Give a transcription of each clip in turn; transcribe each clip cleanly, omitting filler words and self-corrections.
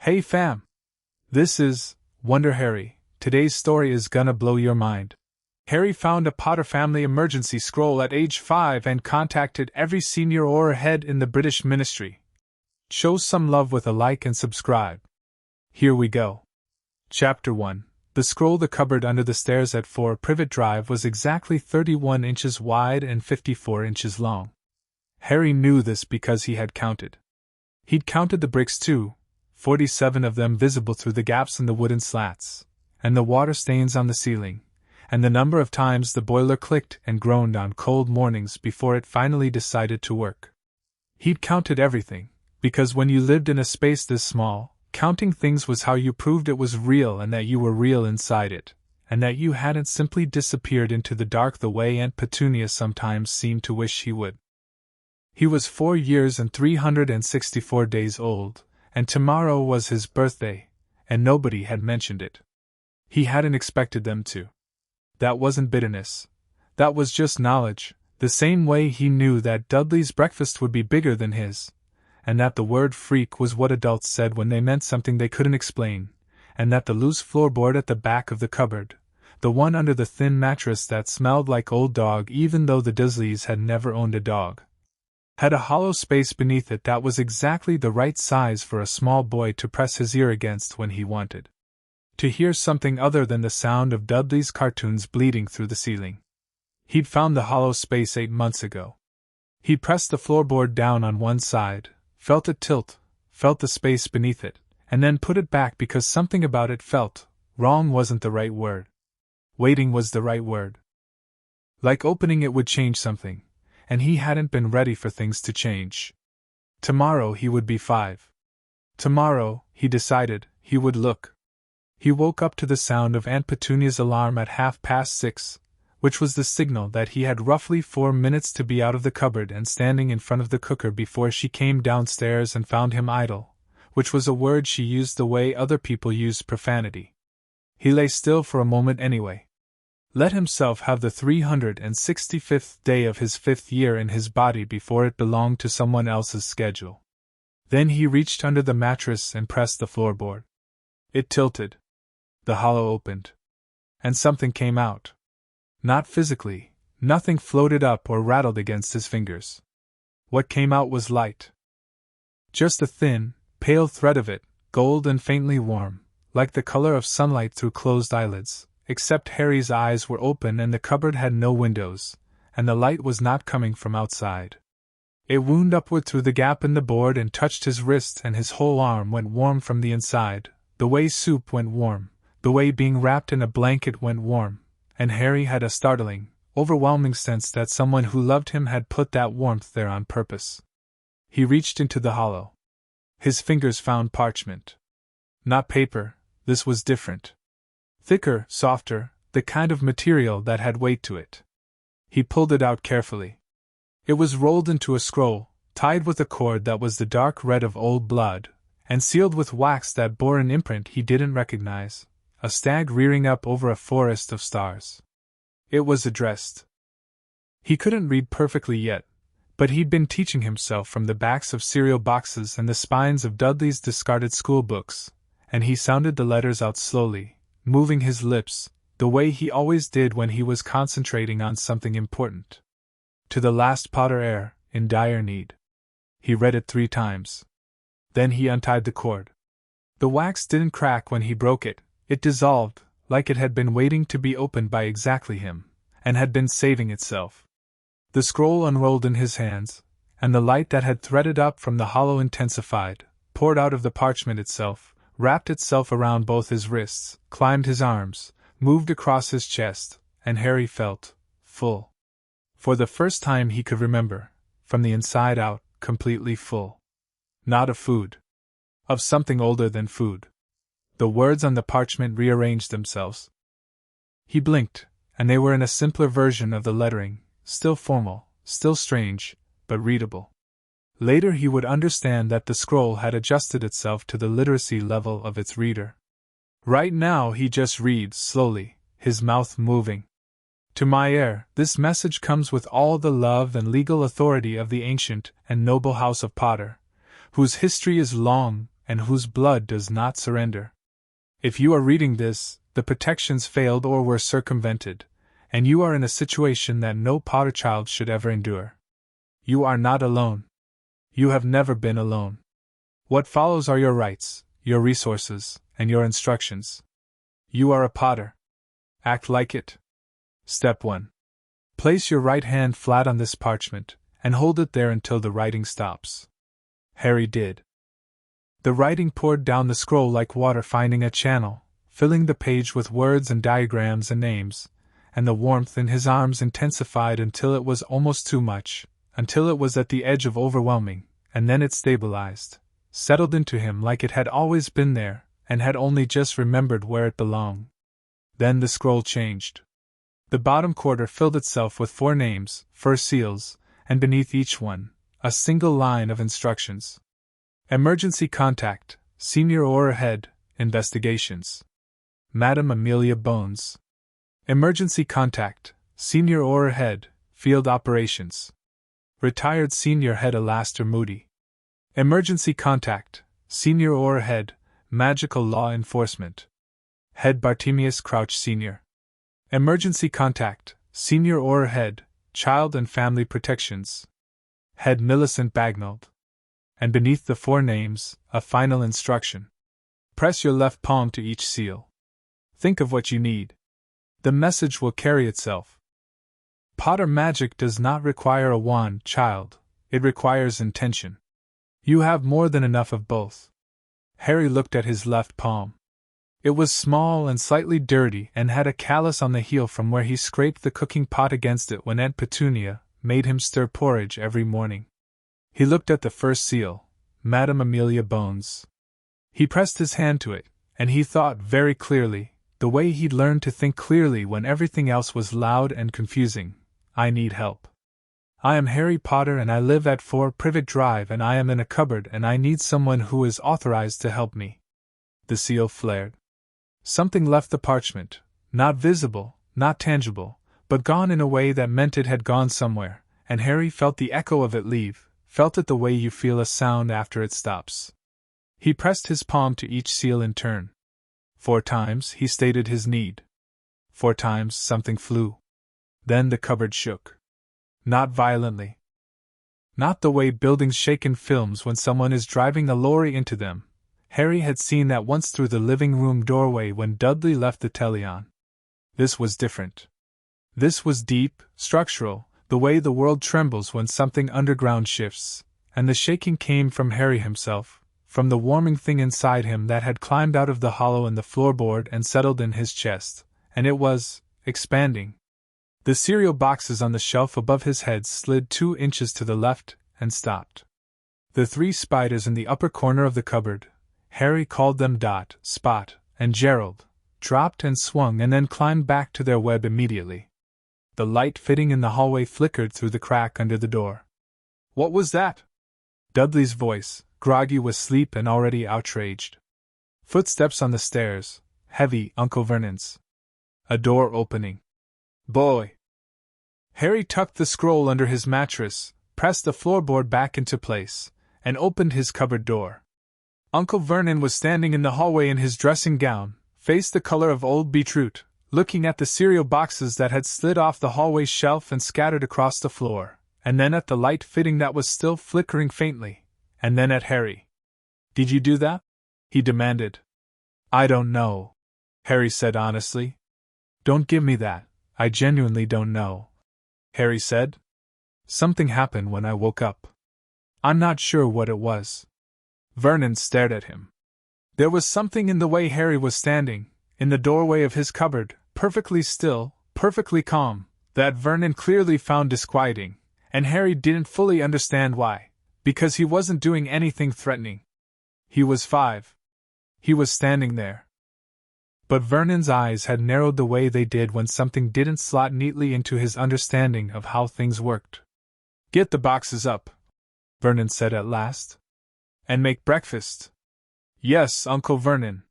Hey fam! This is Wonder Harry. Today's story is gonna blow your mind. Harry found a Potter family emergency scroll at age 5 and contacted every senior Auror head in the British Ministry. Show some love with a like and subscribe. Here we go. Chapter 1. The scroll. The cupboard under the stairs at 4 Privet Drive was exactly 31 inches wide and 54 inches long. Harry knew this because he had counted. He'd counted the bricks too, 47 of them visible through the gaps in the wooden slats, and the water stains on the ceiling, and the number of times the boiler clicked and groaned on cold mornings before it finally decided to work. He'd counted everything, because when you lived in a space this small, counting things was how you proved it was real and that you were real inside it, and that you hadn't simply disappeared into the dark the way Aunt Petunia sometimes seemed to wish he would. He was 4 years and 364 days old, and tomorrow was his birthday, and nobody had mentioned it. He hadn't expected them to. That wasn't bitterness. That was just knowledge, the same way he knew that Dudley's breakfast would be bigger than his, and that the word freak was what adults said when they meant something they couldn't explain, and that the loose floorboard at the back of the cupboard, the one under the thin mattress that smelled like old dog even though the Dursleys had never owned a dog, had a hollow space beneath it that was exactly the right size for a small boy to press his ear against when he wanted to hear something other than the sound of Dudley's cartoons bleeding through the ceiling. He'd found the hollow space 8 months ago. He pressed the floorboard down on one side, felt it tilt, felt the space beneath it, and then put it back because something about it felt wrong. Wasn't the right word. Waiting was the right word. Like opening it would change something, and he hadn't been ready for things to change. Tomorrow he would be 5. Tomorrow, he decided, he would look. He woke up to the sound of Aunt Petunia's alarm at 6:30, which was the signal that he had roughly 4 minutes to be out of the cupboard and standing in front of the cooker before she came downstairs and found him idle, which was a word she used the way other people used profanity. He lay still for a moment anyway. Let himself have the 365th day of his 5th year in his body before it belonged to someone else's schedule. Then he reached under the mattress and pressed the floorboard. It tilted. The hollow opened. And something came out. Not physically, nothing floated up or rattled against his fingers. What came out was light. Just a thin, pale thread of it, gold and faintly warm, like the color of sunlight through closed eyelids, except Harry's eyes were open and the cupboard had no windows, and the light was not coming from outside. It wound upward through the gap in the board and touched his wrist, and his whole arm went warm from the inside, the way soup went warm, the way being wrapped in a blanket went warm, and Harry had a startling, overwhelming sense that someone who loved him had put that warmth there on purpose. He reached into the hollow. His fingers found parchment. Not paper, this was different. Thicker, softer, the kind of material that had weight to it. He pulled it out carefully. It was rolled into a scroll, tied with a cord that was the dark red of old blood, and sealed with wax that bore an imprint he didn't recognize, a stag rearing up over a forest of stars. It was addressed. He couldn't read perfectly yet, but he'd been teaching himself from the backs of cereal boxes and the spines of Dudley's discarded school books, and he sounded the letters out slowly, moving his lips, the way he always did when he was concentrating on something important. To the last Potter heir, in dire need. He read it 3 times. Then he untied the cord. The wax didn't crack when he broke it, it dissolved, like it had been waiting to be opened by exactly him, and had been saving itself. The scroll unrolled in his hands, and the light that had threaded up from the hollow intensified, poured out of the parchment itself, wrapped itself around both his wrists, climbed his arms, moved across his chest, and Harry felt full. For the first time he could remember, from the inside out, completely full. Not of food. Of something older than food. The words on the parchment rearranged themselves. He blinked, and they were in a simpler version of the lettering, still formal, still strange, but readable. Later he would understand that the scroll had adjusted itself to the literacy level of its reader. Right now he just reads slowly, his mouth moving. To my heir, this message comes with all the love and legal authority of the ancient and noble house of Potter, whose history is long and whose blood does not surrender. If you are reading this, the protections failed or were circumvented, and you are in a situation that no Potter child should ever endure. You are not alone. You have never been alone. What follows are your rights, your resources, and your instructions. You are a Potter. Act like it. Step 1. Place your right hand flat on this parchment, and hold it there until the writing stops. Harry did. The writing poured down the scroll like water finding a channel, filling the page with words and diagrams and names, and the warmth in his arms intensified until it was almost too much, until it was at the edge of overwhelming, and then it stabilized, settled into him like it had always been there, and had only just remembered where it belonged. Then the scroll changed. The bottom quarter filled itself with 4 names, 4 seals, and beneath each one, a single line of instructions. Emergency contact, Senior Auror Head, Investigations. Madam Amelia Bones. Emergency contact, Senior Auror Head, Field Operations. Retired Senior Head Alastair Moody. Emergency contact, Senior Auror Head, Magical Law Enforcement. Head Bartemius Crouch Sr. Emergency contact, Senior Auror Head, Child and Family Protections. Head Millicent Bagnold. And beneath the 4 names, a final instruction. Press your left palm to each seal. Think of what you need. The message will carry itself. Potter magic does not require a wand, child, it requires intention. You have more than enough of both. Harry looked at his left palm. It was small and slightly dirty and had a callus on the heel from where he scraped the cooking pot against it when Aunt Petunia made him stir porridge every morning. He looked at the first seal, Madam Amelia Bones. He pressed his hand to it, and he thought very clearly, the way he'd learned to think clearly when everything else was loud and confusing. I need help. I am Harry Potter and I live at 4 Privet Drive and I am in a cupboard and I need someone who is authorized to help me. The seal flared. Something left the parchment, not visible, not tangible, but gone in a way that meant it had gone somewhere, and Harry felt the echo of it leave, felt it the way you feel a sound after it stops. He pressed his palm to each seal in turn. 4 times he stated his need. 4 times something flew. Then the cupboard shook. Not violently. Not the way buildings shake in films when someone is driving a lorry into them. Harry had seen that once through the living room doorway when Dudley left the telly on. This was different. This was deep, structural, the way the world trembles when something underground shifts, and the shaking came from Harry himself, from the warming thing inside him that had climbed out of the hollow in the floorboard and settled in his chest, and it was expanding. The cereal boxes on the shelf above his head slid 2 inches to the left and stopped. The 3 spiders in the upper corner of the cupboard, Harry called them Dot, Spot, and Gerald, dropped and swung and then climbed back to their web immediately. The light fitting in the hallway flickered through the crack under the door. What was that? Dudley's voice, groggy with sleep and already outraged. Footsteps on the stairs, heavy, Uncle Vernon's. A door opening. Boy! Harry tucked the scroll under his mattress, pressed the floorboard back into place, and opened his cupboard door. Uncle Vernon was standing in the hallway in his dressing gown, face the color of old beetroot, looking at the cereal boxes that had slid off the hallway shelf and scattered across the floor, and then at the light fitting that was still flickering faintly, and then at Harry. Did you do that? He demanded. I don't know, Harry said honestly. Don't give me that, I genuinely don't know, Harry said. Something happened when I woke up. I'm not sure what it was. Vernon stared at him. There was something in the way Harry was standing, in the doorway of his cupboard, perfectly still, perfectly calm, that Vernon clearly found disquieting, and Harry didn't fully understand why, because he wasn't doing anything threatening. He was 5. He was standing there. But Vernon's eyes had narrowed the way they did when something didn't slot neatly into his understanding of how things worked. Get the boxes up, Vernon said at last. And make breakfast. Yes, Uncle Vernon.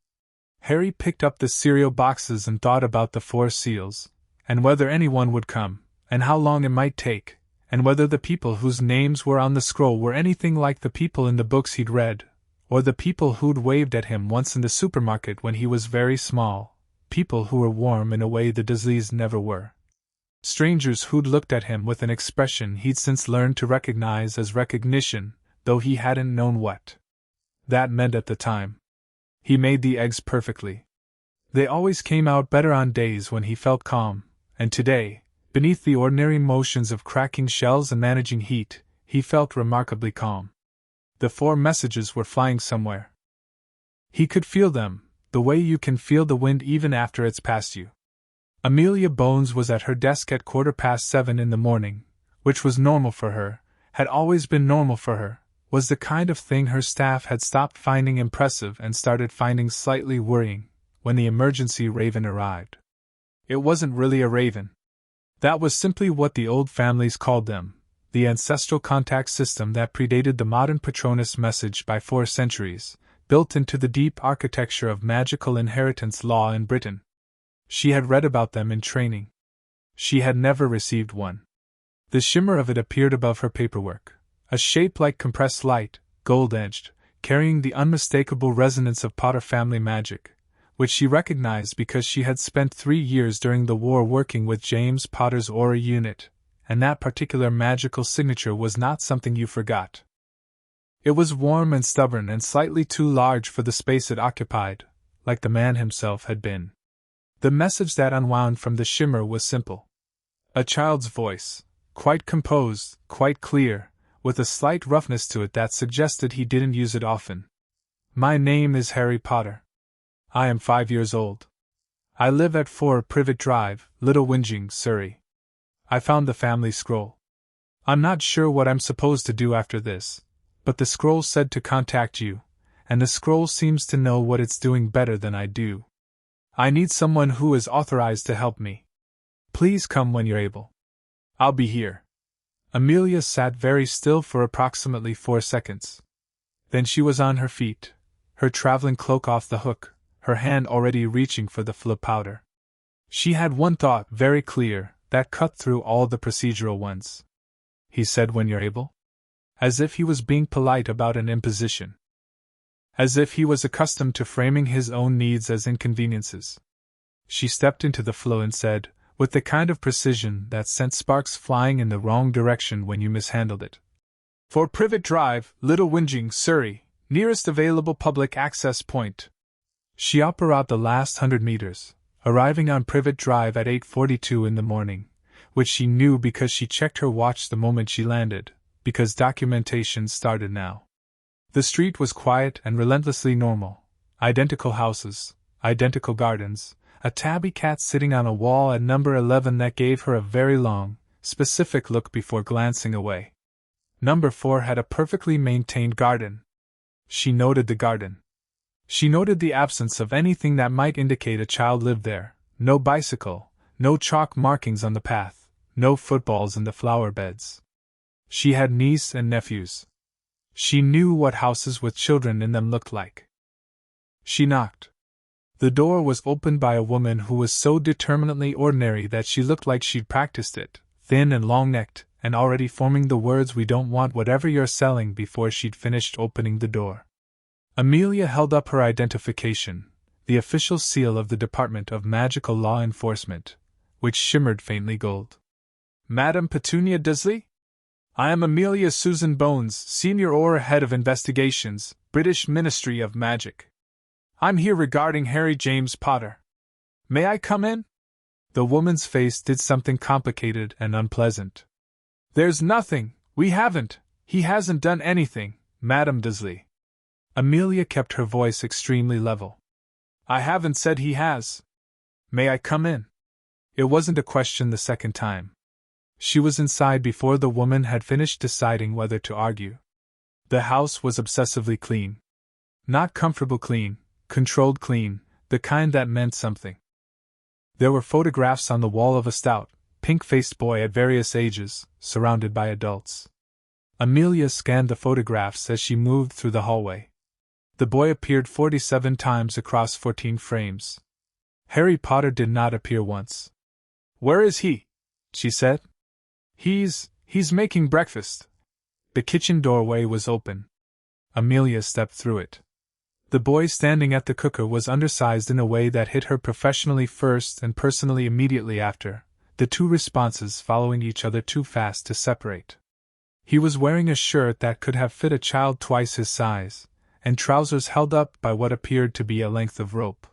Harry picked up the cereal boxes and thought about the 4 seals, and whether anyone would come, and how long it might take, and whether the people whose names were on the scroll were anything like the people in the books he'd read, Or the people who'd waved at him once in the supermarket when he was very small, people who were warm in a way the Dursleys never were. Strangers who'd looked at him with an expression he'd since learned to recognize as recognition, though he hadn't known what that meant at the time. He made the eggs perfectly. They always came out better on days when he felt calm, and today, beneath the ordinary motions of cracking shells and managing heat, he felt remarkably calm. The 4 messages were flying somewhere. He could feel them, the way you can feel the wind even after it's past you. Amelia Bones was at her desk at 7:15 in the morning, which was normal for her, had always been normal for her, was the kind of thing her staff had stopped finding impressive and started finding slightly worrying, when the emergency raven arrived. It wasn't really a raven. That was simply what the old families called them, the ancestral contact system that predated the modern Patronus message by 4 centuries, built into the deep architecture of magical inheritance law in Britain. She had read about them in training. She had never received one. The shimmer of it appeared above her paperwork, a shape like compressed light, gold-edged, carrying the unmistakable resonance of Potter family magic, which she recognized because she had spent 3 years during the war working with James Potter's Auror unit, and that particular magical signature was not something you forgot. It was warm and stubborn and slightly too large for the space it occupied, like the man himself had been. The message that unwound from the shimmer was simple. A child's voice, quite composed, quite clear, with a slight roughness to it that suggested he didn't use it often. My name is Harry Potter. I am 5 years old. I live at 4 Privet Drive, Little Whinging, Surrey. I found the family scroll. I'm not sure what I'm supposed to do after this, but the scroll said to contact you, and the scroll seems to know what it's doing better than I do. I need someone who is authorized to help me. Please come when you're able. I'll be here. Amelia sat very still for approximately 4 seconds. Then she was on her feet, her traveling cloak off the hook, her hand already reaching for the floor powder. She had one thought very clear that cut through all the procedural ones. He said when you're able? As if he was being polite about an imposition. As if he was accustomed to framing his own needs as inconveniences. She stepped into the flow and said, with the kind of precision that sent sparks flying in the wrong direction when you mishandled it. For Privet Drive, Little Whinging, Surrey, nearest available public access point. She operated the last 100 meters, arriving on Privet Drive at 8:42 in the morning, which she knew because she checked her watch the moment she landed, because documentation started now. The street was quiet and relentlessly normal. Identical houses, identical gardens, a tabby cat sitting on a wall at number 11 that gave her a very long, specific look before glancing away. Number 4 had a perfectly maintained garden. She noted the garden. She noted the absence of anything that might indicate a child lived there, no bicycle, no chalk markings on the path, no footballs in the flower beds. She had niece and nephews. She knew what houses with children in them looked like. She knocked. The door was opened by a woman who was so determinately ordinary that she looked like she'd practiced it, thin and long-necked, and already forming the words "we don't want whatever you're selling" before she'd finished opening the door. Amelia held up her identification, the official seal of the Department of Magical Law Enforcement, which shimmered faintly gold. Madam Petunia Dursley? I am Amelia Susan Bones, Senior Auror Head of Investigations, British Ministry of Magic. I'm here regarding Harry James Potter. May I come in? The woman's face did something complicated and unpleasant. There's nothing, he hasn't done anything, Madam Dursley. Amelia kept her voice extremely level. I haven't said he has. May I come in? It wasn't a question the second time. She was inside before the woman had finished deciding whether to argue. The house was obsessively clean. Not comfortable clean, controlled clean, the kind that meant something. There were photographs on the wall of a stout, pink-faced boy at various ages, surrounded by adults. Amelia scanned the photographs as she moved through the hallway. The boy appeared 47 times across 14 frames. Harry Potter did not appear once. Where is he? She said. He's making breakfast. The kitchen doorway was open. Amelia stepped through it. The boy standing at the cooker was undersized in a way that hit her professionally first and personally immediately after, the two responses following each other too fast to separate. He was wearing a shirt that could have fit a child twice his size, and trousers held up by what appeared to be a length of rope.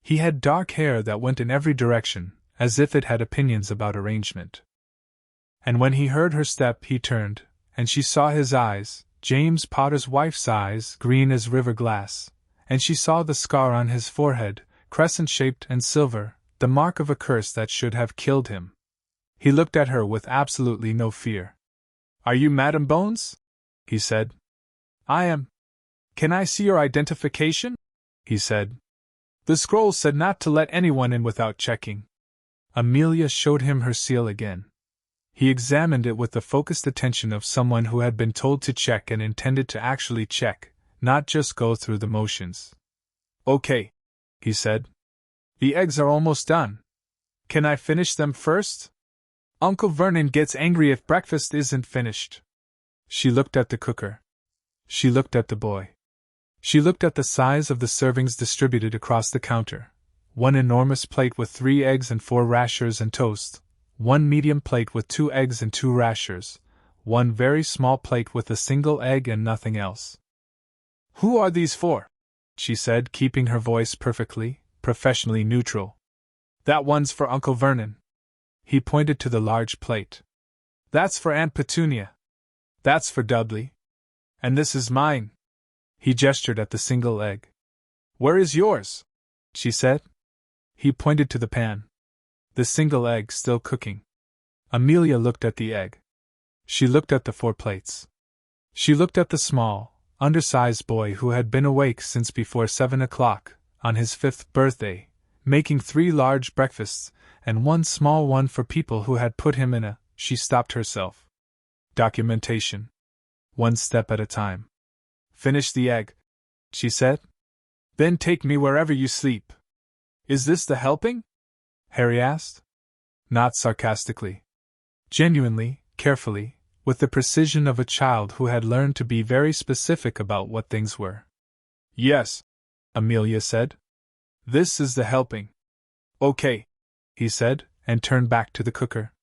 He had dark hair that went in every direction, as if it had opinions about arrangement. And when he heard her step, he turned, and she saw his eyes, James Potter's wife's eyes, green as river glass, and she saw the scar on his forehead, crescent-shaped and silver, the mark of a curse that should have killed him. He looked at her with absolutely no fear. "Are you Madam Bones?" he said. "I am." "Can I see your identification?" he said. "The scroll said not to let anyone in without checking." Amelia showed him her seal again. He examined it with the focused attention of someone who had been told to check and intended to actually check, not just go through the motions. "Okay," he said. "The eggs are almost done. Can I finish them first? Uncle Vernon gets angry if breakfast isn't finished." She looked at the cooker. She looked at the boy. She looked at the size of the servings distributed across the counter. One enormous plate with 3 eggs and 4 rashers and toast, one medium plate with 2 eggs and 2 rashers, one very small plate with a single egg and nothing else. "Who are these for?" she said, keeping her voice perfectly, professionally neutral. "That one's for Uncle Vernon." He pointed to the large plate. "That's for Aunt Petunia. That's for Dudley. And this is mine." He gestured at the single egg. "Where is yours?" she said. He pointed to the pan. The single egg still cooking. Amelia looked at the egg. She looked at the 4 plates. She looked at the small, undersized boy who had been awake since before 7 o'clock, on his 5th birthday, making 3 large breakfasts, and 1 small one for people who had put him in a. She stopped herself. Documentation. 1 step at a time. "Finish the egg," she said. "Then take me wherever you sleep." "Is this the helping?" Harry asked. Not sarcastically. Genuinely, carefully, with the precision of a child who had learned to be very specific about what things were. "Yes," Amelia said. "This is the helping." "Okay," he said, and turned back to the cooker.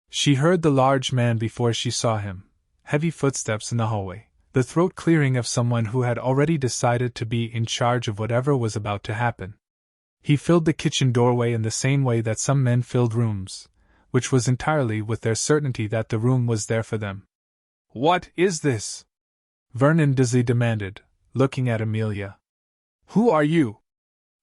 She heard the large man before she saw him, heavy footsteps in the hallway, the throat clearing of someone who had already decided to be in charge of whatever was about to happen. He filled the kitchen doorway in the same way that some men filled rooms, which was entirely with their certainty that the room was there for them. "What is this?" Vernon Disley demanded, looking at Amelia. "Who are you?"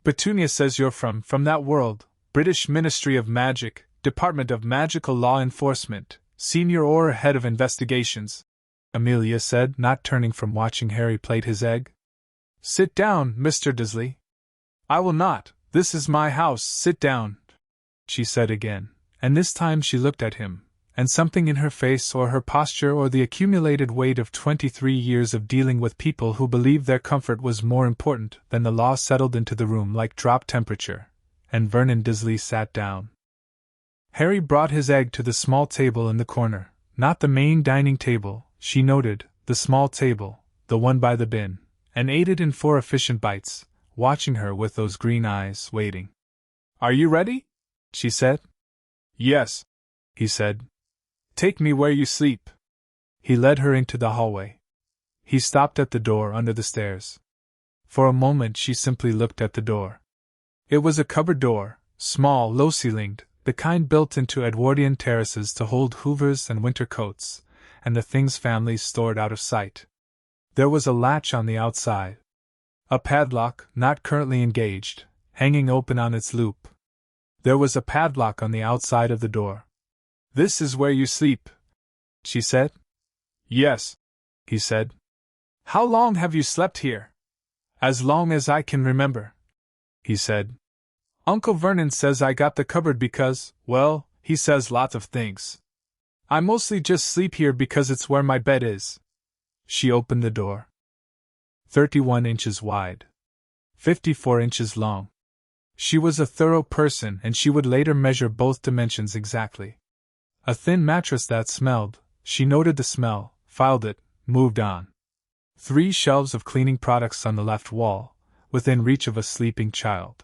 "Petunia says you're from that world, British Ministry of Magic, Department of Magical Law Enforcement, Senior Auror Head of Investigations," Amelia said, not turning from watching Harry plate his egg. "Sit down, Mr. Disley." "I will not. This is my house. Sit down," she said again, and this time she looked at him, and something in her face or her posture or the accumulated weight of 23 years of dealing with people who believed their comfort was more important than the law settled into the room like drop temperature, and Vernon Disley sat down. Harry brought his egg to the small table in the corner, not the main dining table, she noted, the small table, the one by the bin, and ate it in 4 efficient bites, watching her with those green eyes, waiting. "Are you ready?" she said. "Yes," he said. "Take me where you sleep." He led her into the hallway. He stopped at the door under the stairs. For a moment she simply looked at the door. It was a cupboard door, small, low-ceilinged, the kind built into Edwardian terraces to hold hoovers and winter coats, and the things families stored out of sight. There was a latch on the outside. A padlock, not currently engaged, hanging open on its loop. There was a padlock on the outside of the door. "This is where you sleep," she said. "Yes," he said. "How long have you slept here?" "As long as I can remember," he said. "Uncle Vernon says I got the cupboard because, well, he says lots of things. I mostly just sleep here because it's where my bed is." She opened the door. 31 inches wide. 54 inches long. She was a thorough person and she would later measure both dimensions exactly. A thin mattress that smelled, she noted the smell, filed it, moved on. 3 shelves of cleaning products on the left wall, within reach of a sleeping child.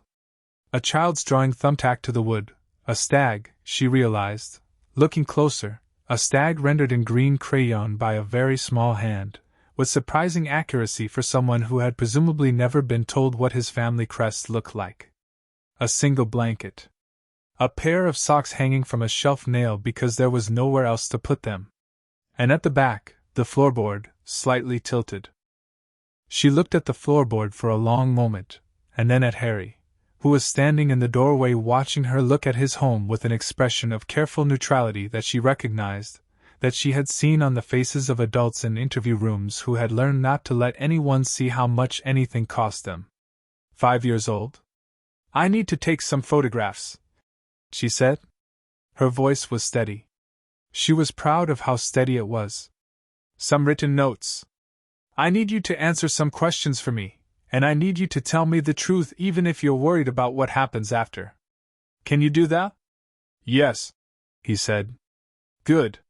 A child's drawing thumbtack to the wood, a stag, she realized, looking closer, a stag rendered in green crayon by a very small hand, with surprising accuracy for someone who had presumably never been told what his family crest looked like. A single blanket. A pair of socks hanging from a shelf nail because there was nowhere else to put them. And at the back, the floorboard, slightly tilted. She looked at the floorboard for a long moment, and then at Harry, who was standing in the doorway watching her look at his home with an expression of careful neutrality that she recognized, that she had seen on the faces of adults in interview rooms who had learned not to let anyone see how much anything cost them. 5 years old? "I need to take some photographs," she said. Her voice was steady. She was proud of how steady it was. "Some written notes. I need you to answer some questions for me, and I need you to tell me the truth even if you're worried about what happens after. Can you do that?" "Yes," he said. "Good.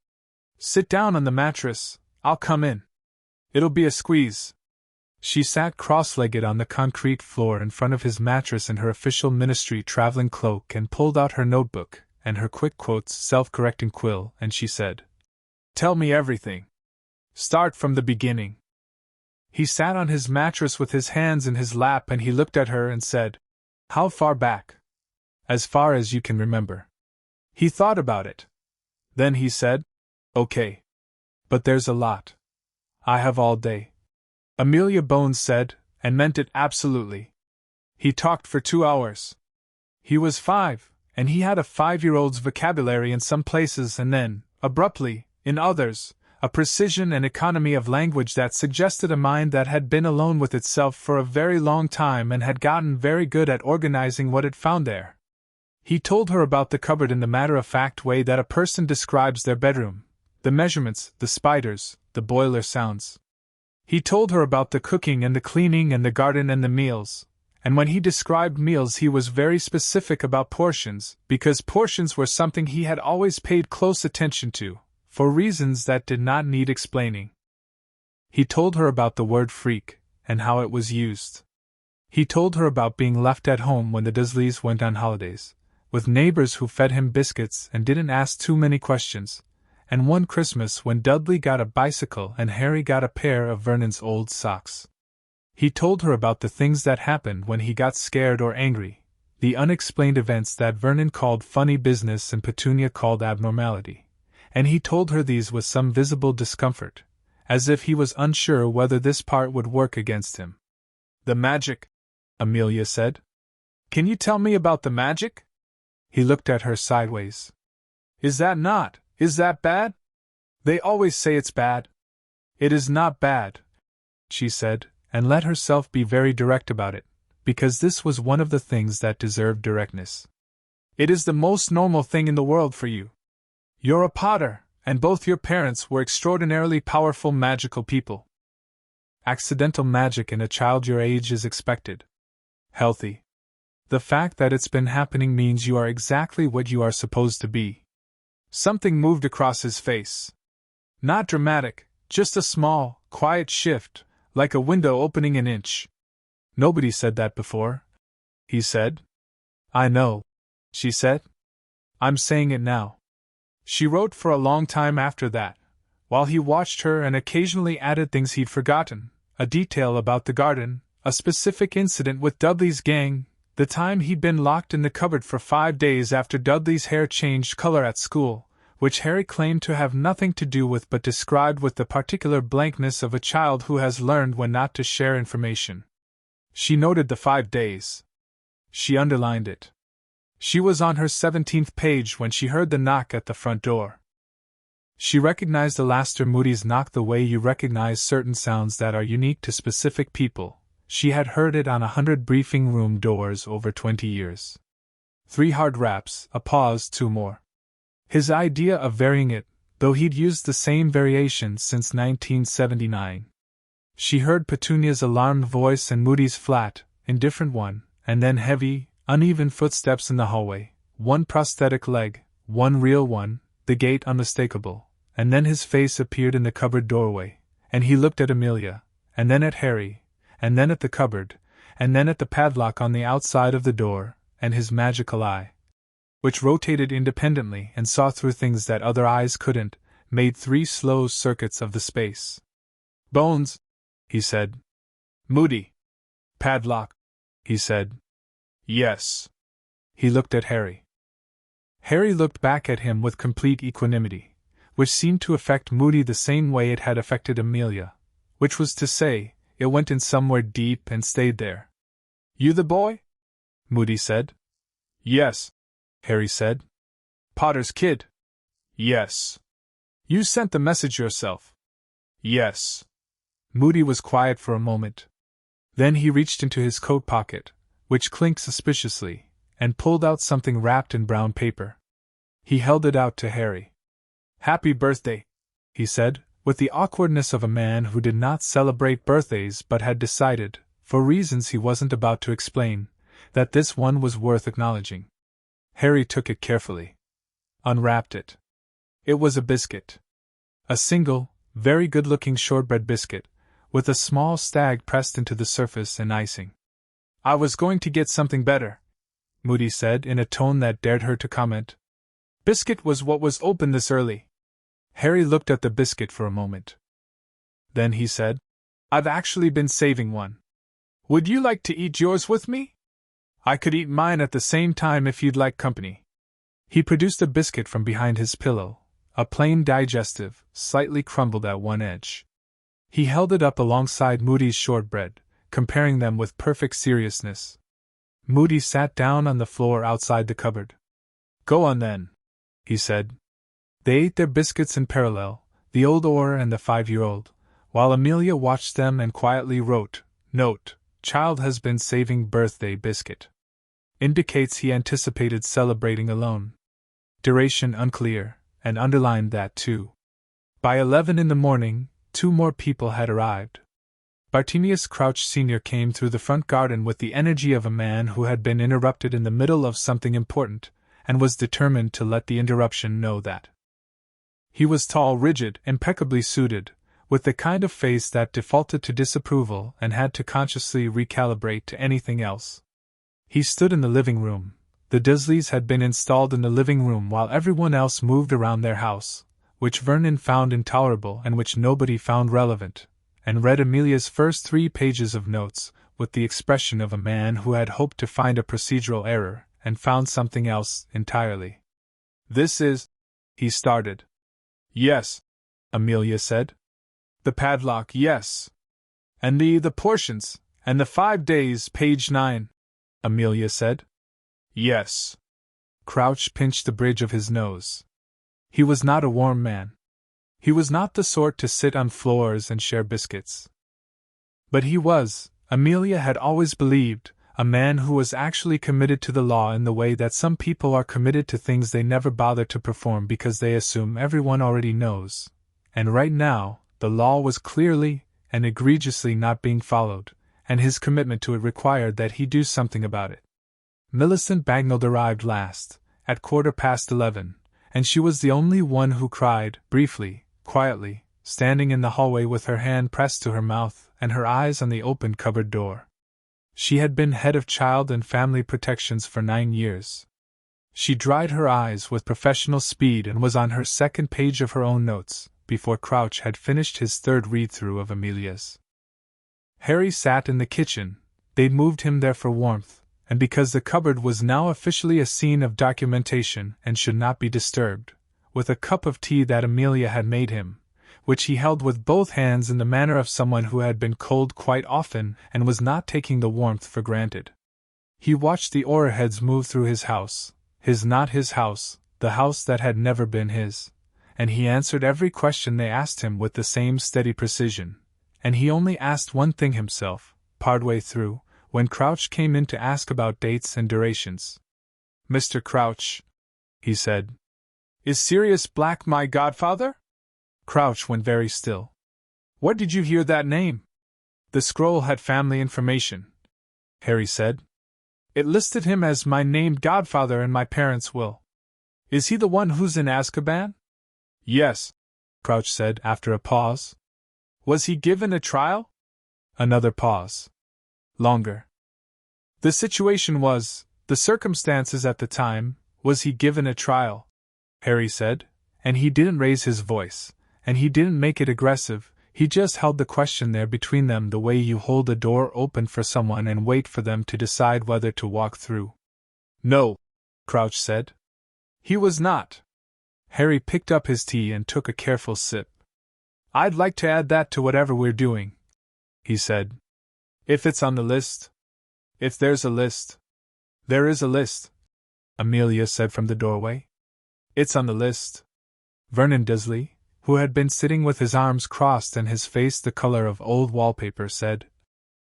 Sit down on the mattress, I'll come in. It'll be a squeeze." She sat cross-legged on the concrete floor in front of his mattress in her official ministry traveling cloak and pulled out her notebook and her quick quotes self-correcting quill, and she said, "Tell me everything. Start from the beginning." He sat on his mattress with his hands in his lap and he looked at her and said, "How far back?" "As far as you can remember." He thought about it. Then he said, "Okay. But there's a lot. I have all day." Amelia Bones said, and meant it absolutely. He talked for 2 hours. He was 5, and he had a 5-year-old's vocabulary in some places and then, abruptly, in others, a precision and economy of language that suggested a mind that had been alone with itself for a very long time and had gotten very good at organizing what it found there. He told her about the cupboard in the matter-of-fact way that a person describes their bedroom, the measurements, the spiders, the boiler sounds. He told her about the cooking and the cleaning and the garden and the meals, and when he described meals he was very specific about portions, because portions were something he had always paid close attention to, for reasons that did not need explaining. He told her about the word freak, and how it was used. He told her about being left at home when the Dursleys went on holidays, with neighbors who fed him biscuits and didn't ask too many questions, and one Christmas when Dudley got a bicycle and Harry got a pair of Vernon's old socks. He told her about the things that happened when he got scared or angry, the unexplained events that Vernon called funny business and Petunia called abnormality, and he told her these with some visible discomfort, as if he was unsure whether this part would work against him. "The magic," Amelia said. "Can you tell me about the magic?" He looked at her sideways. Is that bad? They always say it's bad." "It is not bad," she said, and let herself be very direct about it, because this was one of the things that deserved directness. "It is the most normal thing in the world for you. You're a Potter, and both your parents were extraordinarily powerful magical people. Accidental magic in a child your age is expected. Healthy. The fact that it's been happening means you are exactly what you are supposed to be." Something moved across his face. Not dramatic, just a small, quiet shift, like a window opening an inch. "Nobody said that before," he said. "I know," she said. "I'm saying it now." She wrote for a long time after that, while he watched her and occasionally added things he'd forgotten, a detail about the garden, a specific incident with Dudley's gang, the time he'd been locked in the cupboard for 5 days after Dudley's hair changed color at school, which Harry claimed to have nothing to do with but described with the particular blankness of a child who has learned when not to share information. She noted the 5 days. She underlined it. She was on her 17th page when she heard the knock at the front door. She recognized Alastair Moody's knock the way you recognize certain sounds that are unique to specific people. She had heard it on 100 briefing room doors over 20 years. 3 hard raps, a pause, 2 more. His idea of varying it, though he'd used the same variation since 1979. She heard Petunia's alarmed voice and Moody's flat, indifferent one, and then heavy, uneven footsteps in the hallway, one prosthetic leg, one real one, the gait unmistakable, and then his face appeared in the cupboard doorway, and he looked at Amelia, and then at Harry, and then at the cupboard, and then at the padlock on the outside of the door, and his magical eye, which rotated independently and saw through things that other eyes couldn't, made 3 slow circuits of the space. Bones, he said. Moody. Padlock, he said. Yes. He looked at Harry. Harry looked back at him with complete equanimity, which seemed to affect Moody the same way it had affected Amelia, which was to say, it went in somewhere deep and stayed there. You the boy? Moody said. Yes, Harry said. Potter's kid? Yes. You sent the message yourself? Yes. Moody was quiet for a moment. Then he reached into his coat pocket, which clinked suspiciously, and pulled out something wrapped in brown paper. He held it out to Harry. Happy birthday, he said, with the awkwardness of a man who did not celebrate birthdays but had decided, for reasons he wasn't about to explain, that this one was worth acknowledging. Harry took it carefully. Unwrapped it. It was a biscuit. A single, very good-looking shortbread biscuit, with a small stag pressed into the surface and icing. I was going to get something better, Moody said in a tone that dared her to comment. Biscuit was what was open this early. Harry looked at the biscuit for a moment. Then he said, I've actually been saving one. Would you like to eat yours with me? I could eat mine at the same time if you'd like company. He produced a biscuit from behind his pillow, a plain digestive, slightly crumbled at one edge. He held it up alongside Moody's shortbread, comparing them with perfect seriousness. Moody sat down on the floor outside the cupboard. Go on then, he said. They ate their biscuits in parallel, the old Auror and the 5-year-old, while Amelia watched them and quietly wrote, Note, child has been saving birthday biscuit. Indicates he anticipated celebrating alone. Duration unclear, and underlined that too. By 11 in the morning, 2 more people had arrived. Bartemius Crouch Sr. came through the front garden with the energy of a man who had been interrupted in the middle of something important, and was determined to let the interruption know that. He was tall, rigid, impeccably suited, with the kind of face that defaulted to disapproval and had to consciously recalibrate to anything else. He stood in the living room. The Dursleys had been installed in the living room while everyone else moved around their house, which Vernon found intolerable and which nobody found relevant, and read Amelia's first 3 pages of notes, with the expression of a man who had hoped to find a procedural error, and found something else entirely. This is... he started. Yes, Amelia said. The padlock, yes. And the portions, and the 5 days, page 9, Amelia said. Yes. Crouch pinched the bridge of his nose. He was not a warm man. He was not the sort to sit on floors and share biscuits. But he was, Amelia had always believed, a man who was actually committed to the law in the way that some people are committed to things they never bother to perform because they assume everyone already knows. And right now, the law was clearly and egregiously not being followed, and his commitment to it required that he do something about it. Millicent Bagnold arrived last, at 11:15, and she was the only one who cried, briefly, quietly, standing in the hallway with her hand pressed to her mouth and her eyes on the open cupboard door. She had been head of Child and Family Protections for 9 years. She dried her eyes with professional speed and was on her second page of her own notes, before Crouch had finished his third read-through of Amelia's. Harry sat in the kitchen. They'd moved him there for warmth, and because the cupboard was now officially a scene of documentation and should not be disturbed, with a cup of tea that Amelia had made him, which he held with both hands in the manner of someone who had been cold quite often and was not taking the warmth for granted. He watched the Auror heads move through his house, not his house, the house that had never been his, and he answered every question they asked him with the same steady precision, and he only asked one thing himself, partway through, when Crouch came in to ask about dates and durations. Mr. Crouch, he said, is Sirius Black my godfather? Crouch went very still. Where did you hear that name? The scroll had family information, Harry said. It listed him as my named godfather in my parents' will. Is he the one who's in Azkaban? Yes, Crouch said after a pause. Was he given a trial? Another pause. Longer. The situation was, the circumstances at the time, was he given a trial? Harry said, and he didn't raise his voice, and he didn't make it aggressive, he just held the question there between them the way you hold a door open for someone and wait for them to decide whether to walk through. No, Crouch said. He was not. Harry picked up his tea and took a careful sip. I'd like to add that to whatever we're doing, he said. If it's on the list. If there's a list. There is a list, Amelia said from the doorway. It's on the list. Vernon Dursley, who had been sitting with his arms crossed and his face the color of old wallpaper, said,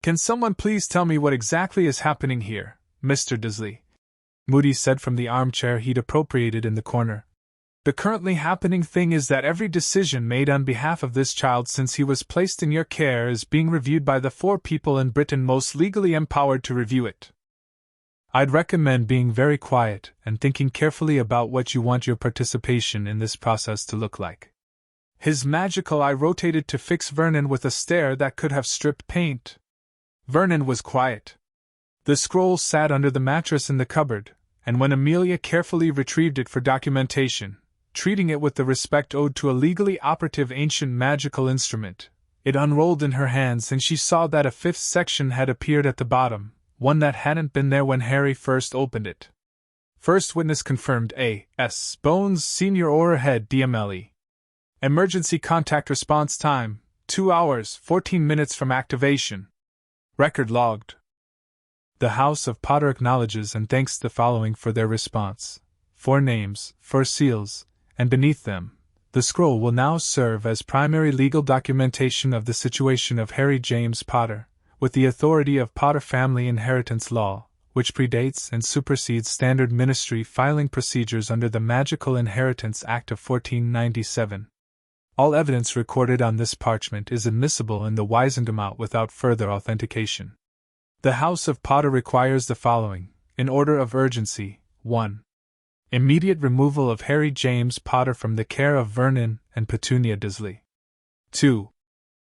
Can someone please tell me what exactly is happening here, Mr. Dursley? Moody said from the armchair he'd appropriated in the corner. The currently happening thing is that every decision made on behalf of this child since he was placed in your care is being reviewed by the 4 people in Britain most legally empowered to review it. I'd recommend being very quiet and thinking carefully about what you want your participation in this process to look like. His magical eye rotated to fix Vernon with a stare that could have stripped paint. Vernon was quiet. The scroll sat under the mattress in the cupboard, and when Amelia carefully retrieved it for documentation, treating it with the respect owed to a legally operative ancient magical instrument, it unrolled in her hands and she saw that a 5th section had appeared at the bottom, one that hadn't been there when Harry first opened it. First witness confirmed A.S. Bones, Senior Auror Head DMLE. Emergency contact response time, 2 hours, 14 minutes from activation. Record logged. The House of Potter acknowledges and thanks the following for their response. 4 names, 4 seals, and beneath them, the scroll will now serve as primary legal documentation of the situation of Harry James Potter, with the authority of Potter family inheritance law, which predates and supersedes standard ministry filing procedures under the Magical Inheritance Act of 1497. All evidence recorded on this parchment is admissible in the Wizarding without further authentication. The House of Potter requires the following, in order of urgency. 1. Immediate removal of Harry James Potter from the care of Vernon and Petunia Dursley. 2.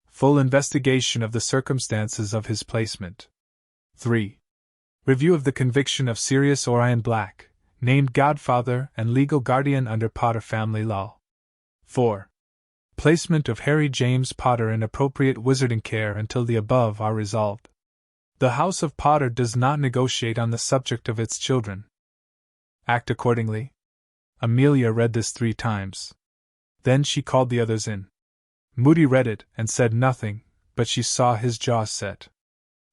Full investigation of the circumstances of his placement. 3. Review of the conviction of Sirius Orion Black, named godfather and legal guardian under Potter family law. 4. Placement of Harry James Potter in appropriate wizarding care until the above are resolved. The House of Potter does not negotiate on the subject of its children. Act accordingly. Amelia read this 3 times. Then she called the others in. Moody read it and said nothing, but she saw his jaw set.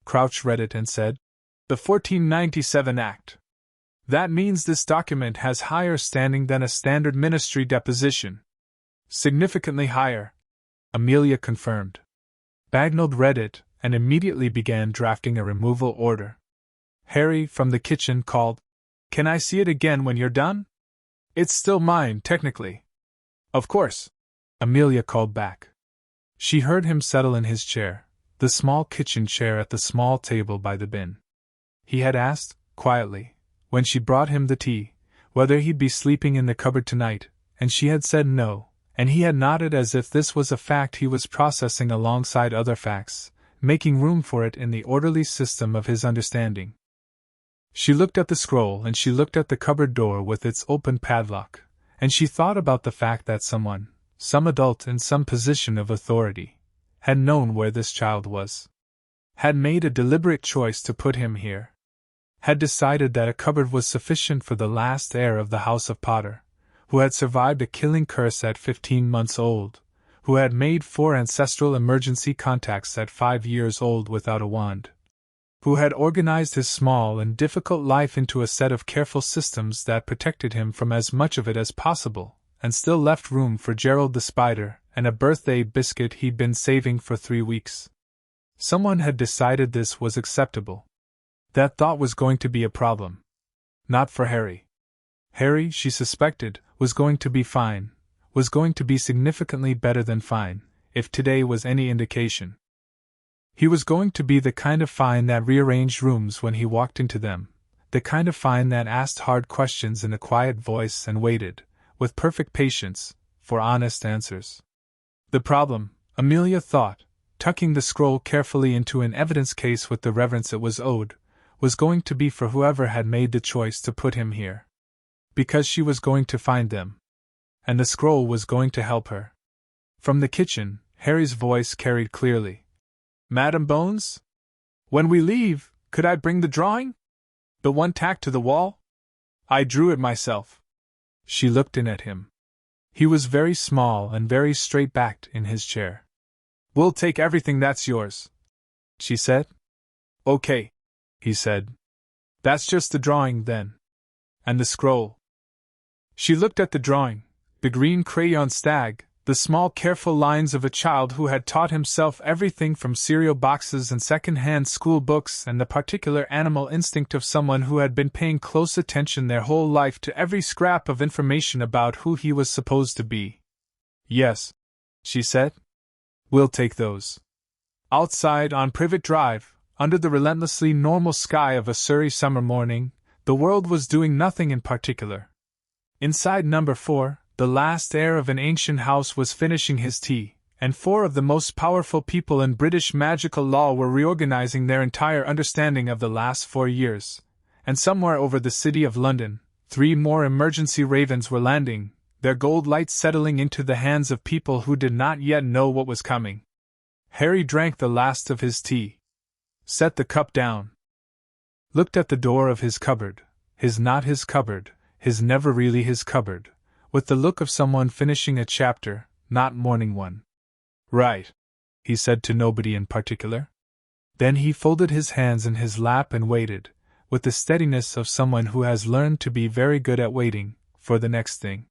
Crouch read it and said, The 1497 Act. That means this document has higher standing than a standard ministry deposition. Significantly higher, Amelia confirmed. Bagnold read it and immediately began drafting a removal order. Harry, from the kitchen, called, Can I see it again when you're done? It's still mine, technically. Of course, Amelia called back. She heard him settle in his chair, the small kitchen chair at the small table by the bin. He had asked, quietly, when she brought him the tea, whether he'd be sleeping in the cupboard tonight, and she had said no, and he had nodded as if this was a fact he was processing alongside other facts, making room for it in the orderly system of his understanding. She looked at the scroll and she looked at the cupboard door with its open padlock, and she thought about the fact that someone, some adult in some position of authority, had known where this child was, had made a deliberate choice to put him here, had decided that a cupboard was sufficient for the last heir of the House of Potter, who had survived a killing curse at 15 months old, who had made 4 ancestral emergency contacts at 5 years old without a wand, who had organized his small and difficult life into a set of careful systems that protected him from as much of it as possible, and still left room for Gerald the Spider and a birthday biscuit he'd been saving for 3 weeks. Someone had decided this was acceptable. That thought was going to be a problem. Not for Harry. Harry, she suspected, was going to be fine, was going to be significantly better than fine, if today was any indication. He was going to be the kind of fine that rearranged rooms when he walked into them, the kind of fine that asked hard questions in a quiet voice and waited, with perfect patience, for honest answers. The problem, Amelia thought, tucking the scroll carefully into an evidence case with the reverence it was owed, was going to be for whoever had made the choice to put him here. Because she was going to find them. And the scroll was going to help her. From the kitchen, Harry's voice carried clearly. Madam Bones? When we leave, could I bring the drawing? The one tacked to the wall? I drew it myself. She looked in at him. He was very small and very straight-backed in his chair. We'll take everything that's yours, she said. Okay, he said. That's just the drawing, then. And the scroll. She looked at the drawing, the green crayon stag, the small careful lines of a child who had taught himself everything from cereal boxes and second-hand school books, and the particular animal instinct of someone who had been paying close attention their whole life to every scrap of information about who he was supposed to be. Yes, she said. We'll take those. Outside on Privet Drive, under the relentlessly normal sky of a Surrey summer morning, the world was doing nothing in particular. Inside number 4, the last heir of an ancient house was finishing his tea, and 4 of the most powerful people in British magical law were reorganizing their entire understanding of the last 4 years. And somewhere over the city of London, 3 more emergency ravens were landing, their gold lights settling into the hands of people who did not yet know what was coming. Harry drank the last of his tea. Set the cup down. Looked at the door of his cupboard, his not his cupboard, his never really his cupboard, with the look of someone finishing a chapter, not mourning one. Right, he said to nobody in particular. Then he folded his hands in his lap and waited, with the steadiness of someone who has learned to be very good at waiting, for the next thing.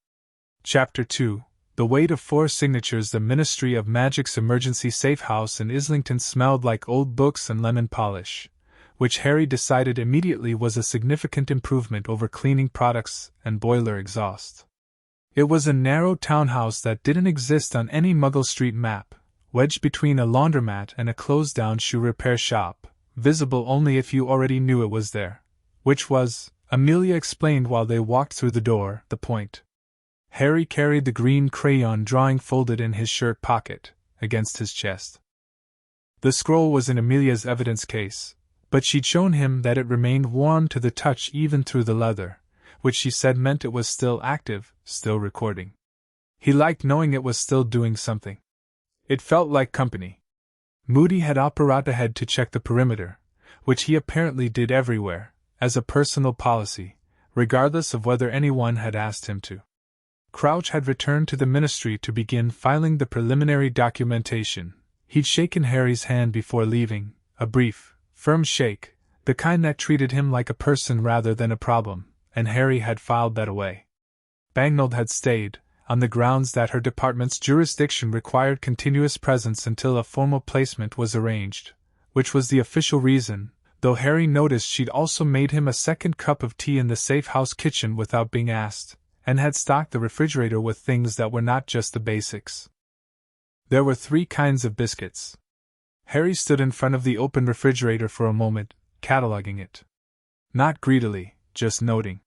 Chapter 2. The weight of 4 signatures. The Ministry of Magic's emergency safe house in Islington smelled like old books and lemon polish, which Harry decided immediately was a significant improvement over cleaning products and boiler exhaust. It was a narrow townhouse that didn't exist on any Muggle Street map, wedged between a laundromat and a closed-down shoe repair shop, visible only if you already knew it was there, which was, Amelia explained while they walked through the door, the point. Harry carried the green crayon drawing folded in his shirt pocket, against his chest. The scroll was in Amelia's evidence case, but she'd shown him that it remained warm to the touch even through the leather, which she said meant it was still active, still recording. He liked knowing it was still doing something. It felt like company. Moody had operated ahead to check the perimeter, which he apparently did everywhere, as a personal policy, regardless of whether anyone had asked him to. Crouch had returned to the ministry to begin filing the preliminary documentation. He'd shaken Harry's hand before leaving, a brief, firm shake, the kind that treated him like a person rather than a problem, and Harry had filed that away. Bagnold had stayed, on the grounds that her department's jurisdiction required continuous presence until a formal placement was arranged, which was the official reason, though Harry noticed she'd also made him a second cup of tea in the safe house kitchen without being asked, and had stocked the refrigerator with things that were not just the basics. There were 3 kinds of biscuits. Harry stood in front of the open refrigerator for a moment, cataloging it. Not greedily, just noting.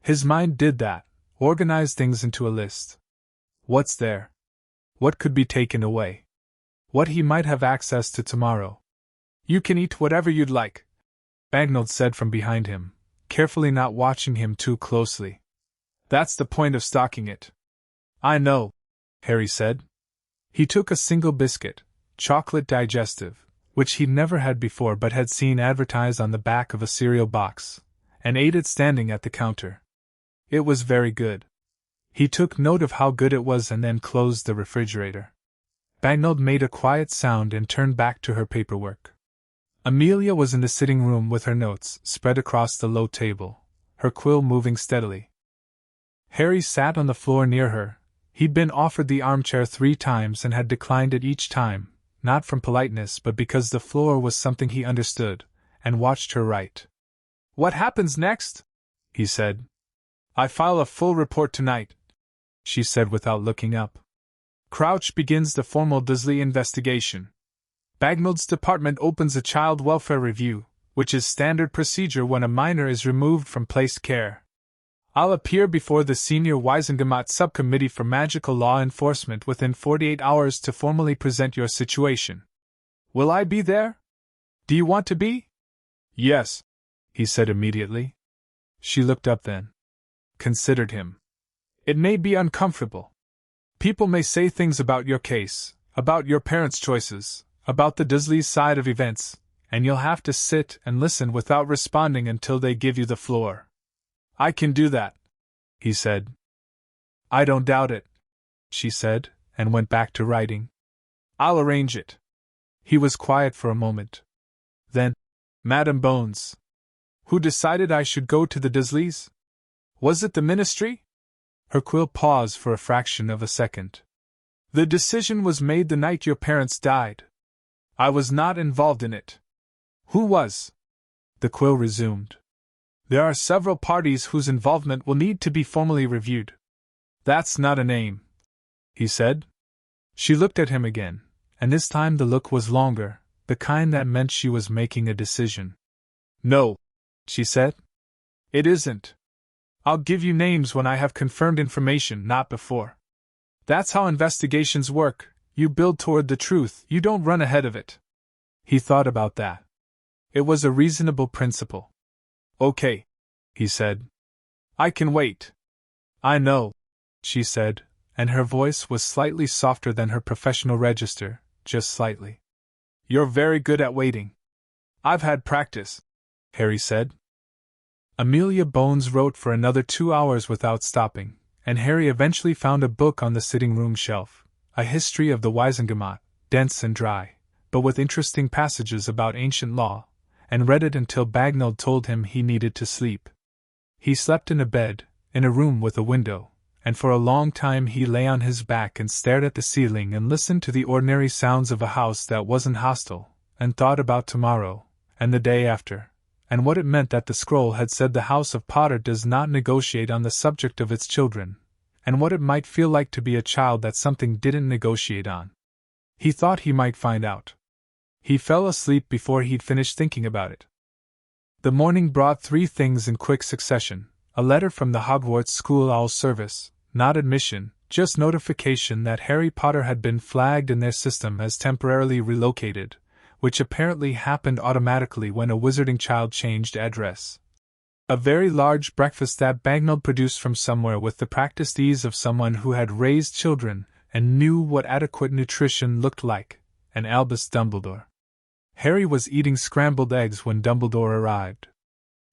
His mind did that, organized things into a list. What's there? What could be taken away? What he might have access to tomorrow? You can eat whatever you'd like, Bagnold said from behind him, carefully not watching him too closely. That's the point of stocking it. I know, Harry said. He took a single biscuit, chocolate digestive, which he'd never had before but had seen advertised on the back of a cereal box, and ate it standing at the counter. It was very good. He took note of how good it was and then closed the refrigerator. Bagnold made a quiet sound and turned back to her paperwork. Amelia was in the sitting room with her notes spread across the low table, her quill moving steadily. Harry sat on the floor near her. He'd been offered the armchair 3 times and had declined it each time, not from politeness but because the floor was something he understood, and watched her write. What happens next? He said. I file a full report tonight, she said without looking up. Crouch begins the formal Dursley investigation. Bagnold's department opens a child welfare review, which is standard procedure when a minor is removed from placed care. I'll appear before the Senior Wisengamot Subcommittee for Magical Law Enforcement within 48 hours to formally present your situation. Will I be there? Do you want to be? Yes, he said immediately. She looked up then. Considered him. It may be uncomfortable. People may say things about your case, about your parents' choices, about the Dursleys' side of events, and you'll have to sit and listen without responding until they give you the floor. I can do that, he said. I don't doubt it, she said, and went back to writing. I'll arrange it. He was quiet for a moment. Then, Madam Bones. Who decided I should go to the Dursleys? Was it the ministry? Her quill paused for a fraction of a second. The decision was made the night your parents died. I was not involved in it. Who was? The quill resumed. There are several parties whose involvement will need to be formally reviewed. That's not a name, he said. She looked at him again, and this time the look was longer, the kind that meant she was making a decision. No, she said. It isn't. I'll give you names when I have confirmed information, not before. That's how investigations work. You build toward the truth, you don't run ahead of it. He thought about that. It was a reasonable principle. Okay, he said. I can wait. I know, she said, and her voice was slightly softer than her professional register, just slightly. You're very good at waiting. I've had practice, Harry said. Amelia Bones wrote for another 2 hours without stopping, and Harry eventually found a book on the sitting-room shelf, a history of the Wisengamot, dense and dry, but with interesting passages about ancient law, and read it until Bagnall told him he needed to sleep. He slept in a bed, in a room with a window, and for a long time he lay on his back and stared at the ceiling and listened to the ordinary sounds of a house that wasn't hostile, and thought about tomorrow, and the day after, and what it meant that the scroll had said the House of Potter does not negotiate on the subject of its children, and what it might feel like to be a child that something didn't negotiate on. He thought he might find out. He fell asleep before he'd finished thinking about it. The morning brought 3 things in quick succession: a letter from the Hogwarts School Owl Service, not admission, just notification that Harry Potter had been flagged in their system as temporarily relocated, which apparently happened automatically when a wizarding child changed address. A very large breakfast that Bagnall produced from somewhere with the practiced ease of someone who had raised children and knew what adequate nutrition looked like, and Albus Dumbledore. Harry was eating scrambled eggs when Dumbledore arrived.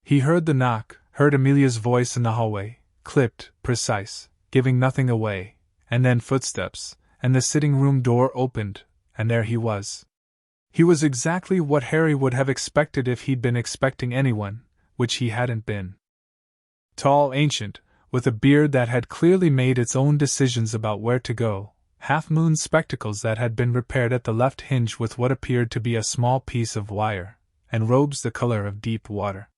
He heard the knock, heard Amelia's voice in the hallway, clipped, precise, giving nothing away, and then footsteps, and the sitting-room door opened, and there he was. He was exactly what Harry would have expected if he'd been expecting anyone, which he hadn't been. Tall, ancient, with a beard that had clearly made its own decisions about where to go, half-moon spectacles that had been repaired at the left hinge with what appeared to be a small piece of wire, and robes the color of deep water.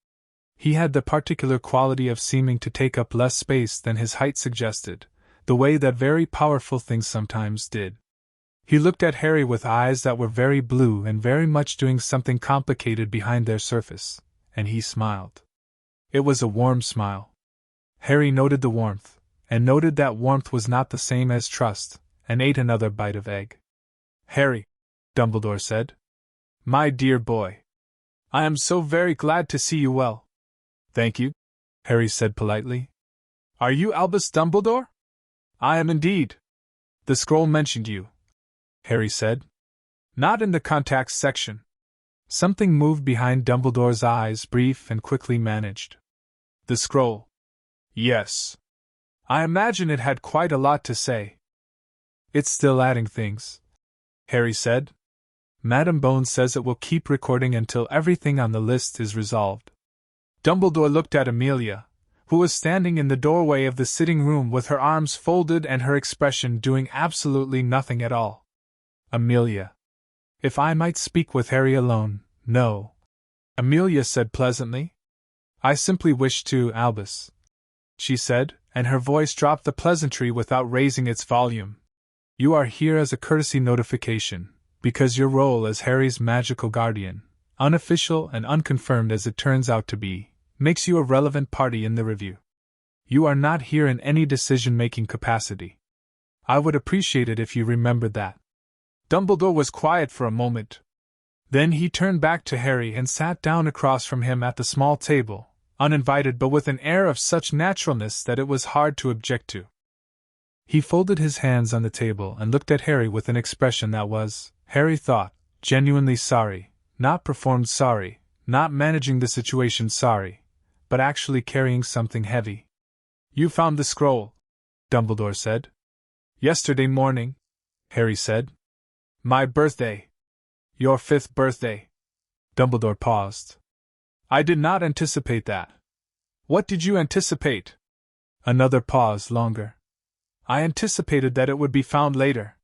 He had the particular quality of seeming to take up less space than his height suggested, the way that very powerful things sometimes did. He looked at Harry with eyes that were very blue and very much doing something complicated behind their surface, and he smiled. It was a warm smile. Harry noted the warmth, and noted that warmth was not the same as trust, and ate another bite of egg. Harry, Dumbledore said. My dear boy. I am so very glad to see you well. Thank you, Harry said politely. Are you Albus Dumbledore? I am indeed. The scroll mentioned you, Harry said. Not in the contacts section. Something moved behind Dumbledore's eyes, brief and quickly managed. The scroll. Yes. I imagine it had quite a lot to say. It's still adding things, Harry said. Madam Bones says it will keep recording until everything on the list is resolved. Dumbledore looked at Amelia, who was standing in the doorway of the sitting room with her arms folded and her expression doing absolutely nothing at all. Amelia. If I might speak with Harry alone, no, Amelia said pleasantly. I simply wish to, Albus, she said, and her voice dropped the pleasantry without raising its volume. You are here as a courtesy notification, because your role as Harry's magical guardian, unofficial and unconfirmed as it turns out to be, makes you a relevant party in the review. You are not here in any decision-making capacity. I would appreciate it if you remembered that. Dumbledore was quiet for a moment, Then he turned back to Harry and sat down across from him at the small table, uninvited but with an air of such naturalness that it was hard to object to. He folded his hands on the table and looked at Harry with an expression that was, Harry thought, genuinely sorry, not performed sorry, not managing the situation sorry, but actually carrying something heavy. You found the scroll, Dumbledore said. Yesterday morning, Harry said. My birthday. Your 5th birthday. Dumbledore paused. I did not anticipate that. What did you anticipate? Another pause longer. I anticipated that it would be found later.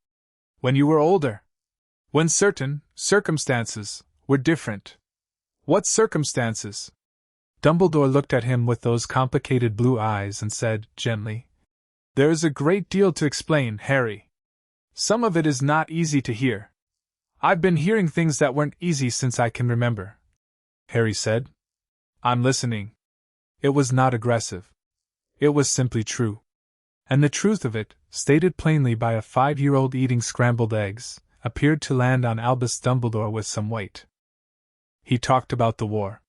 When you were older. When certain circumstances were different. What circumstances? Dumbledore looked at him with those complicated blue eyes and said, gently, There is a great deal to explain, Harry. Some of it is not easy to hear. I've been hearing things that weren't easy since I can remember, Harry said. I'm listening. It was not aggressive. It was simply true. And the truth of it, stated plainly by a 5-year-old eating scrambled eggs, appeared to land on Albus Dumbledore with some weight. He talked about the war.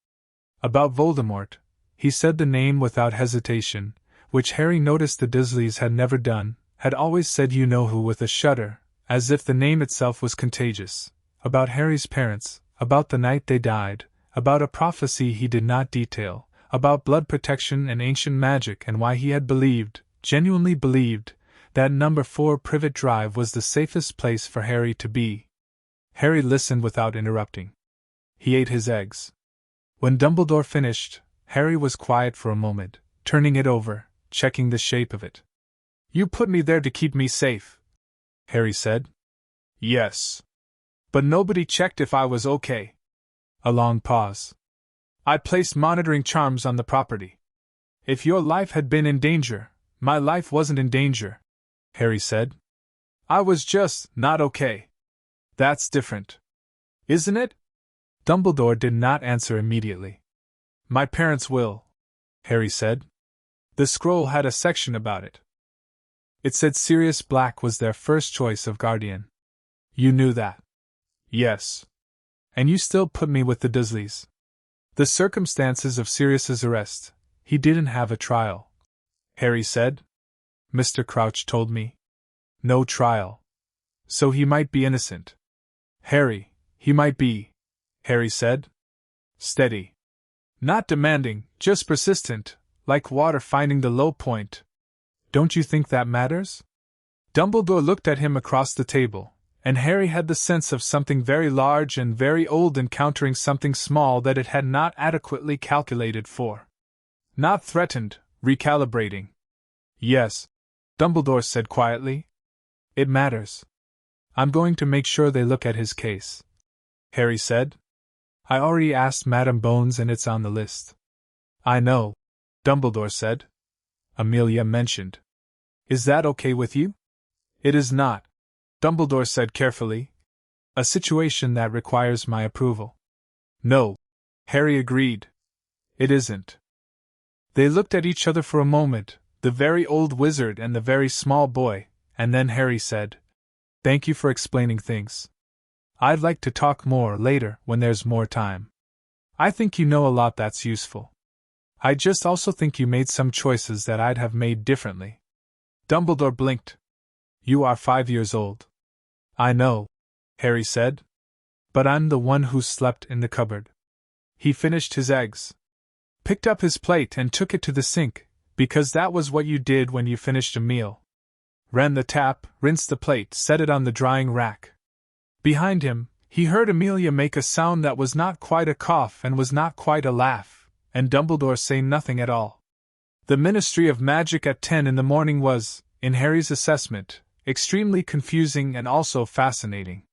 About Voldemort. He said the name without hesitation, which Harry noticed the Dursleys had never done, had always said you-know-who with a shudder, as if the name itself was contagious. About Harry's parents, about the night they died, about a prophecy he did not detail, about blood protection and ancient magic and why he had believed, genuinely believed, that number 4 Privet Drive was the safest place for Harry to be. Harry listened without interrupting. He ate his eggs. When Dumbledore finished, Harry was quiet for a moment, turning it over, checking the shape of it. You put me there to keep me safe, Harry said. Yes. But nobody checked if I was okay. A long pause. I placed monitoring charms on the property. If your life had been in danger, my life wasn't in danger, Harry said. I was just not okay. That's different. Isn't it? Dumbledore did not answer immediately. My parents will, Harry said. The scroll had a section about it. It said Sirius Black was their first choice of guardian. You knew that. Yes. And you still put me with the Dursleys. The circumstances of Sirius's arrest, he didn't have a trial, Harry said. Mr. Crouch told me. No trial. So he might be innocent. Harry, he might be, Harry said. Steady. Not demanding, just persistent, like water finding the low point. Don't you think that matters? Dumbledore looked at him across the table, and Harry had the sense of something very large and very old encountering something small that it had not adequately calculated for. Not threatened, recalibrating. Yes, Dumbledore said quietly. It matters. I'm going to make sure they look at his case, Harry said. I already asked Madame Bones and it's on the list. I know, Dumbledore said. Amelia mentioned. Is that okay with you? It is not, Dumbledore said carefully. A situation that requires my approval. No, Harry agreed. It isn't. They looked at each other for a moment, the very old wizard and the very small boy, and then Harry said, Thank you for explaining things. I'd like to talk more later when there's more time. I think you know a lot that's useful. I just also think you made some choices that I'd have made differently. Dumbledore blinked. You are 5 years old. I know, Harry said. But I'm the one who slept in the cupboard. He finished his eggs. Picked up his plate and took it to the sink, because that was what you did when you finished a meal. Ran the tap, rinsed the plate, set it on the drying rack. Behind him, he heard Amelia make a sound that was not quite a cough and was not quite a laugh, and Dumbledore say nothing at all. The Ministry of Magic at 10 in the morning was, in Harry's assessment, extremely confusing and also fascinating.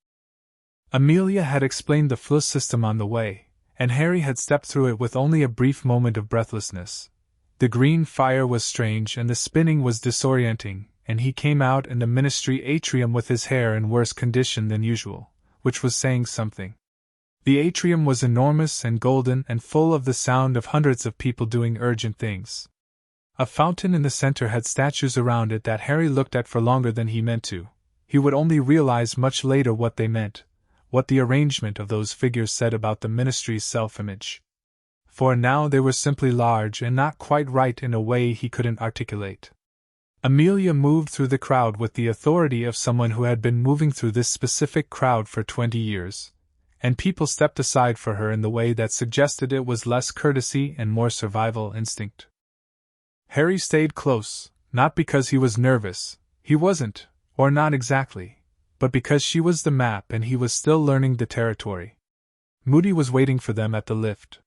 Amelia had explained the Flus system on the way, and Harry had stepped through it with only a brief moment of breathlessness. The green fire was strange and the spinning was disorienting, and he came out in the Ministry atrium with his hair in worse condition than usual, which was saying something. The atrium was enormous and golden and full of the sound of hundreds of people doing urgent things. A fountain in the center had statues around it that Harry looked at for longer than he meant to. He would only realize much later what they meant, what the arrangement of those figures said about the ministry's self-image. For now they were simply large and not quite right in a way he couldn't articulate. Amelia moved through the crowd with the authority of someone who had been moving through this specific crowd for 20 years, and people stepped aside for her in the way that suggested it was less courtesy and more survival instinct. Harry stayed close, not because he was nervous, he wasn't, or not exactly, but because she was the map and he was still learning the territory. Moody was waiting for them at the lift.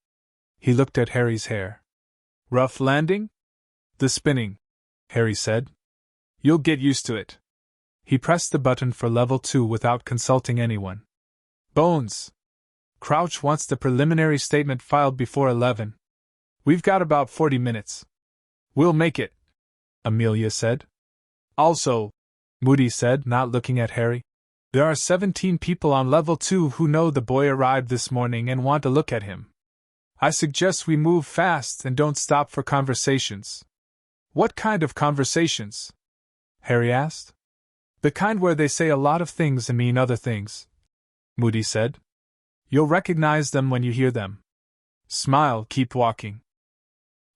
He looked at Harry's hair. "Rough landing?" "The spinning," Harry said. "You'll get used to it." He pressed the button for level 2 without consulting anyone. "Bones. Crouch wants the preliminary statement filed before 11. We've got about 40 minutes. We'll make it," Amelia said. "Also," Moody said, not looking at Harry, "there are 17 people on level 2 who know the boy arrived this morning and want to look at him. I suggest we move fast and don't stop for conversations." "What kind of conversations?" Harry asked. "The kind where they say a lot of things and mean other things," Moody said. "You'll recognize them when you hear them. Smile, keep walking."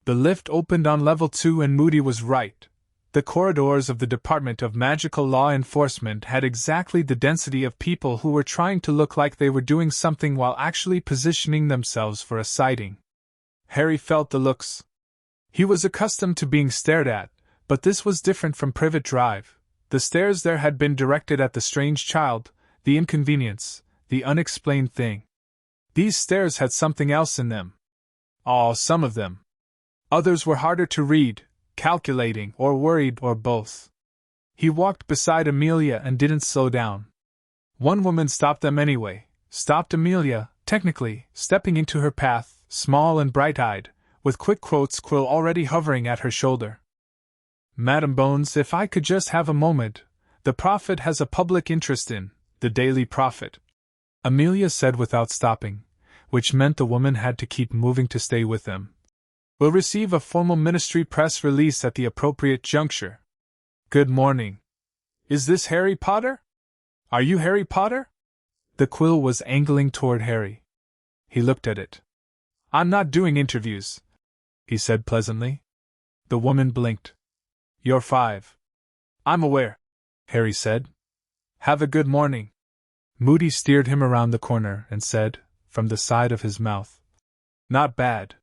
The lift opened on level 2 and Moody was right. The corridors of the Department of Magical Law Enforcement had exactly the density of people who were trying to look like they were doing something while actually positioning themselves for a sighting. Harry felt the looks. He was accustomed to being stared at, but this was different from Privet Drive. The stares there had been directed at the strange child, the inconvenience, the unexplained thing. These stares had something else in them. Some of them. Others were harder to read, calculating, or worried, or both. He walked beside Amelia and didn't slow down. One woman stopped them anyway, stopped Amelia, technically, stepping into her path, small and bright-eyed, with quick quotes quill already hovering at her shoulder. "Madam Bones, if I could just have a moment, the Prophet has a public interest in, the Daily Prophet," Amelia said without stopping, which meant the woman had to keep moving to stay with them. "We'll receive a formal ministry press release at the appropriate juncture. Good morning. Is this Harry Potter? Are you Harry Potter?" The quill was angling toward Harry. He looked at it. "I'm not doing interviews," he said pleasantly. The woman blinked. "You're 5. "I'm aware," Harry said. "Have a good morning." Moody steered him around the corner and said, from the side of his mouth, "Not bad."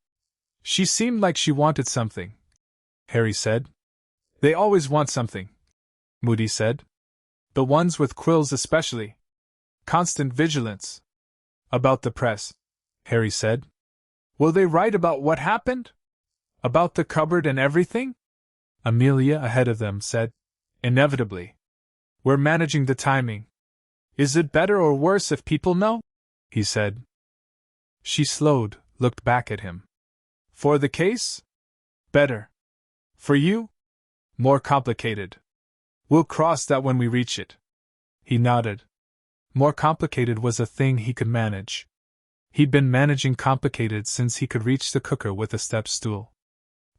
"She seemed like she wanted something," Harry said. "They always want something," Moody said. "The ones with quills especially. Constant vigilance." "About the press," Harry said. "Will they write about what happened? About the cupboard and everything?" Amelia, ahead of them, said, "Inevitably. We're managing the timing." "Is it better or worse if people know?" he said. She slowed, looked back at him. "For the case? Better. For you? More complicated. We'll cross that when we reach it." He nodded. More complicated was a thing he could manage. He'd been managing complicated since he could reach the cooker with a step stool.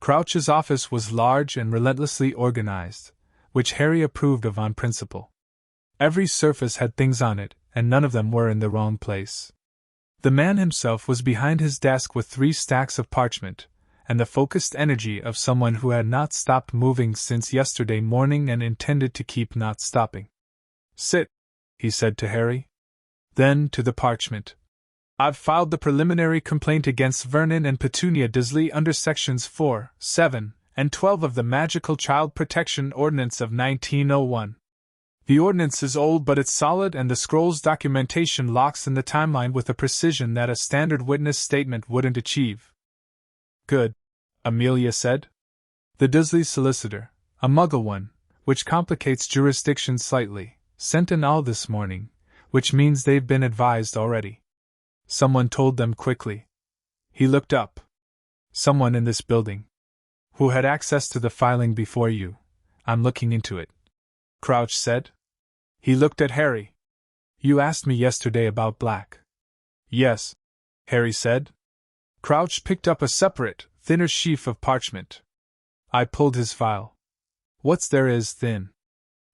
Crouch's office was large and relentlessly organized, which Harry approved of on principle. Every surface had things on it, and none of them were in the wrong place. The man himself was behind his desk with 3 stacks of parchment, and the focused energy of someone who had not stopped moving since yesterday morning and intended to keep not stopping. "Sit," he said to Harry. Then, to the parchment. "I've filed the preliminary complaint against Vernon and Petunia Disley under Sections 4, 7, and 12 of the Magical Child Protection Ordinance of 1901. The ordinance is old, but it's solid, and the scroll's documentation locks in the timeline with a precision that a standard witness statement wouldn't achieve." "Good," Amelia said. "The Disley solicitor, a Muggle one, which complicates jurisdiction slightly, sent an owl this morning, which means they've been advised already." Someone told them quickly. He looked up. "Someone in this building. Who had access to the filing before you. I'm looking into it," Crouch said. He looked at Harry. "You asked me yesterday about Black." "Yes," Harry said. Crouch picked up a separate, thinner sheaf of parchment. I pulled his file. "What's there is thin?"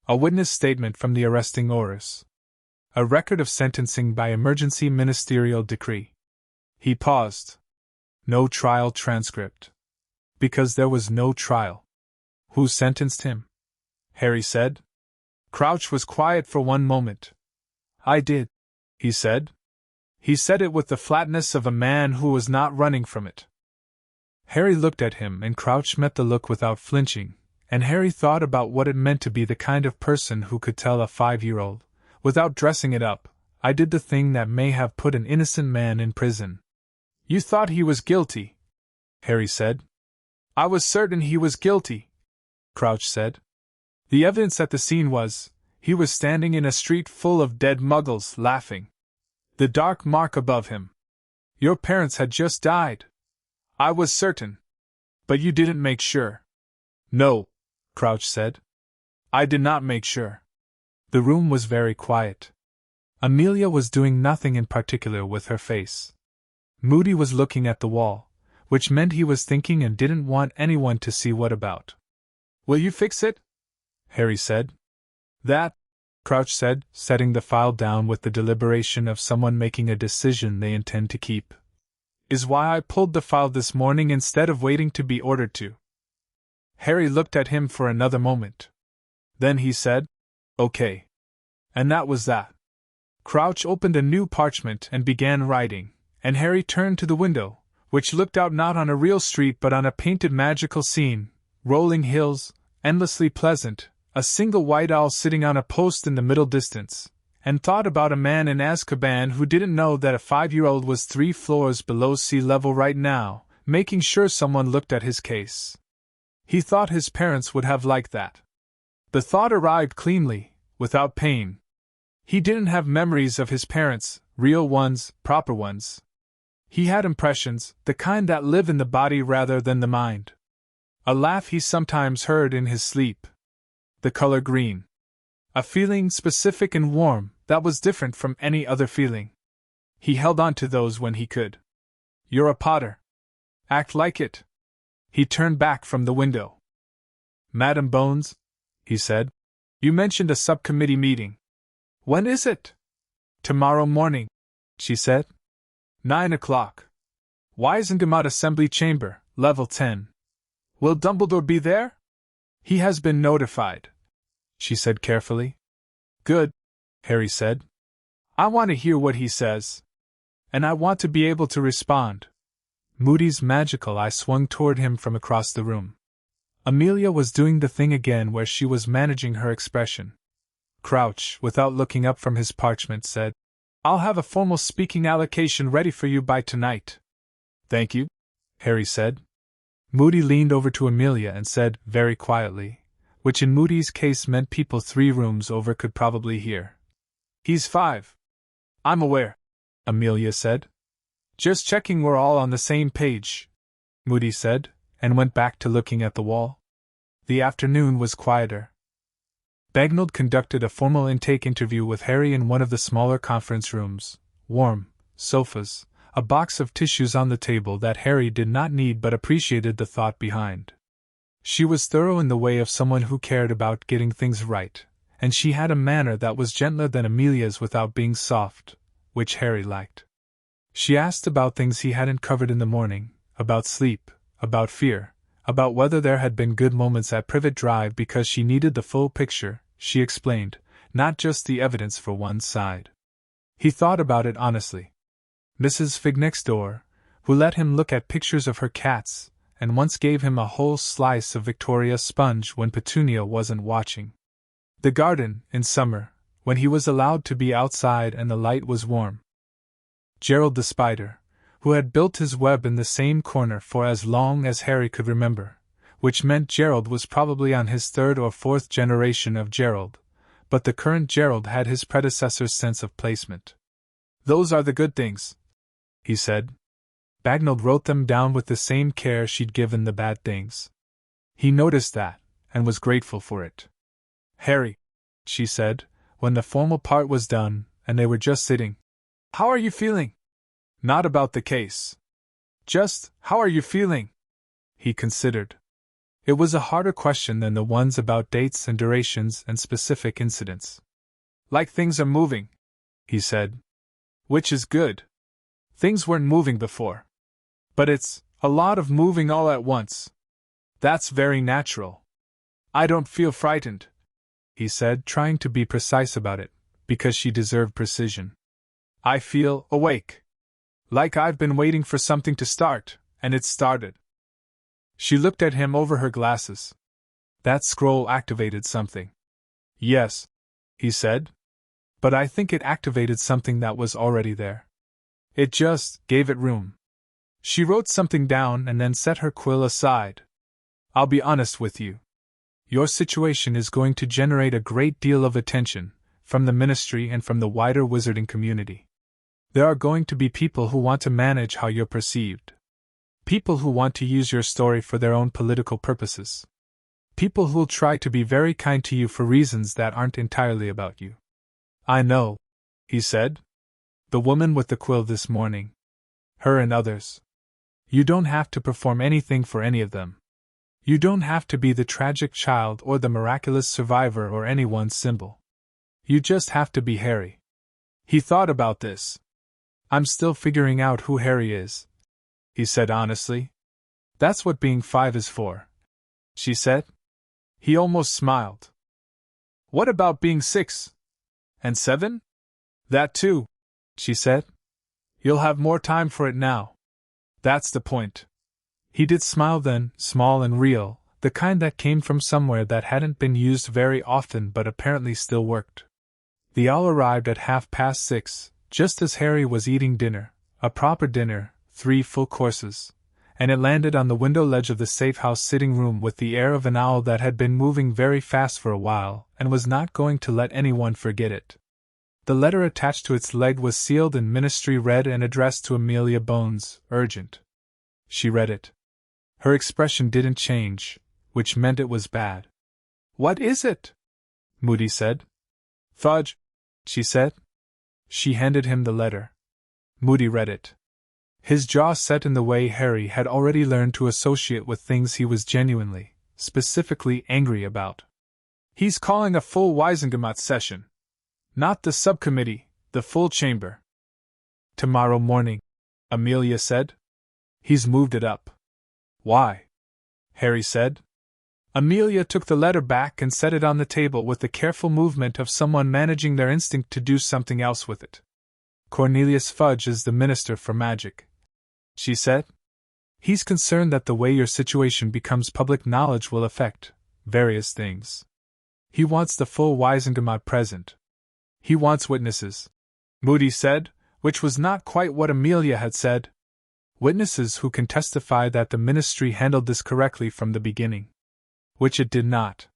"A witness statement from the arresting Aurors." A record of sentencing by emergency ministerial decree. He paused. No trial transcript. Because there was no trial. Who sentenced him? Harry said. Crouch was quiet for one moment. I did, he said. He said it with the flatness of a man who was not running from it. Harry looked at him and Crouch met the look without flinching, and Harry thought about what it meant to be the kind of person who could tell a 5-year-old, without dressing it up, I did the thing that may have put an innocent man in prison. You thought he was guilty, Harry said. I was certain he was guilty, Crouch said. The evidence at the scene was, he was standing in a street full of dead muggles, laughing. The dark mark above him. Your parents had just died. I was certain. But you didn't make sure. No, Crouch said. I did not make sure. The room was very quiet. Amelia was doing nothing in particular with her face. Moody was looking at the wall, which meant he was thinking and didn't want anyone to see what about. Will you fix it? Harry said. That, Crouch said, setting the file down with the deliberation of someone making a decision they intend to keep, is why I pulled the file this morning instead of waiting to be ordered to. Harry looked at him for another moment. Then he said, Okay. And that was that. Crouch opened a new parchment and began writing, and Harry turned to the window, which looked out not on a real street but on a painted magical scene, rolling hills, endlessly pleasant, a single white owl sitting on a post in the middle distance, and thought about a man in Azkaban who didn't know that a 5-year-old was 3 floors below sea level right now, making sure someone looked at his case. He thought his parents would have liked that. The thought arrived cleanly, without pain. He didn't have memories of his parents, real ones, proper ones. He had impressions, the kind that live in the body rather than the mind. A laugh he sometimes heard in his sleep. The color green. A feeling specific and warm that was different from any other feeling. He held on to those when he could. You're a Potter. Act like it. He turned back from the window. Madam Bones, he said, you mentioned a subcommittee meeting. When is it? Tomorrow morning, she said. 9 o'clock. Wisengamot Assembly Chamber, Level 10. Will Dumbledore be there? He has been notified, she said carefully. Good, Harry said. I want to hear what he says. And I want to be able to respond. Moody's magical eye swung toward him from across the room. Amelia was doing the thing again where she was managing her expression. Crouch, without looking up from his parchment, said, I'll have a formal speaking allocation ready for you by tonight. Thank you, Harry said. Moody leaned over to Amelia and said, very quietly, which in Moody's case meant people 3 rooms over could probably hear. He's 5. I'm aware, Amelia said. Just checking we're all on the same page, Moody said, and went back to looking at the wall. The afternoon was quieter. Bagnold conducted a formal intake interview with Harry in one of the smaller conference rooms. Warm, sofas, a box of tissues on the table that Harry did not need but appreciated the thought behind. She was thorough in the way of someone who cared about getting things right, and she had a manner that was gentler than Amelia's without being soft, which Harry liked. She asked about things he hadn't covered in the morning, about sleep, about fear, about whether there had been good moments at Privet Drive because she needed the full picture, she explained, not just the evidence for one side. He thought about it honestly. Mrs. Fig next door, who let him look at pictures of her cats, and once gave him a whole slice of Victoria sponge when Petunia wasn't watching. The garden, in summer, when he was allowed to be outside and the light was warm. Gerald the spider, who had built his web in the same corner for as long as Harry could remember, which meant Gerald was probably on his 3rd or 4th generation of Gerald, but the current Gerald had his predecessor's sense of placement. Those are the good things, he said. Bagnold wrote them down with the same care she'd given the bad things. He noticed that, and was grateful for it. Harry, she said, when the formal part was done, and they were just sitting. How are you feeling? Not about the case. Just, how are you feeling? He considered. It was a harder question than the ones about dates and durations and specific incidents. Like things are moving, he said. Which is good. Things weren't moving before. But it's a lot of moving all at once. That's very natural. I don't feel frightened, he said, trying to be precise about it, because she deserved precision. I feel awake. Like I've been waiting for something to start, and it's started. She looked at him over her glasses. That scroll activated something. Yes, he said. But I think it activated something that was already there. It just gave it room. She wrote something down and then set her quill aside. I'll be honest with you. Your situation is going to generate a great deal of attention, from the ministry and from the wider wizarding community. There are going to be people who want to manage how you're perceived. People who want to use your story for their own political purposes. People who'll try to be very kind to you for reasons that aren't entirely about you. I know, he said. The woman with the quill this morning. Her and others. You don't have to perform anything for any of them. You don't have to be the tragic child or the miraculous survivor or anyone's symbol. You just have to be Harry. He thought about this. I'm still figuring out who Harry is, he said honestly. That's what being 5 is for, she said. He almost smiled. What about being 6? And 7? That too, she said. You'll have more time for it now. That's the point. He did smile then, small and real, the kind that came from somewhere that hadn't been used very often but apparently still worked. The owl arrived at 6:30, just as Harry was eating dinner, a proper dinner, 3 full courses, and it landed on the window ledge of the safe house sitting room with the air of an owl that had been moving very fast for a while and was not going to let anyone forget it. The letter attached to its leg was sealed in ministry red and addressed to Amelia Bones, urgent. She read it. Her expression didn't change, which meant it was bad. What is it? Moody said. Fudge, she said. She handed him the letter. Moody read it. His jaw set in the way Harry had already learned to associate with things he was genuinely, specifically angry about. He's calling a full Wisengamot session. Not the subcommittee, the full chamber. Tomorrow morning, Amelia said. He's moved it up. Why? Harry said. Amelia took the letter back and set it on the table with the careful movement of someone managing their instinct to do something else with it. Cornelius Fudge is the Minister for Magic, she said. He's concerned that the way your situation becomes public knowledge will affect various things. He wants the full Wisengamot present. He wants witnesses, Moody said, which was not quite what Amelia had said. Witnesses who can testify that the ministry handled this correctly from the beginning. Which it did not.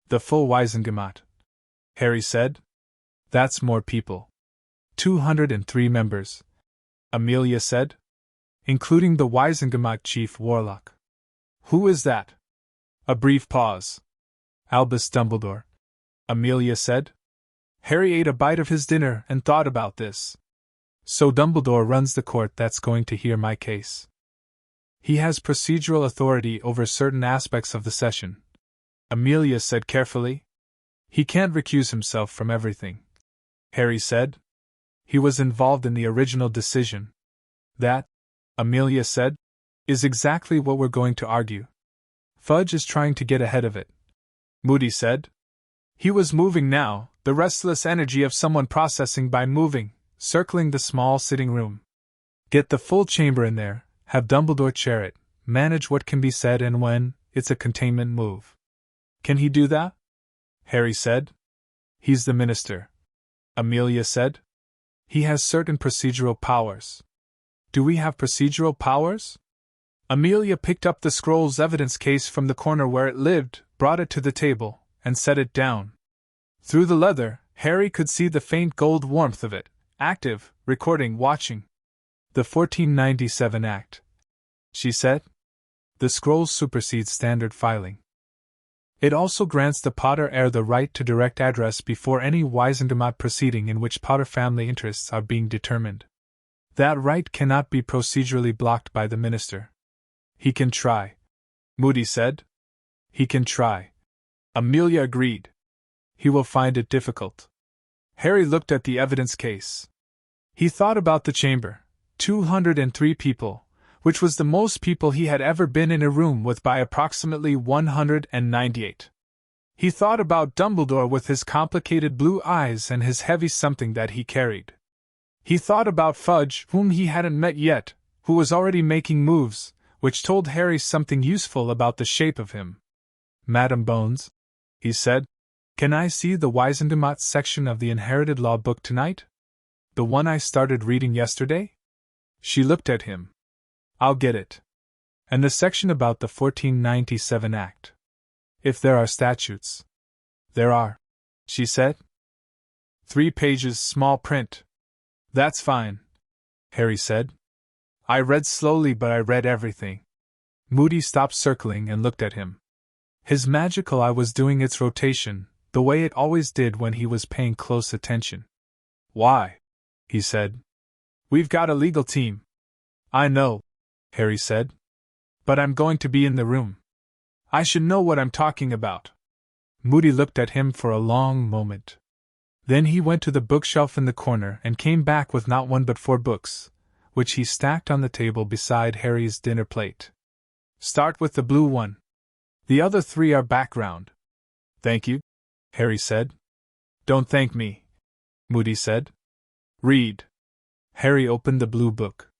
The full Wisengamot, Harry said. That's more people. 203 members, Amelia said. Including the Wisengamot chief warlock. Who is that? A brief pause. Albus Dumbledore, Amelia said. Harry ate a bite of his dinner and thought about this. So Dumbledore runs the court that's going to hear my case. He has procedural authority over certain aspects of the session, Amelia said carefully. He can't recuse himself from everything, Harry said. He was involved in the original decision. That, Amelia said, is exactly what we're going to argue. Fudge is trying to get ahead of it, Moody said. He was moving now, the restless energy of someone processing by moving, circling the small sitting room. Get the full chamber in there, have Dumbledore chair it, manage what can be said and when, it's a containment move. Can he do that? Harry said. He's the minister, Amelia said. He has certain procedural powers. Do we have procedural powers? Amelia picked up the scroll's evidence case from the corner where it lived, brought it to the table, and set it down. Through the leather, Harry could see the faint gold warmth of it, active, recording, watching. The 1497 Act, she said. The scroll supersedes standard filing. It also grants the Potter heir the right to direct address before any Wisengamot proceeding in which Potter family interests are being determined. That right cannot be procedurally blocked by the minister. He can try, Moody said. He can try, Amelia agreed. He will find it difficult. Harry looked at the evidence case. He thought about the chamber, 203 people, which was the most people he had ever been in a room with by approximately 198. He thought about Dumbledore with his complicated blue eyes and his heavy something that he carried. He thought about Fudge, whom he hadn't met yet, who was already making moves, which told Harry something useful about the shape of him. "Madam Bones," he said, "can I see the Wiesengemot section of the Inherited Law book tonight? The one I started reading yesterday?" She looked at him. "I'll get it. And the section about the 1497 Act. If there are statutes." "There are," she said. 3 pages, small print." "That's fine," Harry said. "I read slowly, but I read everything." Moody stopped circling and looked at him. His magical eye was doing its rotation, the way it always did when he was paying close attention. "Why?" he said. "We've got a legal team." "I know," Harry said. "But I'm going to be in the room. I should know what I'm talking about." Moody looked at him for a long moment. Then he went to the bookshelf in the corner and came back with not 1 but 4 books, which he stacked on the table beside Harry's dinner plate. "Start with the blue one. The other 3 are background." "Thank you," Harry said. "Don't thank me," Moody said. "Read." Harry opened the blue book.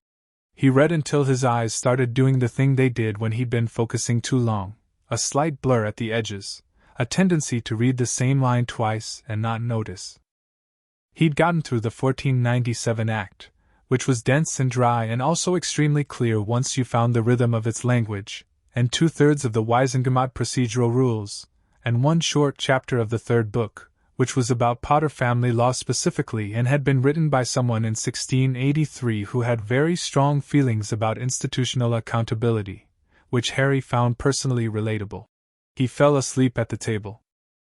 He read until his eyes started doing the thing they did when he'd been focusing too long, a slight blur at the edges, a tendency to read the same line twice and not notice. He'd gotten through the 1497 Act, which was dense and dry and also extremely clear once you found the rhythm of its language, and 2/3 of the Wiesengemot procedural rules, and 1 short chapter of the 3rd book, which was about Potter family law specifically and had been written by someone in 1683 who had very strong feelings about institutional accountability, which Harry found personally relatable. He fell asleep at the table.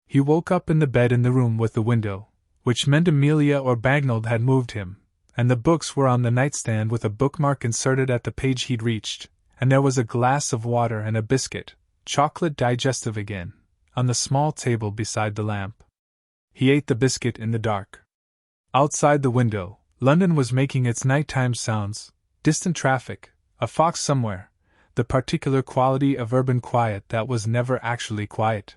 He woke up in the bed in the room with the window, which meant Amelia or Bagnold had moved him, and the books were on the nightstand with a bookmark inserted at the page he'd reached, and there was a glass of water and a biscuit, chocolate digestive again, on the small table beside the lamp. He ate the biscuit in the dark. Outside the window, London was making its nighttime sounds, distant traffic, a fox somewhere, the particular quality of urban quiet that was never actually quiet.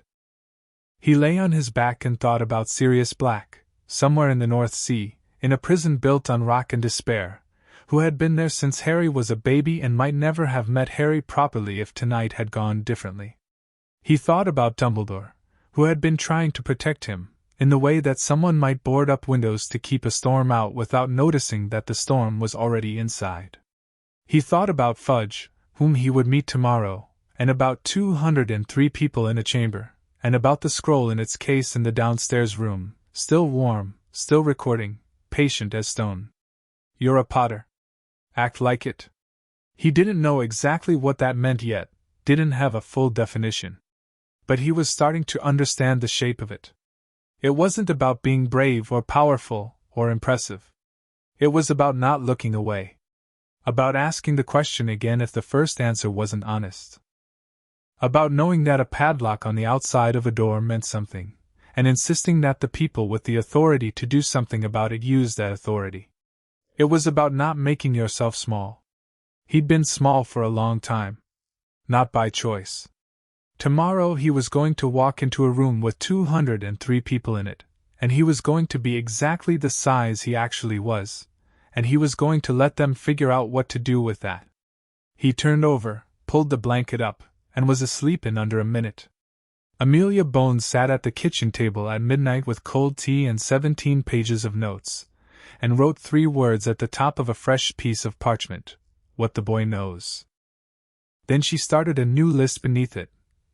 He lay on his back and thought about Sirius Black, somewhere in the North Sea, in a prison built on rock and despair, who had been there since Harry was a baby and might never have met Harry properly if tonight had gone differently. He thought about Dumbledore, who had been trying to protect him, in the way that someone might board up windows to keep a storm out without noticing that the storm was already inside. He thought about Fudge, whom he would meet tomorrow, and about 203 people in a chamber, and about the scroll in its case in the downstairs room, still warm, still recording, patient as stone. "You're a Potter. Act like it." He didn't know exactly what that meant yet, didn't have a full definition. But he was starting to understand the shape of it. It wasn't about being brave or powerful or impressive. It was about not looking away. About asking the question again if the first answer wasn't honest. About knowing that a padlock on the outside of a door meant something, and insisting that the people with the authority to do something about it use that authority. It was about not making yourself small. He'd been small for a long time. Not by choice. Tomorrow he was going to walk into a room with 203 people in it, and he was going to be exactly the size he actually was, and he was going to let them figure out what to do with that. He turned over, pulled the blanket up, and was asleep in under a minute. Amelia Bones sat at the kitchen table at midnight with cold tea and 17 pages of notes, and wrote 3 words at the top of a fresh piece of parchment: "What the boy knows." Then she started a new list beneath it,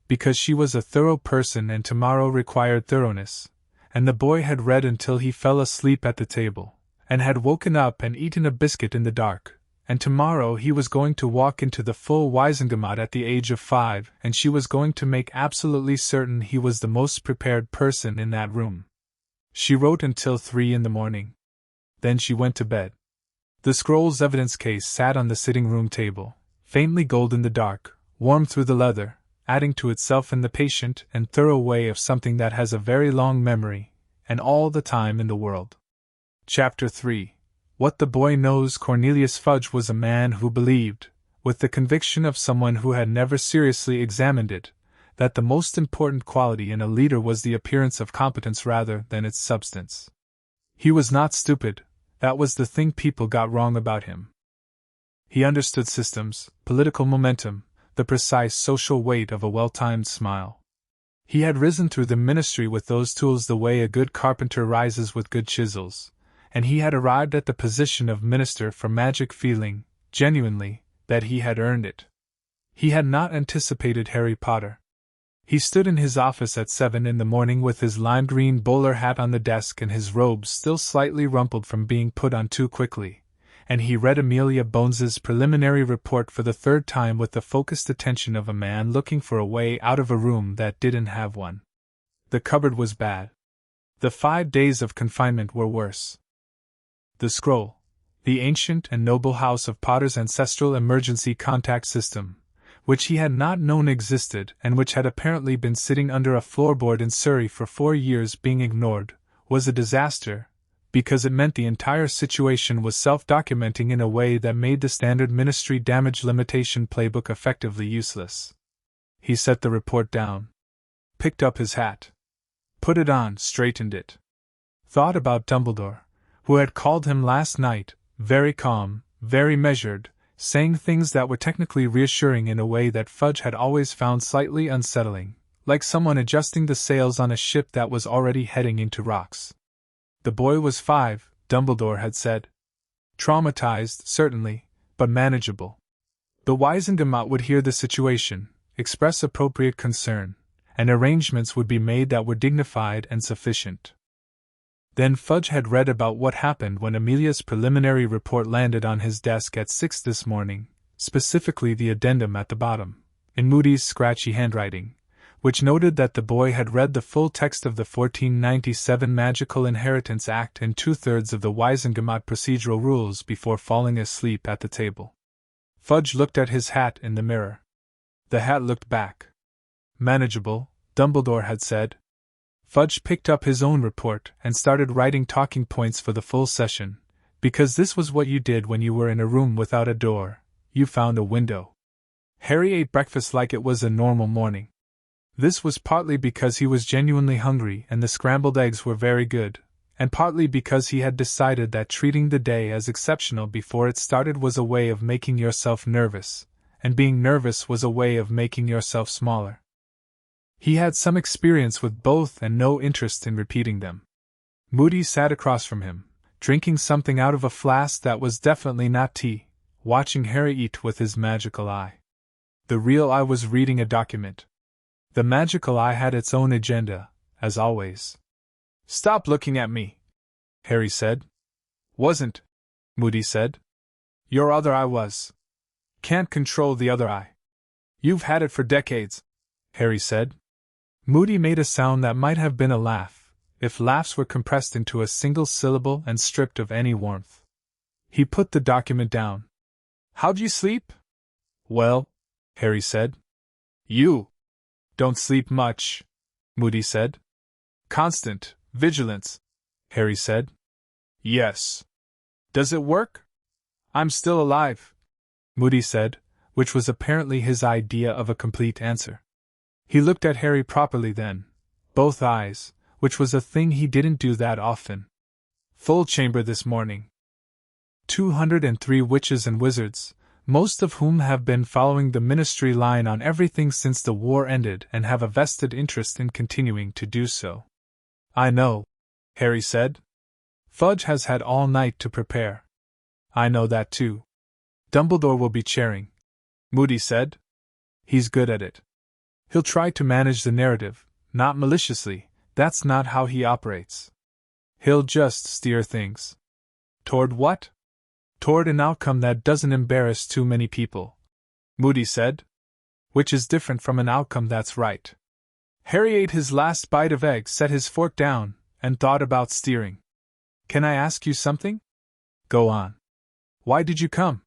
because she was a thorough person and tomorrow required thoroughness, and the boy had read until he fell asleep at the table, and had woken up and eaten a biscuit in the dark, and tomorrow he was going to walk into the full Wiesengemot at the age of 5, and she was going to make absolutely certain he was the most prepared person in that room. She wrote until 3 in the morning. Then she went to bed. The scroll's evidence case sat on the sitting room table, faintly gold in the dark, warm through the leather, adding to itself in the patient and thorough way of something that has a very long memory, and all the time in the world. Chapter 3. What the Boy Knows. Cornelius Fudge was a man who believed, with the conviction of someone who had never seriously examined it, that the most important quality in a leader was the appearance of competence rather than its substance. He was not stupid, that was the thing people got wrong about him. He understood systems, political momentum, the precise social weight of a well-timed smile. He had risen through the ministry with those tools the way a good carpenter rises with good chisels, and he had arrived at the position of minister for magic, feeling, genuinely, that he had earned it. He had not anticipated Harry Potter. He stood in his office at 7 in the morning with his lime green bowler hat on the desk and his robes still slightly rumpled from being put on too quickly, and he read Amelia Bones's preliminary report for the third time with the focused attention of a man looking for a way out of a room that didn't have one. The cupboard was bad. The 5 days of confinement were worse. The scroll, the ancient and noble house of Potter's ancestral emergency contact system, which he had not known existed and which had apparently been sitting under a floorboard in Surrey for 4 years being ignored, was a disaster, because it meant the entire situation was self-documenting in a way that made the standard ministry damage limitation playbook effectively useless. He set the report down, picked up his hat, put it on, straightened it, thought about Dumbledore, who had called him last night, very calm, very measured, saying things that were technically reassuring in a way that Fudge had always found slightly unsettling, like someone adjusting the sails on a ship that was already heading into rocks. The boy was 5, Dumbledore had said. Traumatized, certainly, but manageable. The Wizengamot would hear the situation, express appropriate concern, and arrangements would be made that were dignified and sufficient. Then Fudge had read about what happened when Amelia's preliminary report landed on his desk at 6 this morning, specifically the addendum at the bottom, in Moody's scratchy handwriting, which noted that the boy had read the full text of the 1497 Magical Inheritance Act and 2/3 of the Wizengamot procedural rules before falling asleep at the table. Fudge looked at his hat in the mirror. The hat looked back. Manageable, Dumbledore had said. Fudge picked up his own report and started writing talking points for the full session, because this was what you did when you were in a room without a door, you found a window. Harry ate breakfast like it was a normal morning. This was partly because he was genuinely hungry and the scrambled eggs were very good, and partly because he had decided that treating the day as exceptional before it started was a way of making yourself nervous, and being nervous was a way of making yourself smaller. He had some experience with both and no interest in repeating them. Moody sat across from him, drinking something out of a flask that was definitely not tea, watching Harry eat with his magical eye. The real eye was reading a document. The magical eye had its own agenda, as always. "Stop looking at me," Harry said. "Wasn't," Moody said. "Your other eye was. Can't control the other eye. You've had it for decades," Harry said. Moody made a sound that might have been a laugh, if laughs were compressed into a single syllable and stripped of any warmth. He put the document down. "How'd you sleep?" "Well," Harry said. "You don't sleep much," Moody said. "Constant vigilance," Harry said. "Yes. Does it work?" "I'm still alive," Moody said, which was apparently his idea of a complete answer. He looked at Harry properly then, both eyes, which was a thing he didn't do that often. "Full chamber this morning. 203 witches and wizards, most of whom have been following the ministry line on everything since the war ended and have a vested interest in continuing to do so." "I know," Harry said. "Fudge has had all night to prepare." "I know that too." "Dumbledore will be chairing," Moody said. "He's good at it. He'll try to manage the narrative, not maliciously, that's not how he operates. He'll just steer things." "Toward what?" "Toward an outcome that doesn't embarrass too many people," Moody said. "Which is different from an outcome that's right." Harry ate his last bite of egg, set his fork down, and thought about steering. "Can I ask you something?" "Go on." "Why did you come?"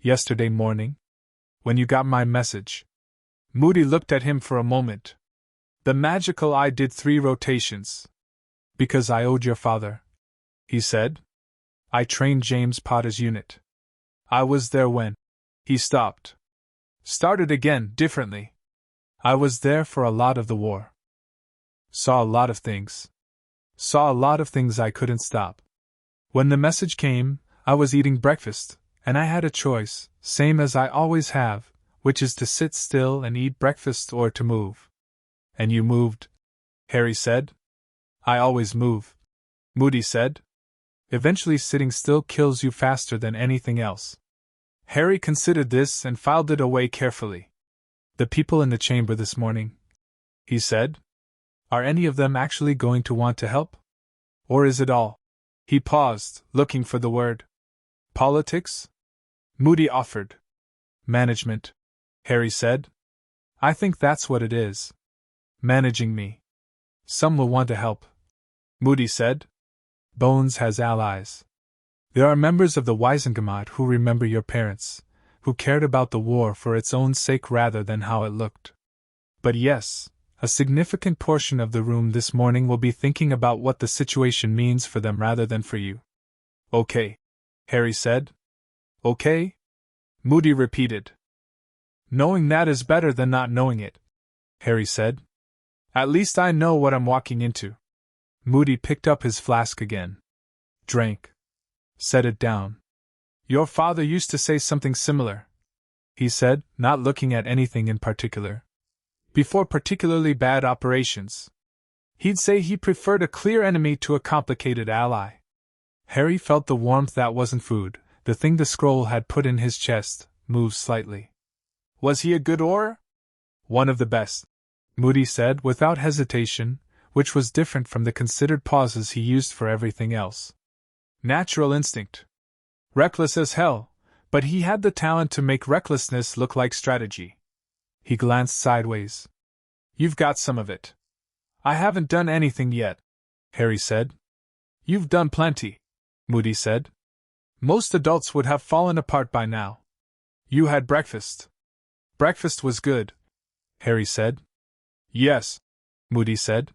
"Yesterday morning. When you got my message." Moody looked at him for a moment. The magical eye did 3 rotations. Because I owed your father, he said. I trained James Potter's unit. I was there when. He stopped. Started again, differently. I was there for a lot of the war. Saw a lot of things. Saw a lot of things I couldn't stop. When the message came, I was eating breakfast, and I had a choice, same as I always have, which is to sit still and eat breakfast or to move. And you moved, Harry said. I always move, Moody said. Eventually sitting still kills you faster than anything else. Harry considered this and filed it away carefully. The people in the chamber this morning, he said. Are any of them actually going to want to help? Or is it all? He paused, looking for the word. Politics? Moody offered. Management, Harry said. I think that's what it is. Managing me. Some will want to help, Moody said. Bones has allies. There are members of the Waisengamot who remember your parents, who cared about the war for its own sake rather than how it looked. But yes, a significant portion of the room this morning will be thinking about what the situation means for them rather than for you. Okay, Harry said. Okay? Moody repeated. Knowing that is better than not knowing it, Harry said. At least I know what I'm walking into. Moody picked up his flask again. Drank. Set it down. Your father used to say something similar, he said, not looking at anything in particular. Before particularly bad operations, he'd say he preferred a clear enemy to a complicated ally. Harry felt the warmth that wasn't food, the thing the scroll had put in his chest, move slightly. Was he a good Auror? One of the best, Moody said without hesitation, which was different from the considered pauses he used for everything else. Natural instinct. Reckless as hell, but he had the talent to make recklessness look like strategy. He glanced sideways. You've got some of it. I haven't done anything yet, Harry said. You've done plenty, Moody said. Most adults would have fallen apart by now. You had breakfast. Breakfast was good, Harry said. Yes, Moody said.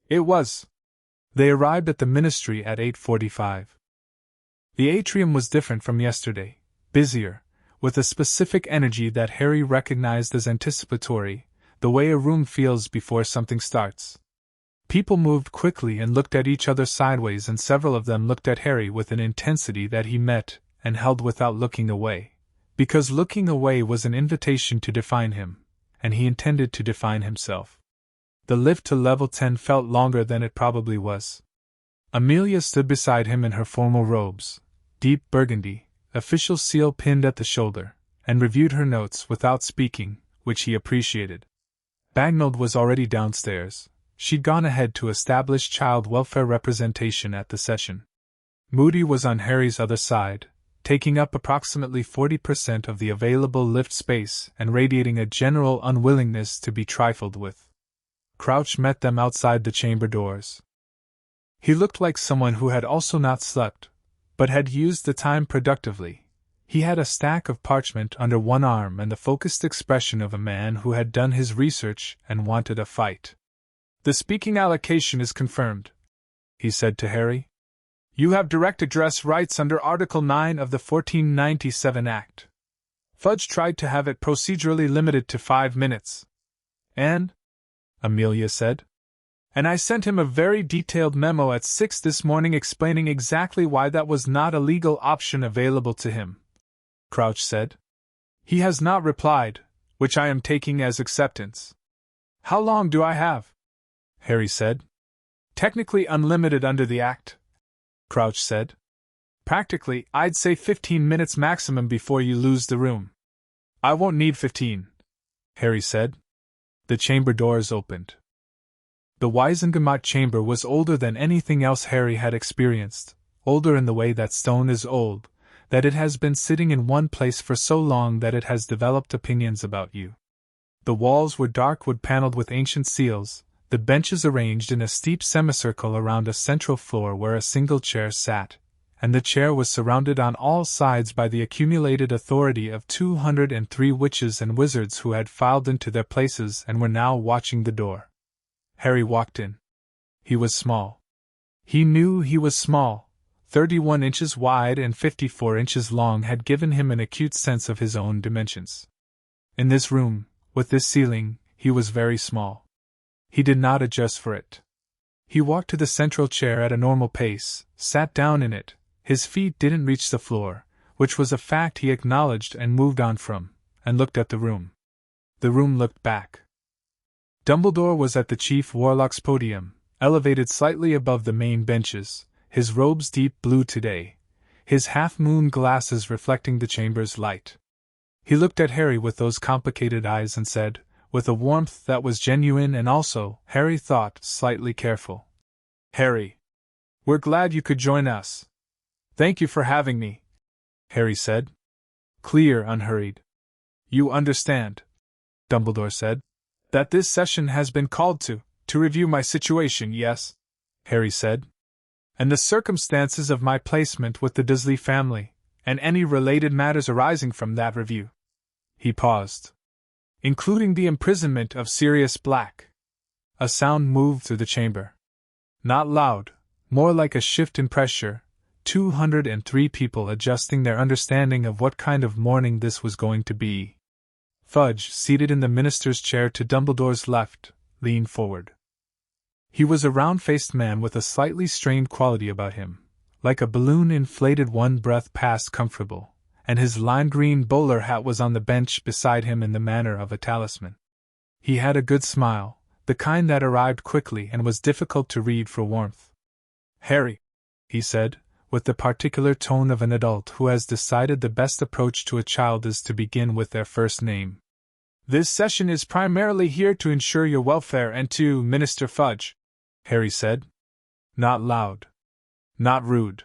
It was. They arrived at the ministry at 8:45. The atrium was different from yesterday, busier, with a specific energy that Harry recognized as anticipatory, the way a room feels before something starts. People moved quickly and looked at each other sideways, and several of them looked at Harry with an intensity that he met and held without looking away, because looking away was an invitation to define him, and he intended to define himself. The lift to level 10 felt longer than it probably was. Amelia stood beside him in her formal robes, deep burgundy, official seal pinned at the shoulder, and reviewed her notes without speaking, which he appreciated. Bagnold was already downstairs. She'd gone ahead to establish child welfare representation at the session. Moody was on Harry's other side, taking up approximately 40% of the available lift space and radiating a general unwillingness to be trifled with. Crouch met them outside the chamber doors. He looked like someone who had also not slept, but had used the time productively. He had a stack of parchment under one arm and the focused expression of a man who had done his research and wanted a fight. The speaking allocation is confirmed, he said to Harry. You have direct address rights under Article 9 of the 1497 Act. Fudge tried to have it procedurally limited to 5 minutes. And? Amelia said. And I sent him a very detailed memo at 6 this morning explaining exactly why that was not a legal option available to him, Crouch said. He has not replied, which I am taking as acceptance. How long do I have? Harry said. Technically unlimited under the Act, Crouch said. Practically, I'd say 15 minutes maximum before you lose the room. I won't need 15, Harry said. The chamber doors opened. The Waisengamot chamber was older than anything else Harry had experienced, older in the way that stone is old, that it has been sitting in one place for so long that it has developed opinions about you. The walls were dark wood paneled with ancient seals, the benches arranged in a steep semicircle around a central floor where a single chair sat, and the chair was surrounded on all sides by the accumulated authority of 203 witches and wizards who had filed into their places and were now watching the door. Harry walked in. He was small. He knew he was small. 31 inches wide and 54 inches long had given him an acute sense of his own dimensions. In this room, with this ceiling, he was very small. He did not adjust for it. He walked to the central chair at a normal pace, sat down in it. His feet didn't reach the floor, which was a fact he acknowledged and moved on from, and looked at the room. The room looked back. Dumbledore was at the Chief Warlock's podium, elevated slightly above the main benches, his robes deep blue today, his half-moon glasses reflecting the chamber's light. He looked at Harry with those complicated eyes and said, with a warmth that was genuine and also, Harry thought, slightly careful, "Harry, we're glad you could join us." "Thank you for having me," Harry said. Clear, unhurried. "You understand," Dumbledore said, "that this session has been called to review my situation, yes?" Harry said. "And the circumstances of my placement with the Dursley family, and any related matters arising from that review." He paused. "Including the imprisonment of Sirius Black." A sound moved through the chamber. Not loud, more like a shift in pressure, 203 people adjusting their understanding of what kind of morning this was going to be. Fudge, seated in the minister's chair to Dumbledore's left, leaned forward. He was a round-faced man with a slightly strained quality about him, like a balloon inflated one breath past comfortable, and his lime green bowler hat was on the bench beside him in the manner of a talisman. He had a good smile, the kind that arrived quickly and was difficult to read for warmth. "Harry," he said, with the particular tone of an adult who has decided the best approach to a child is to begin with their first name. "This session is primarily here to ensure your welfare and to Minister Fudge," Harry said. Not loud. Not rude.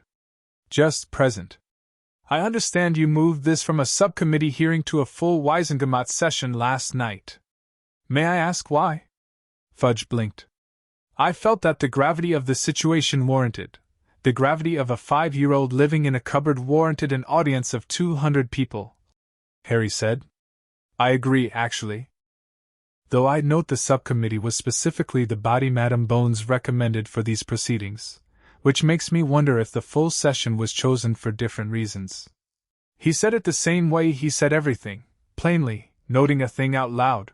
Just present. "I understand you moved this from a subcommittee hearing to a full Wisengamot session last night. May I ask why?" Fudge blinked. "I felt that the gravity of the situation warranted. The gravity of a 5-year-old living in a cupboard warranted an audience of 200 people," Harry said. "I agree, actually. Though I'd note the subcommittee was specifically the body Madame Bones recommended for these proceedings, which makes me wonder if the full session was chosen for different reasons." He said it the same way he said everything, plainly, noting a thing out loud.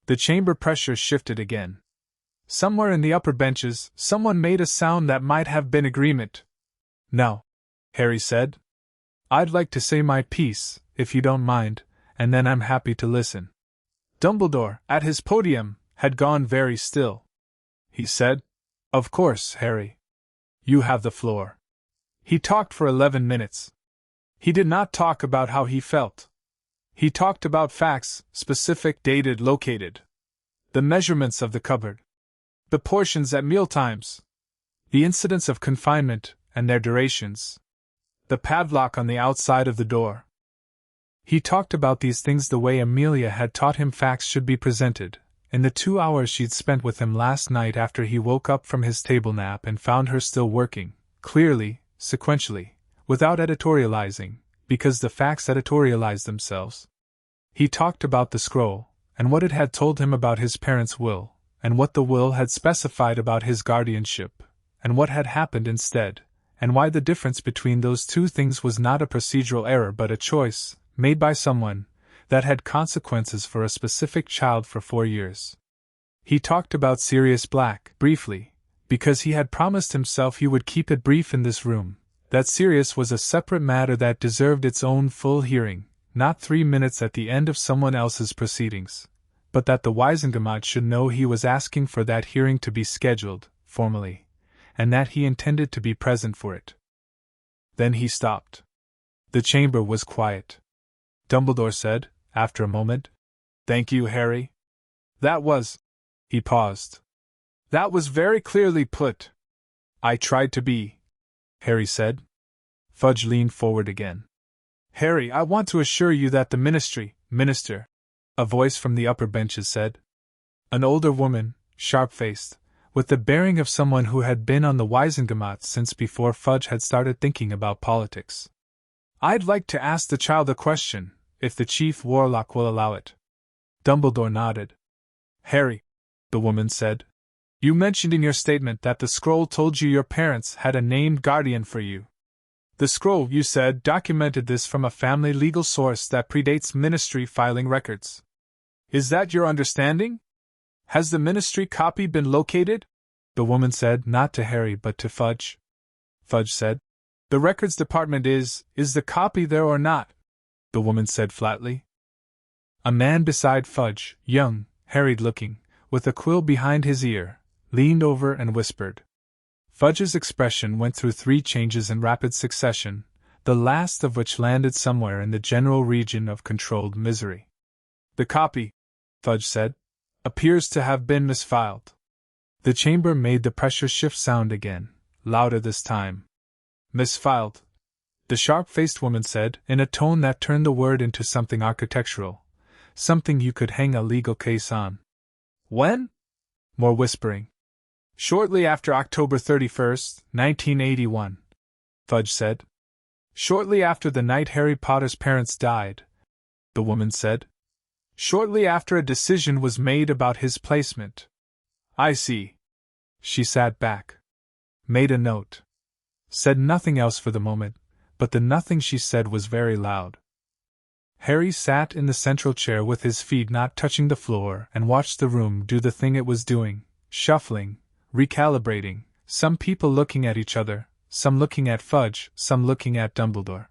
The chamber pressure shifted again. Somewhere in the upper benches, someone made a sound that might have been agreement. "Now," Harry said, "I'd like to say my piece, if you don't mind, and then I'm happy to listen." Dumbledore, at his podium, had gone very still. He said, "Of course, Harry. You have the floor." He talked for 11 minutes. He did not talk about how he felt. He talked about facts, specific, dated, located. The measurements of the cupboard. The portions at mealtimes. The incidents of confinement, and their durations. The padlock on the outside of the door. He talked about these things the way Amelia had taught him facts should be presented, in the 2 hours she'd spent with him last night after he woke up from his table nap and found her still working, clearly, sequentially, without editorializing, because the facts editorialized themselves. He talked about the scroll, and what it had told him about his parents' will, and what the will had specified about his guardianship, and what had happened instead, and why the difference between those two things was not a procedural error but a choice, made by someone, that had consequences for a specific child for 4 years. He talked about Sirius Black, briefly, because he had promised himself he would keep it brief in this room, that Sirius was a separate matter that deserved its own full hearing, not 3 minutes at the end of someone else's proceedings, but that the Wisengamot should know he was asking for that hearing to be scheduled, formally, and that he intended to be present for it. Then he stopped. The chamber was quiet. Dumbledore said, after a moment, "Thank you, Harry. That was—" He paused. "That was very clearly put." "I tried to be," Harry said. Fudge leaned forward again. "Harry, I want to assure you that the Minister," a voice from the upper benches said. An older woman, sharp-faced, with the bearing of someone who had been on the Wisengamot since before Fudge had started thinking about politics. "I'd like to ask the child a question, if the Chief Warlock will allow it." Dumbledore nodded. "Harry," the woman said, You mentioned in your statement that the scroll told you your parents had a named guardian for you. The scroll, you said, documented this from a family legal source that predates ministry filing records. Is that your understanding? Has the ministry copy been located? The woman said, not to Harry but to Fudge. Fudge said, The records department is the copy there or not? The woman said flatly. A man beside Fudge, young, harried-looking, with a quill behind his ear, leaned over and whispered. Fudge's expression went through 3 changes in rapid succession, the last of which landed somewhere in the general region of controlled misery. The copy, Fudge said, appears to have been misfiled. The chamber made the pressure shift sound again, louder this time. Misfiled, the sharp-faced woman said, in a tone that turned the word into something architectural, something you could hang a legal case on. When? More whispering. Shortly after October 31st, 1981, Fudge said. Shortly after the night Harry Potter's parents died, the woman said. Shortly after a decision was made about his placement. I see. She sat back. Made a note. Said nothing else for the moment, but the nothing she said was very loud. Harry sat in the central chair with his feet not touching the floor and watched the room do the thing it was doing, shuffling, recalibrating, some people looking at each other, some looking at Fudge, some looking at Dumbledore.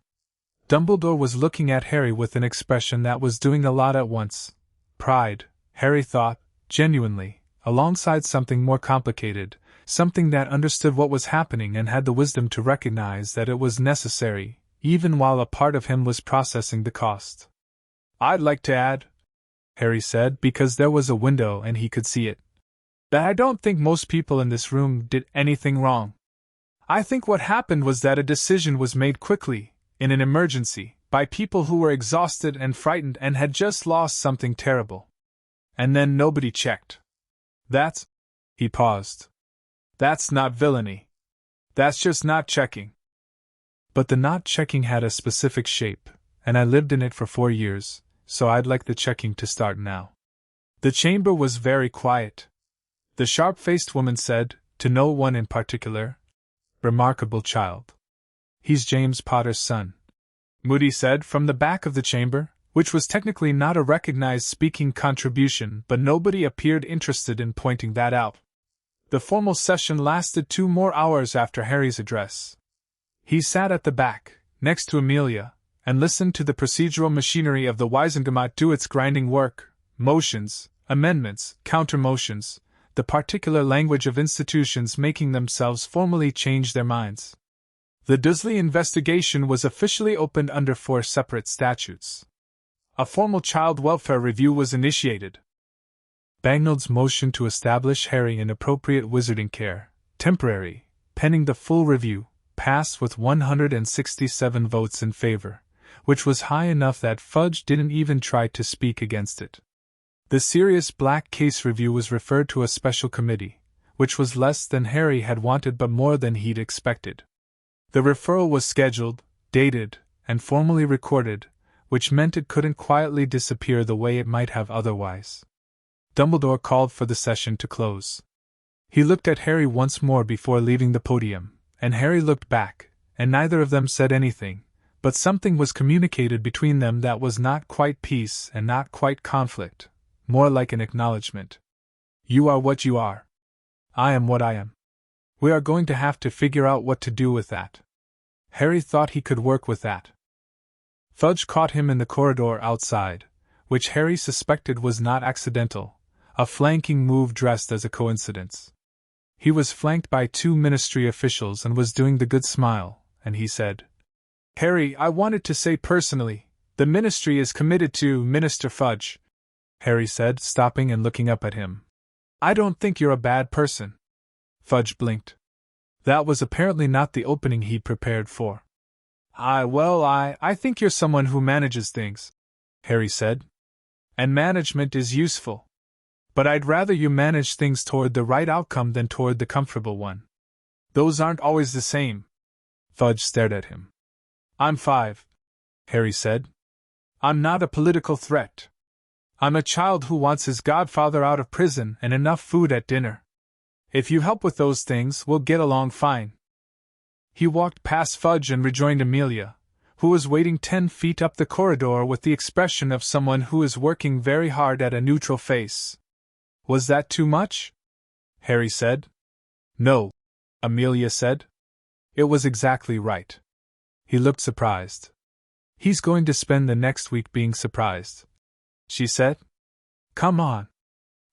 Dumbledore was looking at Harry with an expression that was doing a lot at once. Pride, Harry thought, genuinely, alongside something more complicated, something that understood what was happening and had the wisdom to recognize that it was necessary, even while a part of him was processing the cost. I'd like to add, Harry said, because there was a window and he could see it, that I don't think most people in this room did anything wrong. I think what happened was that a decision was made quickly, in an emergency, by people who were exhausted and frightened and had just lost something terrible. And then nobody checked. That's... He paused. That's not villainy. That's just not checking. But the not checking had a specific shape, and I lived in it for 4 years, so I'd like the checking to start now. The chamber was very quiet. The sharp-faced woman said, to no one in particular, Remarkable child. He's James Potter's son. Moody said from the back of the chamber, which was technically not a recognized speaking contribution, but nobody appeared interested in pointing that out. The formal session lasted 2 more hours after Harry's address. He sat at the back, next to Amelia, and listened to the procedural machinery of the Wisengamot do its grinding work, motions, amendments, counter-motions, the particular language of institutions making themselves formally change their minds. The Dursley investigation was officially opened under 4 separate statutes. A formal child welfare review was initiated. Bagnall's motion to establish Harry in appropriate wizarding care, temporary, pending the full review, passed with 167 votes in favor, which was high enough that Fudge didn't even try to speak against it. The serious black case review was referred to a special committee, which was less than Harry had wanted but more than he'd expected. The referral was scheduled, dated, and formally recorded, which meant it couldn't quietly disappear the way it might have otherwise. Dumbledore called for the session to close. He looked at Harry once more before leaving the podium, and Harry looked back, and neither of them said anything, but something was communicated between them that was not quite peace and not quite conflict, more like an acknowledgement. You are what you are. I am what I am. We are going to have to figure out what to do with that. Harry thought he could work with that. Fudge caught him in the corridor outside, which Harry suspected was not accidental, a flanking move dressed as a coincidence. He was flanked by 2 ministry officials and was doing the good smile, and he said, Harry, I wanted to say personally, the ministry is committed to Minister Fudge, Harry said, stopping and looking up at him. I don't think you're a bad person. Fudge blinked. That was apparently not the opening he'd prepared for. I think you're someone who manages things, Harry said. And management is useful. But I'd rather you manage things toward the right outcome than toward the comfortable one. Those aren't always the same. Fudge stared at him. I'm 5, Harry said. I'm not a political threat. I'm a child who wants his godfather out of prison and enough food at dinner. If you help with those things, we'll get along fine. He walked past Fudge and rejoined Amelia, who was waiting 10 feet up the corridor with the expression of someone who is working very hard at a neutral face. Was that too much? Harry said. No, Amelia said. It was exactly right. He looked surprised. He's going to spend the next week being surprised, she said. Come on.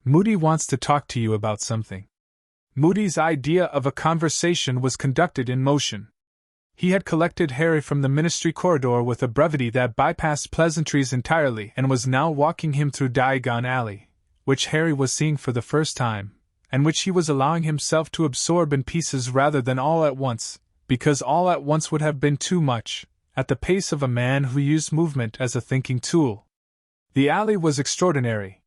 Moody wants to talk to you about something. Moody's idea of a conversation was conducted in motion. He had collected Harry from the ministry corridor with a brevity that bypassed pleasantries entirely and was now walking him through Diagon Alley, which Harry was seeing for the first time, and which he was allowing himself to absorb in pieces rather than all at once, because all at once would have been too much, at the pace of a man who used movement as a thinking tool. The alley was extraordinary.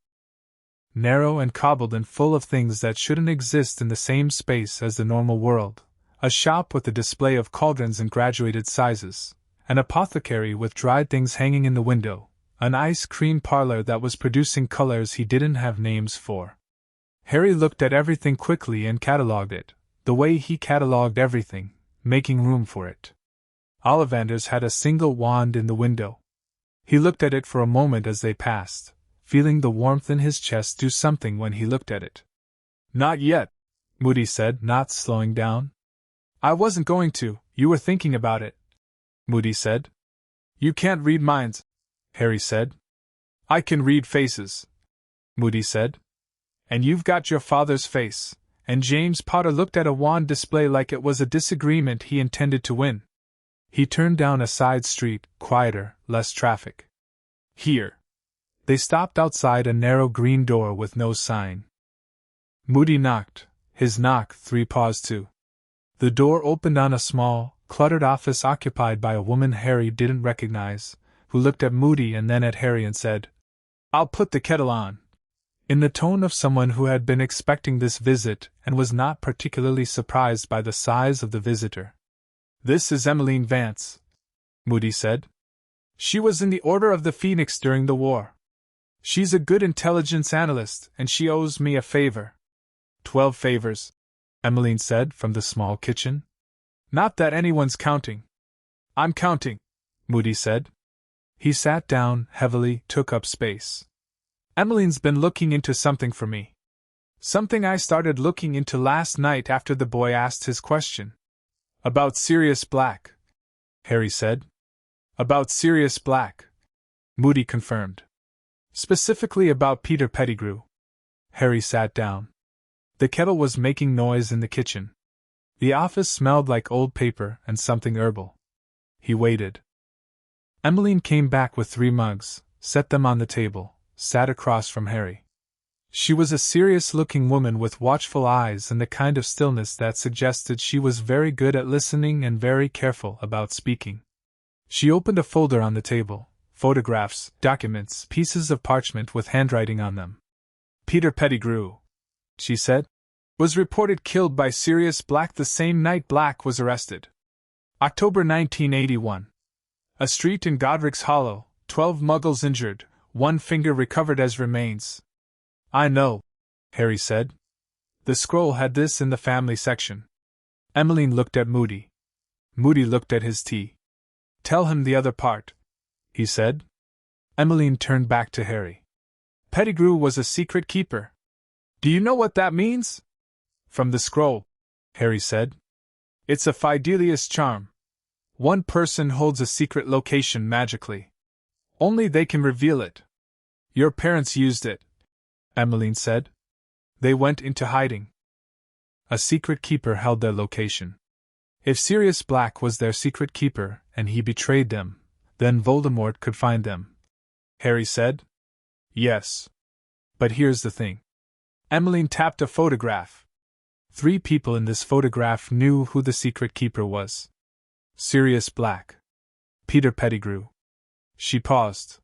Narrow and cobbled and full of things that shouldn't exist in the same space as the normal world. A shop with a display of cauldrons in graduated sizes, an apothecary with dried things hanging in the window, an ice cream parlor that was producing colors he didn't have names for. Harry looked at everything quickly and catalogued it, the way he catalogued everything, making room for it. Ollivander's had a single wand in the window. He looked at it for a moment as they passed, feeling the warmth in his chest do something when he looked at it. Not yet, Moody said, not slowing down. I wasn't going to, you were thinking about it, Moody said. You can't read minds, Harry said. I can read faces, Moody said. And you've got your father's face, and James Potter looked at a wand display like it was a disagreement he intended to win. He turned down a side street, quieter, less traffic. Here. They stopped outside a narrow green door with no sign. Moody knocked, his knock 3 paws too. The door opened on a small, cluttered office occupied by a woman Harry didn't recognize, who looked at Moody and then at Harry and said, I'll put the kettle on, in the tone of someone who had been expecting this visit and was not particularly surprised by the size of the visitor. This is Emmeline Vance, Moody said. She was in the Order of the Phoenix during the war. She's a good intelligence analyst, and she owes me a favor. 12 favors, Emmeline said from the small kitchen. Not that anyone's counting. I'm counting, Moody said. He sat down, heavily, took up space. Emmeline's been looking into something for me. Something I started looking into last night after the boy asked his question. About Sirius Black, Harry said. About Sirius Black, Moody confirmed. Specifically about Peter Pettigrew. Harry sat down. The kettle was making noise in the kitchen. The office smelled like old paper and something herbal. He waited. Emmeline came back with 3 mugs, set them on the table, sat across from Harry. She was a serious-looking woman with watchful eyes and the kind of stillness that suggested she was very good at listening and very careful about speaking. She opened a folder on the table, photographs, documents, pieces of parchment with handwriting on them. Peter Pettigrew, she said, was reported killed by Sirius Black the same night Black was arrested. October 1981. A street in Godric's Hollow, 12 muggles injured, 1 finger recovered as remains. I know, Harry said. The scroll had this in the family section. Emmeline looked at Moody. Moody looked at his tea. Tell him the other part, he said. Emmeline turned back to Harry. Pettigrew was a secret keeper. Do you know what that means? From the scroll, Harry said. It's a Fidelius charm. One person holds a secret location magically. Only they can reveal it. Your parents used it, Emmeline said. They went into hiding. A secret keeper held their location. If Sirius Black was their secret keeper and he betrayed them, then Voldemort could find them, Harry said. Yes. But here's the thing. Emmeline tapped a photograph. 3 people in this photograph knew who the secret keeper was. Sirius Black. Peter Pettigrew. She paused.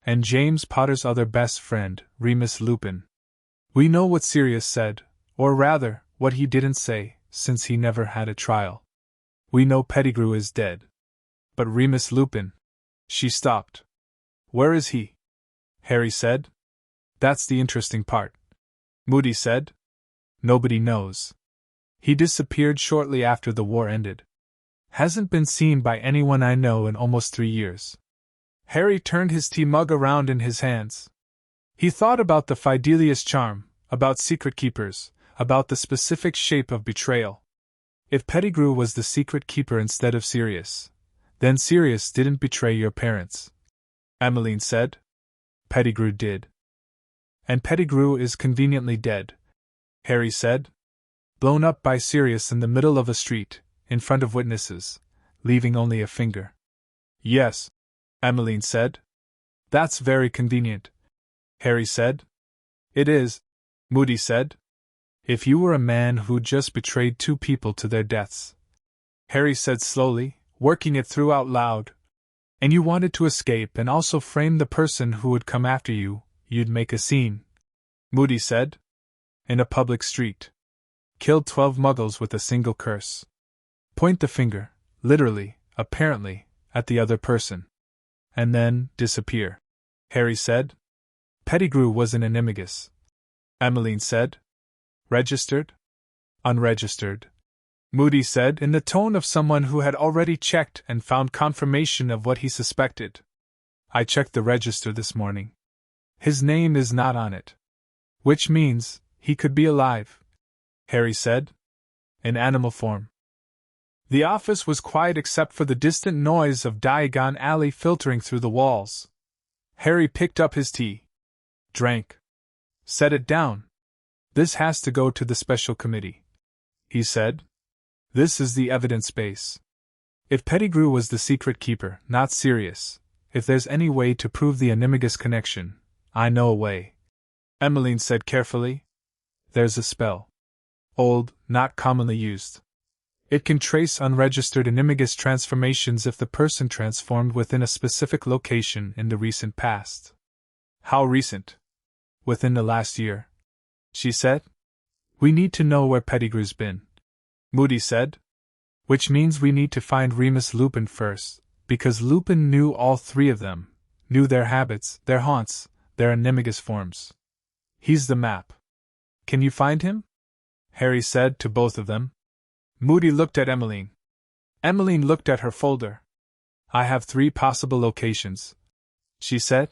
And James Potter's other best friend, Remus Lupin. We know what Sirius said, or rather, what he didn't say, since he never had a trial. We know Pettigrew is dead. But Remus Lupin. She stopped. Where is he? Harry said. That's the interesting part, Moody said. Nobody knows. He disappeared shortly after the war ended. Hasn't been seen by anyone I know in almost 3 years. Harry turned his tea mug around in his hands. He thought about the Fidelius charm, about secret keepers, about the specific shape of betrayal. If Pettigrew was the secret keeper instead of Sirius, then Sirius didn't betray your parents, Emmeline said. Pettigrew did. And Pettigrew is conveniently dead, Harry said. Blown up by Sirius in the middle of a street, in front of witnesses, leaving only a finger. Yes, Emmeline said. That's very convenient, Harry said. It is, Moody said. If you were a man who'd just betrayed 2 people to their deaths, Harry said slowly, working it through out loud, and you wanted to escape and also frame the person who would come after you, you'd make a scene, Moody said. In a public street. Killed 12 muggles with a single curse. Point the finger, literally, apparently, at the other person. And then disappear, Harry said. Pettigrew was an animagus, Emmeline said. Registered? Unregistered, Moody said in the tone of someone who had already checked and found confirmation of what he suspected. I checked the register this morning. His name is not on it. Which means he could be alive, Harry said. In animal form. The office was quiet except for the distant noise of Diagon Alley filtering through the walls. Harry picked up his tea. Drank. Set it down. This has to go to the special committee, he said. This is the evidence base. If Pettigrew was the secret keeper, not Sirius, if there's any way to prove the animagus connection, I know a way, Emmeline said carefully. There's a spell. Old, not commonly used. It can trace unregistered animagus transformations if the person transformed within a specific location in the recent past. How recent? Within the last year, she said. We need to know where Pettigrew's been, Moody said. Which means we need to find Remus Lupin first, because Lupin knew all 3 of them, knew their habits, their haunts, their animagus forms. He's the map. Can you find him? Harry said to both of them. Moody looked at Emmeline. Emmeline looked at her folder. I have 3 possible locations, she said.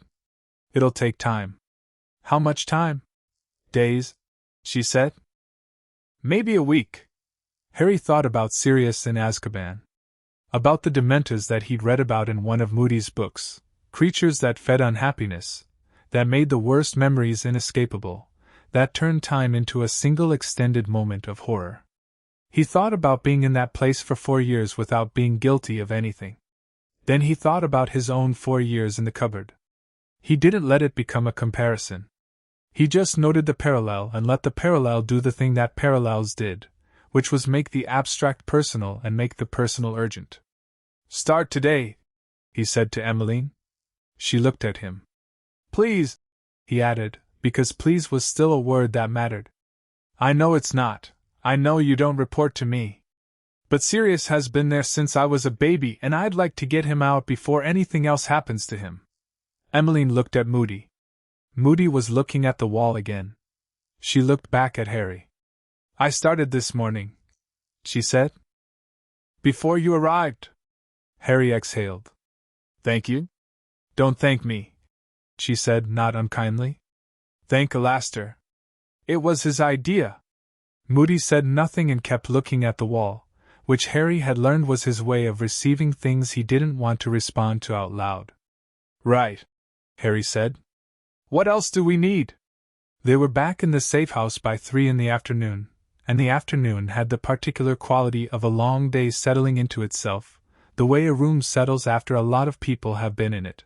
It'll take time. How much time? Days, she said. Maybe a week. Harry thought about Sirius in Azkaban. About the Dementors that he'd read about in one of Moody's books, creatures that fed unhappiness, that made the worst memories inescapable, that turned time into a single extended moment of horror. He thought about being in that place for 4 years without being guilty of anything. Then he thought about his own 4 years in the cupboard. He didn't let it become a comparison. He just noted the parallel and let the parallel do the thing that parallels did, which was make the abstract personal and make the personal urgent. Start today, he said to Emmeline. She looked at him. Please, he added, because please was still a word that mattered. I know it's not. I know you don't report to me. But Sirius has been there since I was a baby and I'd like to get him out before anything else happens to him. Emmeline looked at Moody. Moody was looking at the wall again. She looked back at Harry. I started this morning, she said. Before you arrived. Harry exhaled. Thank you? Don't thank me, she said not unkindly. Thank Alastair. It was his idea. Moody said nothing and kept looking at the wall, which Harry had learned was his way of receiving things he didn't want to respond to out loud. Right, Harry said. What else do we need? They were back in the safe house by 3 in the afternoon, and the afternoon had the particular quality of a long day settling into itself, the way a room settles after a lot of people have been in it.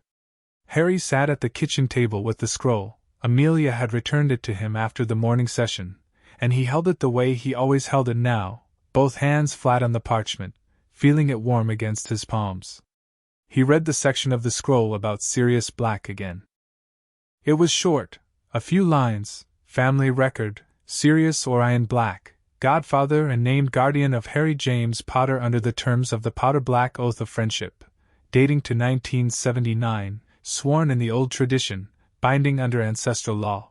Harry sat at the kitchen table with the scroll. Amelia had returned it to him after the morning session, and he held it the way he always held it now, both hands flat on the parchment, feeling it warm against his palms. He read the section of the scroll about Sirius Black again. It was short, a few lines: family record, Sirius Orion Black, godfather and named guardian of Harry James Potter under the terms of the Potter-Black Oath of Friendship, dating to 1979, sworn in the old tradition, binding under ancestral law.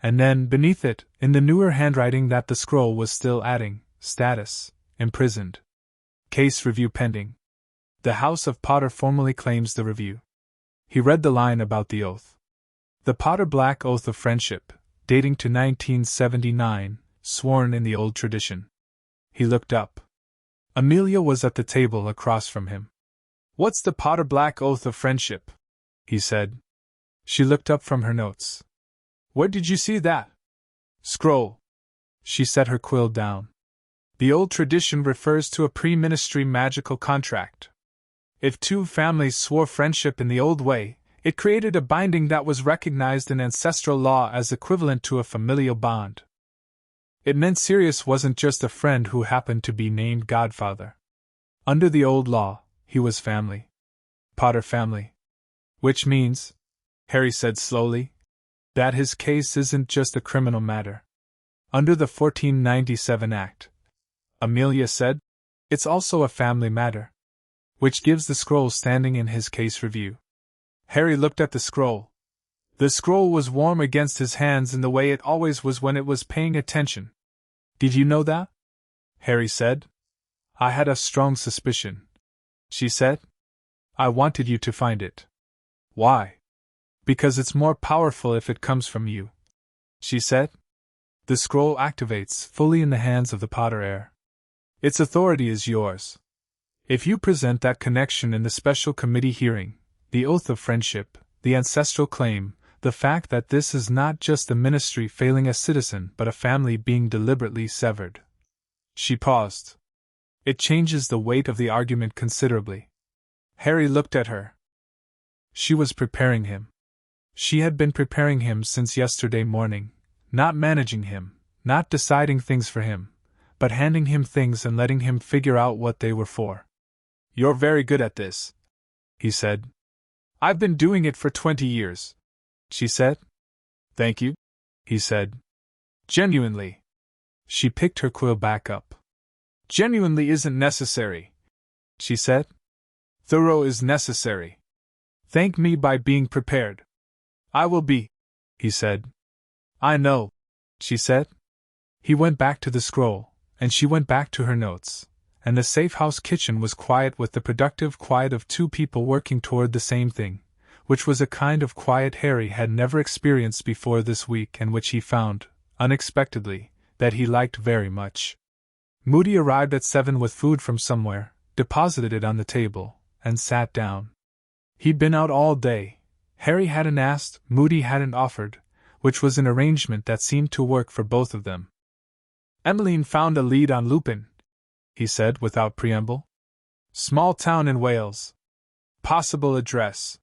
And then, beneath it, in the newer handwriting that the scroll was still adding, status, imprisoned. Case review pending. The House of Potter formally claims the review. He read the line about the oath. The Potter Black Oath of Friendship, dating to 1979, sworn in the old tradition. He looked up. Amelia was at the table across from him. "What's the Potter Black Oath of Friendship?" he said. She looked up from her notes. "Where did you see that?" "Scroll." She set her quill down. "The old tradition refers to a pre-ministry magical contract. If two families swore friendship in the old way, it created a binding that was recognized in ancestral law as equivalent to a familial bond. It meant Sirius wasn't just a friend who happened to be named Godfather. Under the old law, he was family. Potter family. Which means," Harry said slowly, "that his case isn't just a criminal matter. Under the 1497 Act," Amelia said, "it's also a family matter. Which gives the scroll standing in his case review." Harry looked at the scroll. The scroll was warm against his hands in the way it always was when it was paying attention. "Did you know that?" Harry said. "I had a strong suspicion," she said. "I wanted you to find it." "Why?" "Because it's more powerful if it comes from you," she said. "The scroll activates fully in the hands of the Potter heir. Its authority is yours. If you present that connection in the special committee hearing, the oath of friendship, the ancestral claim, the fact that this is not just the ministry failing a citizen but a family being deliberately severed." She paused. "It changes the weight of the argument considerably." Harry looked at her. She was preparing him. She had been preparing him since yesterday morning, not managing him, not deciding things for him, but handing him things and letting him figure out what they were for. "You're very good at this," he said. "I've been doing it for 20 years, she said. "Thank you," he said. "Genuinely." She picked her quill back up. "Genuinely isn't necessary," she said. "Thorough is necessary. Thank me by being prepared." "I will be," he said. "I know," she said. He went back to the scroll, and she went back to her notes, and the safe house kitchen was quiet with the productive quiet of two people working toward the same thing, which was a kind of quiet Harry had never experienced before this week and which he found, unexpectedly, that he liked very much. Moody arrived at 7 with food from somewhere, deposited it on the table, and sat down. He'd been out all day. Harry hadn't asked, Moody hadn't offered, which was an arrangement that seemed to work for both of them. "Emmeline found a lead on Lupin," he said without preamble. "Small town in Wales. Possible address."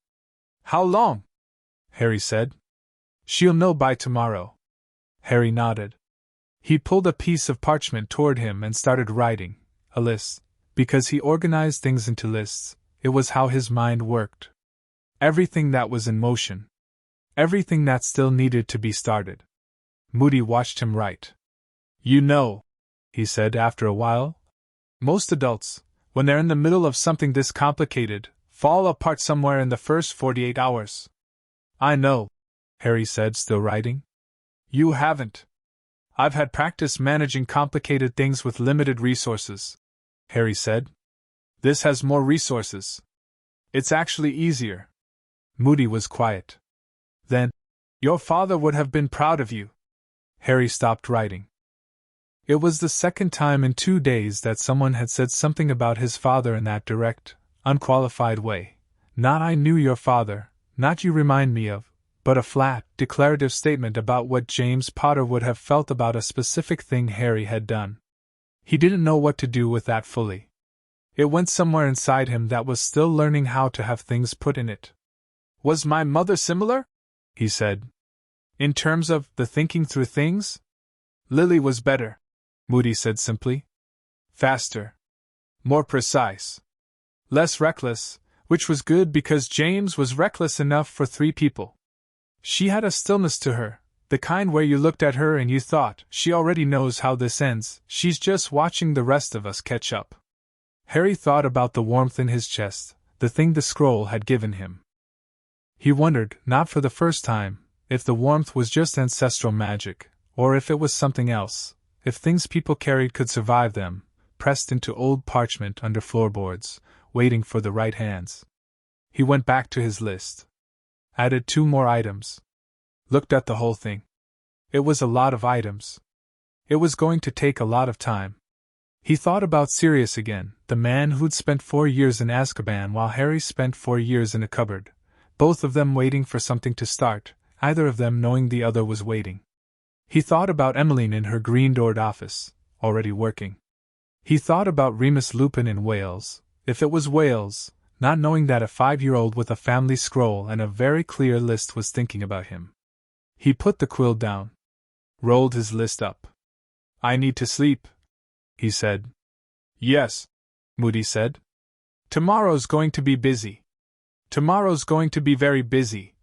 "How long?" Harry said. "She'll know by tomorrow." Harry nodded. He pulled a piece of parchment toward him and started writing, a list, because he organized things into lists. It was how his mind worked. Everything that was in motion. Everything that still needed to be started. Moody watched him write. "You know," he said after a while, "most adults, when they're in the middle of something this complicated, fall apart somewhere in the first 48 hours. "I know," Harry said, still writing. "You haven't." "I've had practice managing complicated things with limited resources," Harry said. "This has more resources. It's actually easier." Moody was quiet. "Then, your father would have been proud of you." Harry stopped writing. It was the second time in 2 days that someone had said something about his father in that direct, unqualified way. Not "I knew your father," not "you remind me of," but a flat, declarative statement about what James Potter would have felt about a specific thing Harry had done. He didn't know what to do with that fully. It went somewhere inside him that was still learning how to have things put in it. "Was my mother similar?" he said. "In terms of the thinking through things?" "Lily was better," Moody said simply. "Faster. More precise. Less reckless, which was good because James was reckless enough for 3 people. She had a stillness to her, the kind where you looked at her and you thought, she already knows how this ends, she's just watching the rest of us catch up." Harry thought about the warmth in his chest, the thing the scroll had given him. He wondered, not for the first time, If the warmth was just ancestral magic, or if it was something else, if things people carried could survive them, pressed into old parchment under floorboards, waiting for the right hands. He went back to his list. Added 2 more items. Looked at the whole thing. It was a lot of items. It was going to take a lot of time. He thought about Sirius again, the man who'd spent 4 years in Azkaban while Harry spent 4 years in a cupboard, both of them waiting for something to start, either of them knowing the other was waiting. He thought about Emmeline in her green-doored office, already working. He thought about Remus Lupin in Wales, if it was Wales, not knowing that a 5-year-old with a family scroll and a very clear list was thinking about him. He put the quill down. Rolled his list up. "I need to sleep," he said. "Yes," Moody said. "Tomorrow's going to be busy." "Tomorrow's going to be very busy,"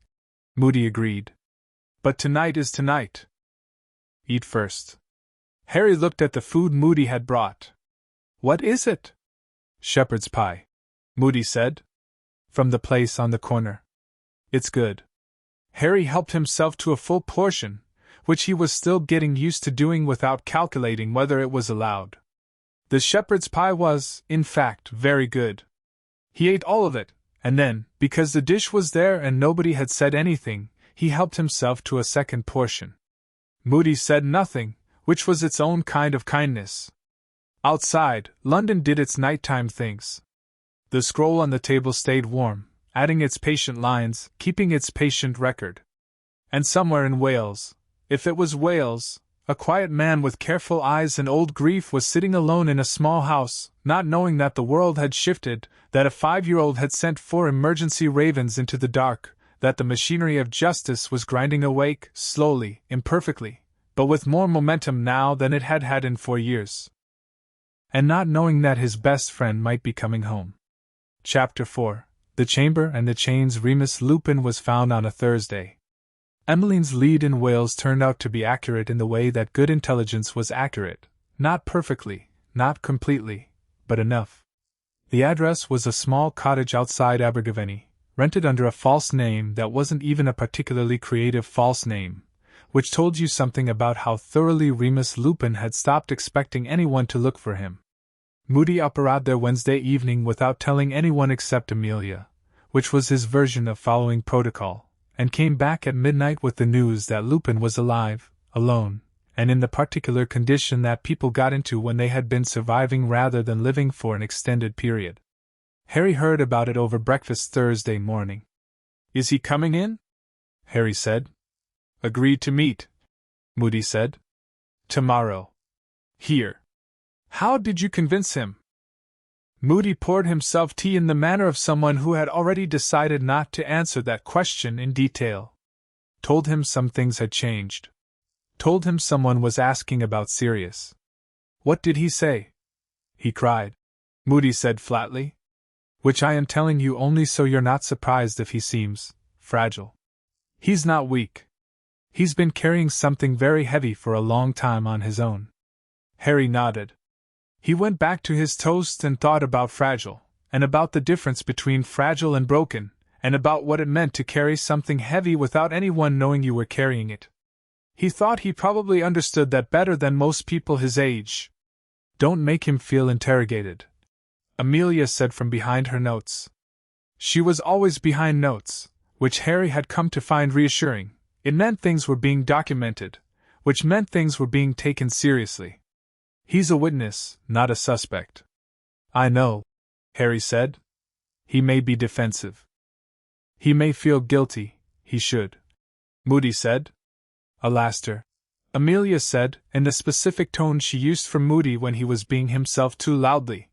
Moody agreed. "But tonight is tonight." "Eat first." Harry looked at the food Moody had brought. "What is it?" "Shepherd's pie," Moody said. "From the place on the corner. It's good." Harry helped himself to a full portion, which he was still getting used to doing without calculating whether it was allowed. The shepherd's pie was, in fact, very good. He ate all of it, and then, because the dish was there and nobody had said anything, he helped himself to a second portion. Moody said nothing, which was its own kind of kindness. Outside, London did its nighttime things. The scroll on the table stayed warm, adding its patient lines, keeping its patient record. And somewhere in Wales, if it was Wales, a quiet man with careful eyes and old grief was sitting alone in a small house, not knowing that the world had shifted, that a 5-year-old had sent 4 emergency ravens into the dark, that the machinery of justice was grinding awake, slowly, imperfectly, but with more momentum now than it had had in 4 years. And not knowing that his best friend might be coming home. Chapter 4. The Chamber and the Chains. Remus Lupin was found on a Thursday. Emmeline's lead in Wales turned out to be accurate in the way that good intelligence was accurate, not perfectly, not completely, but enough. The address was a small cottage outside Abergavenny, rented under a false name that wasn't even a particularly creative false name, which told you something about how thoroughly Remus Lupin had stopped expecting anyone to look for him. Moody arrived there Wednesday evening without telling anyone except Amelia, which was his version of following protocol, and came back at midnight with the news that Lupin was alive, alone, and in the particular condition that people got into when they had been surviving rather than living for an extended period. Harry heard about it over breakfast Thursday morning. "Is he coming in?" Harry said. "Agreed to meet," Moody said. "Tomorrow. Here. How did you convince him?" Moody poured himself tea in the manner of someone who had already decided not to answer that question in detail. Told him some things had changed. Told him someone was asking about Sirius. "What did he say?" he cried. Moody said flatly. "Which I am telling you only so you're not surprised if he seems fragile. He's not weak. He's been carrying something very heavy for a long time on his own." Harry nodded. He went back to his toast and thought about fragile, and about the difference between fragile and broken, and about what it meant to carry something heavy without anyone knowing you were carrying it. He thought he probably understood that better than most people his age. "Don't make him feel interrogated," Amelia said from behind her notes. She was always behind notes, which Harry had come to find reassuring. It meant things were being documented, which meant things were being taken seriously. "He's a witness, not a suspect." "I know," Harry said. "He may be defensive. He may feel guilty, he should," Moody said. "Alastair," Amelia said, in the specific tone she used for Moody when he was being himself too loudly.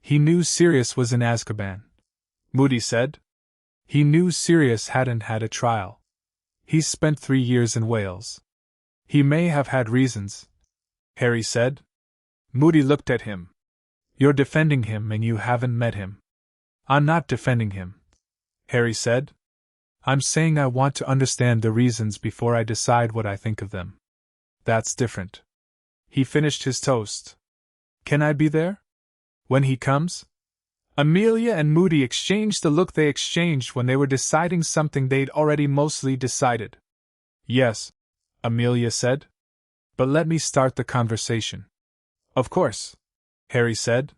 "He knew Sirius was in Azkaban," Moody said. "He knew Sirius hadn't had a trial. He's spent 3 years in Wales. He may have had reasons," Harry said. Moody looked at him. "You're defending him and you haven't met him." "I'm not defending him," Harry said. "I'm saying I want to understand the reasons before I decide what I think of them. That's different." He finished his toast. "Can I be there? When he comes?" Amelia and Moody exchanged the look they exchanged when they were deciding something they'd already mostly decided. Yes, Amelia said. But let me start the conversation. Of course, Harry said.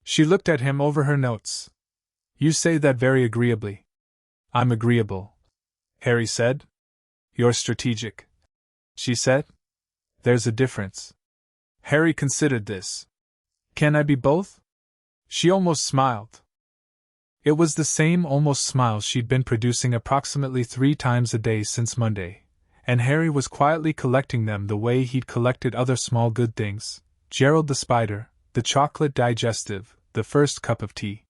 She looked at him over her notes. You say that very agreeably. I'm agreeable, Harry said. You're strategic, she said. There's a difference. Harry considered this. Can I be both? She almost smiled. It was the same almost smile she'd been producing approximately 3 times a day since Monday, and Harry was quietly collecting them the way he'd collected other small good things: Gerald the spider, the chocolate digestive, the first cup of tea.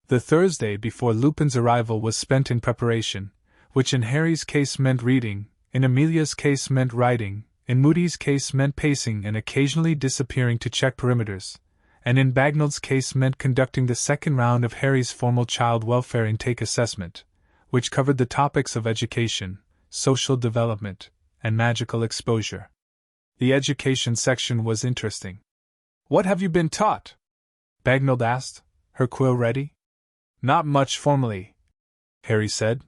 The Thursday before Lupin's arrival was spent in preparation, which in Harry's case meant reading, in Amelia's case meant writing, in Moody's case meant pacing and occasionally disappearing to check perimeters, and in Bagnall's case meant conducting the second round of Harry's formal child welfare intake assessment, which covered the topics of education, social development, and magical exposure. The education section was interesting. What have you been taught? Bagnall asked, her quill ready. Not much formally, Harry said.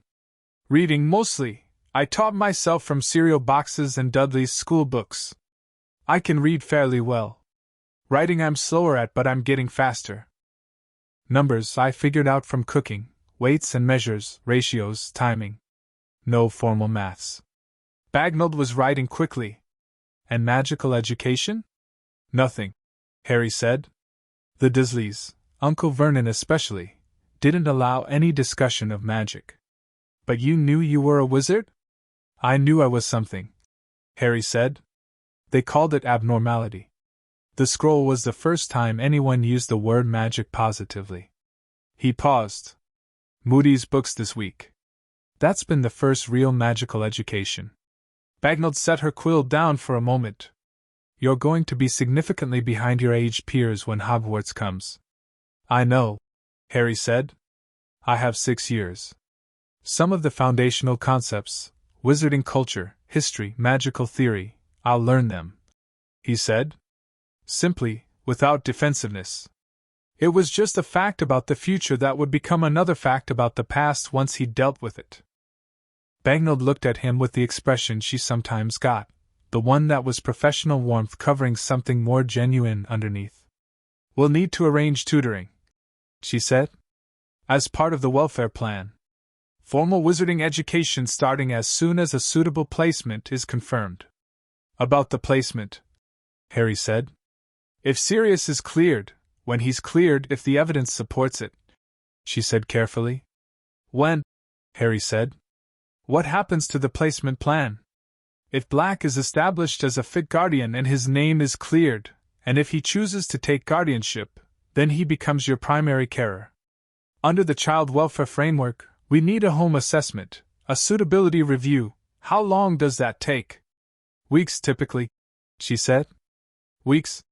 Reading mostly. I taught myself from cereal boxes and Dudley's school books. I can read fairly well. Writing I'm slower at, but I'm getting faster. Numbers I figured out from cooking, weights and measures, ratios, timing. No formal maths. Bagnall was writing quickly. And magical education? Nothing, Harry said. The Dursleys, Uncle Vernon especially, didn't allow any discussion of magic. But you knew you were a wizard? I knew I was something, Harry said. They called it abnormality. The scroll was the first time anyone used the word magic positively. He paused. Moody's books this week. That's been the first real magical education. Bagnall set her quill down for a moment. You're going to be significantly behind your age peers when Hogwarts comes. I know, Harry said. I have 6 years. Some of the foundational concepts, wizarding culture, history, magical theory, I'll learn them, he said. Simply, without defensiveness. It was just a fact about the future that would become another fact about the past once he'd dealt with it. Bagnall looked at him with the expression she sometimes got, the one that was professional warmth covering something more genuine underneath. We'll need to arrange tutoring, she said, as part of the welfare plan. Formal wizarding education starting as soon as a suitable placement is confirmed. About the placement, Harry said. If Sirius is cleared, when he's cleared, if the evidence supports it, she said carefully. When? Harry said. What happens to the placement plan? If Black is established as a fit guardian and his name is cleared, and if he chooses to take guardianship, then he becomes your primary carer. Under the child welfare framework, we need a home assessment, a suitability review. How long does that take? Weeks typically, she said. Weeks?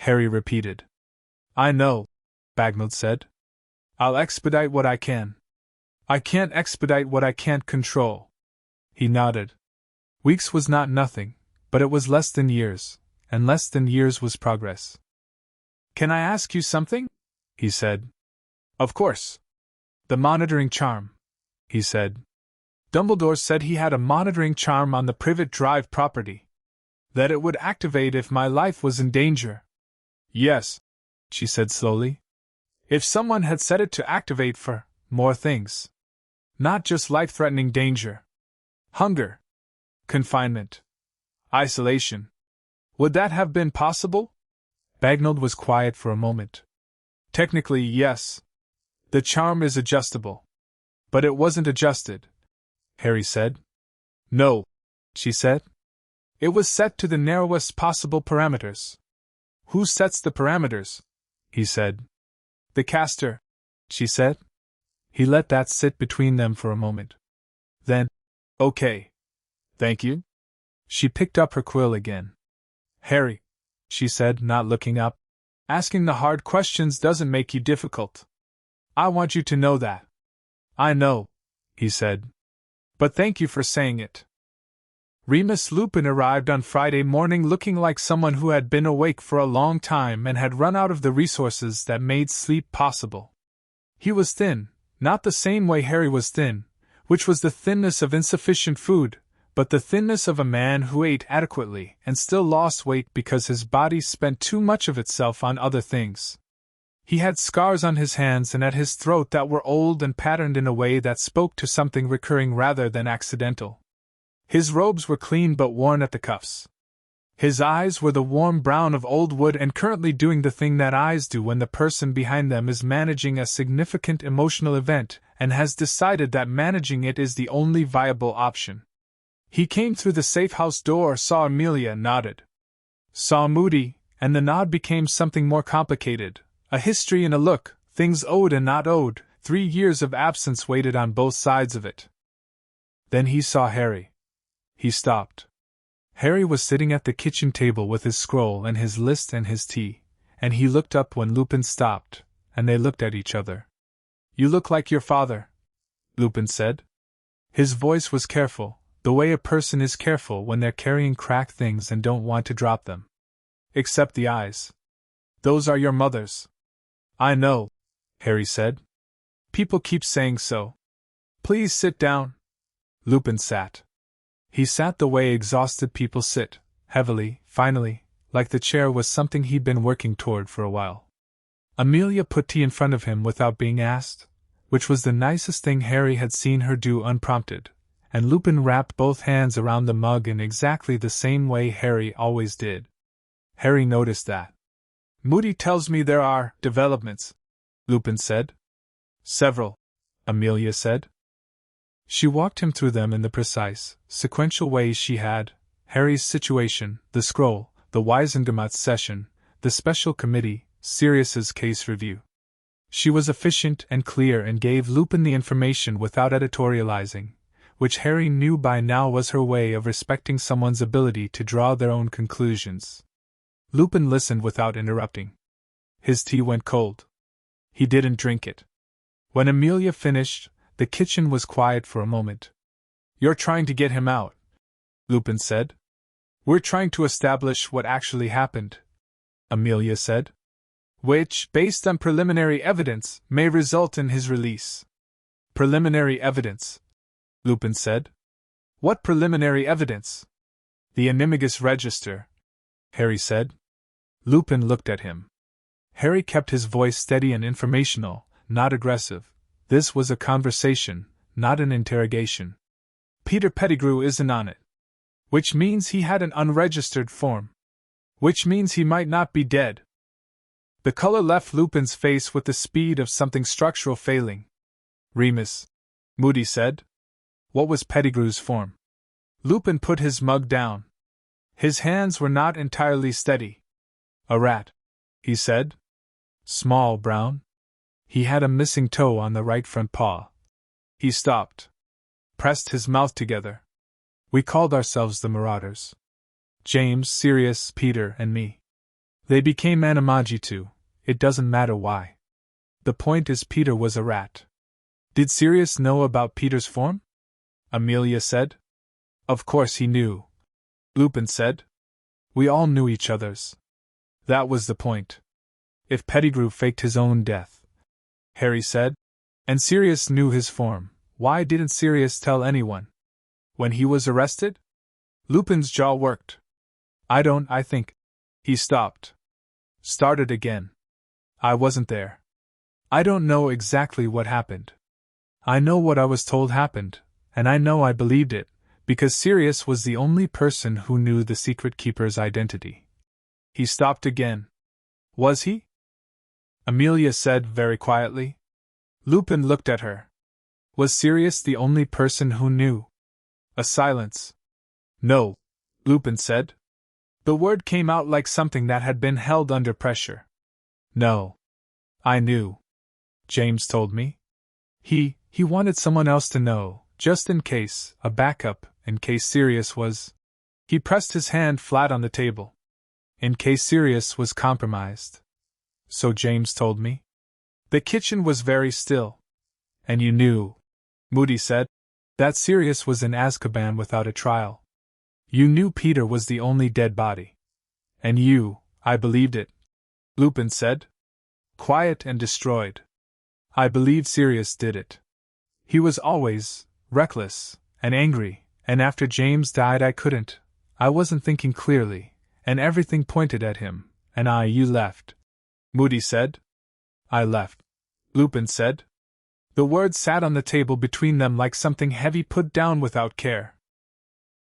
Harry repeated. I know, Bagnall said. I'll expedite what I can. I can't expedite what I can't control. He nodded. Weeks was not nothing, but it was less than years, and less than years was progress. Can I ask you something? He said. Of course. The monitoring charm, he said. Dumbledore said he had a monitoring charm on the Privet Drive property. That it would activate if my life was in danger. Yes, she said slowly. If someone had set it to activate for more things. Not just life-threatening danger. Hunger. Confinement. Isolation. Would that have been possible? Bagnall was quiet for a moment. Technically, yes. The charm is adjustable. But it wasn't adjusted, Harry said. No, she said. It was set to the narrowest possible parameters. Who sets the parameters? He said. The caster, she said. He let that sit between them for a moment. Then, okay. Thank you. She picked up her quill again. Harry, she said, not looking up, asking the hard questions doesn't make you difficult. I want you to know that. I know, he said. But thank you for saying it. Remus Lupin arrived on Friday morning looking like someone who had been awake for a long time and had run out of the resources that made sleep possible. He was thin, not the same way Harry was thin, which was the thinness of insufficient food, but the thinness of a man who ate adequately and still lost weight because his body spent too much of itself on other things. He had scars on his hands and at his throat that were old and patterned in a way that spoke to something recurring rather than accidental. His robes were clean but worn at the cuffs. His eyes were the warm brown of old wood and currently doing the thing that eyes do when the person behind them is managing a significant emotional event and has decided that managing it is the only viable option. He came through the safe house door, saw Amelia, nodded. Saw Moody, and the nod became something more complicated, a history in a look, things owed and not owed, 3 years of absence waited on both sides of it. Then he saw Harry. He stopped. Harry was sitting at the kitchen table with his scroll and his list and his tea, and he looked up when Lupin stopped, and they looked at each other. "You look like your father," Lupin said. His voice was careful, the way a person is careful when they're carrying cracked things and don't want to drop them. "Except the eyes. Those are your mother's." "I know," Harry said. "People keep saying so." "Please sit down." Lupin sat. He sat the way exhausted people sit, heavily, finally, like the chair was something he'd been working toward for a while. Amelia put tea in front of him without being asked, which was the nicest thing Harry had seen her do unprompted, and Lupin wrapped both hands around the mug in exactly the same way Harry always did. Harry noticed that. "Moody tells me there are developments," Lupin said. "Several," Amelia said. She walked him through them in the precise, sequential way she had: Harry's situation, the scroll, the Wiesengemot session, the special committee, Sirius's case review. She was efficient and clear and gave Lupin the information without editorializing, which Harry knew by now was her way of respecting someone's ability to draw their own conclusions. Lupin listened without interrupting. His tea went cold. He didn't drink it. When Amelia finished, the kitchen was quiet for a moment. "You're trying to get him out," Lupin said. "We're trying to establish what actually happened," Amelia said. "Which, based on preliminary evidence, may result in his release." "Preliminary evidence," Lupin said. "What preliminary evidence?" "The Animagus Register," Harry said. Lupin looked at him. Harry kept his voice steady and informational, not aggressive. This was a conversation, not an interrogation. "Peter Pettigrew isn't on it. Which means he had an unregistered form. Which means he might not be dead." The color left Lupin's face with the speed of something structural failing. "Remus," Moody said. "What was Pettigrew's form?" Lupin put his mug down. His hands were not entirely steady. "A rat," he said. "Small, brown. He had a missing toe on the right front paw." He stopped. Pressed his mouth together. "We called ourselves the Marauders. James, Sirius, Peter, and me. They became Animagitu. It doesn't matter why. The point is Peter was a rat." "Did Sirius know about Peter's form?" Amelia said. "Of course he knew," Lupin said. "We all knew each other's. That was the point. If Pettigrew faked his own death," Harry said, "and Sirius knew his form, why didn't Sirius tell anyone? When he was arrested?" Lupin's jaw worked. I think. He stopped. Started again. "I wasn't there. I don't know exactly what happened. I know what I was told happened, and I know I believed it, because Sirius was the only person who knew the secret keeper's identity." He stopped again. "Was he?" Amelia said very quietly. Lupin looked at her. Was Sirius the only person who knew? A silence. "No," Lupin said. The word came out like something that had been held under pressure. "No. I knew. James told me. He wanted someone else to know, just in case, a backup, in case Sirius was..." He pressed his hand flat on the table. "In case Sirius was compromised. So James told me." The kitchen was very still. "And you knew," Moody said, "that Sirius was in Azkaban without a trial. You knew Peter was the only dead body. And I believed it," Lupin said. Quiet and destroyed. "I believed Sirius did it. He was always reckless and angry And after James died I wasn't thinking clearly, and everything pointed at him, and you left. Moody said. I left. Lupin said. The words sat on the table between them like something heavy put down without care.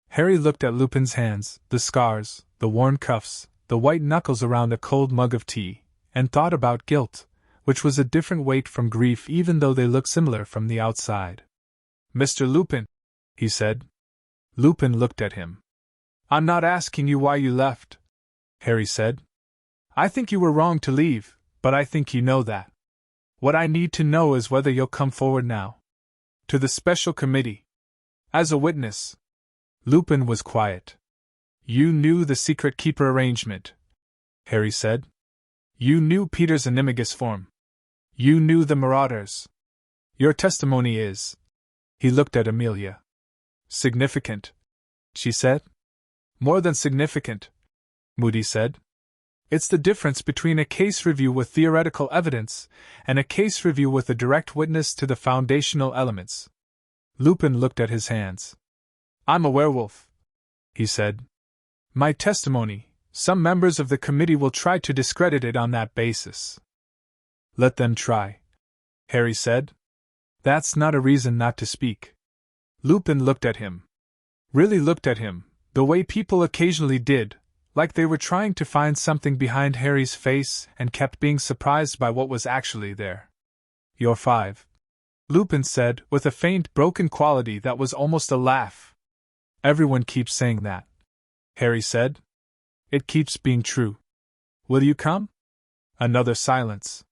Harry looked at Lupin's hands, the scars, the worn cuffs, the white knuckles around a cold mug of tea, and thought about guilt, which was a different weight from grief even though they looked similar from the outside. Mr. Lupin, he said. Lupin looked at him. I'm not asking you why you left, Harry said. I think you were wrong to leave, but I think you know that. What I need to know is whether you'll come forward now. To the special committee. As a witness. Lupin was quiet. You knew the secret keeper arrangement, Harry said. You knew Peter's animagus form. You knew the marauders. Your testimony is. He looked at Amelia. Significant, she said. More than significant, Moody said. It's the difference between a case review with theoretical evidence and a case review with a direct witness to the foundational elements. Lupin looked at his hands. I'm a werewolf, he said. My testimony, some members of the committee will try to discredit it on that basis. Let them try, Harry said. That's not a reason not to speak. Lupin looked at him. Really looked at him, the way people occasionally did, like they were trying to find something behind Harry's face and kept being surprised by what was actually there. You're 5, Lupin said, with a faint, broken quality that was almost a laugh. Everyone keeps saying that, Harry said. It keeps being true. Will you come? Another silence.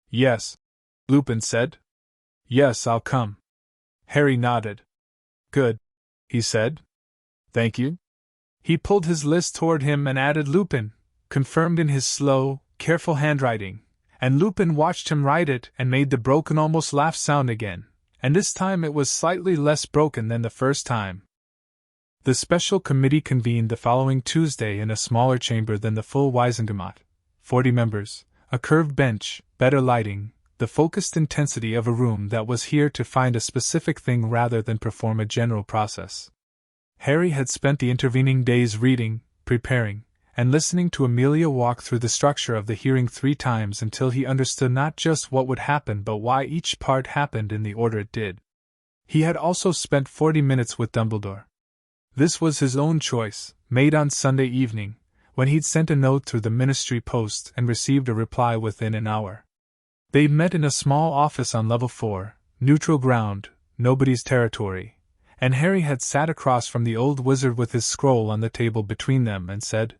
Yes, Lupin said. Yes, I'll come. Harry nodded. Good, he said. Thank you. He pulled his list toward him and added Lupin, confirmed in his slow, careful handwriting, and Lupin watched him write it and made the broken almost laugh sound again, and this time it was slightly less broken than the first time. The special committee convened the following Tuesday in a smaller chamber than the full Wiesengemot, 40 members, a curved bench, better lighting, the focused intensity of a room that was here to find a specific thing rather than perform a general process. Harry had spent the intervening days reading, preparing, and listening to Amelia walk through the structure of the hearing 3 times until he understood not just what would happen but why each part happened in the order it did. He had also spent 40 minutes with Dumbledore. This was his own choice, made on Sunday evening, when he'd sent a note through the ministry post and received a reply within an hour. They met in a small office on level 4, neutral ground, nobody's territory, and Harry had sat across from the old wizard with his scroll on the table between them and said,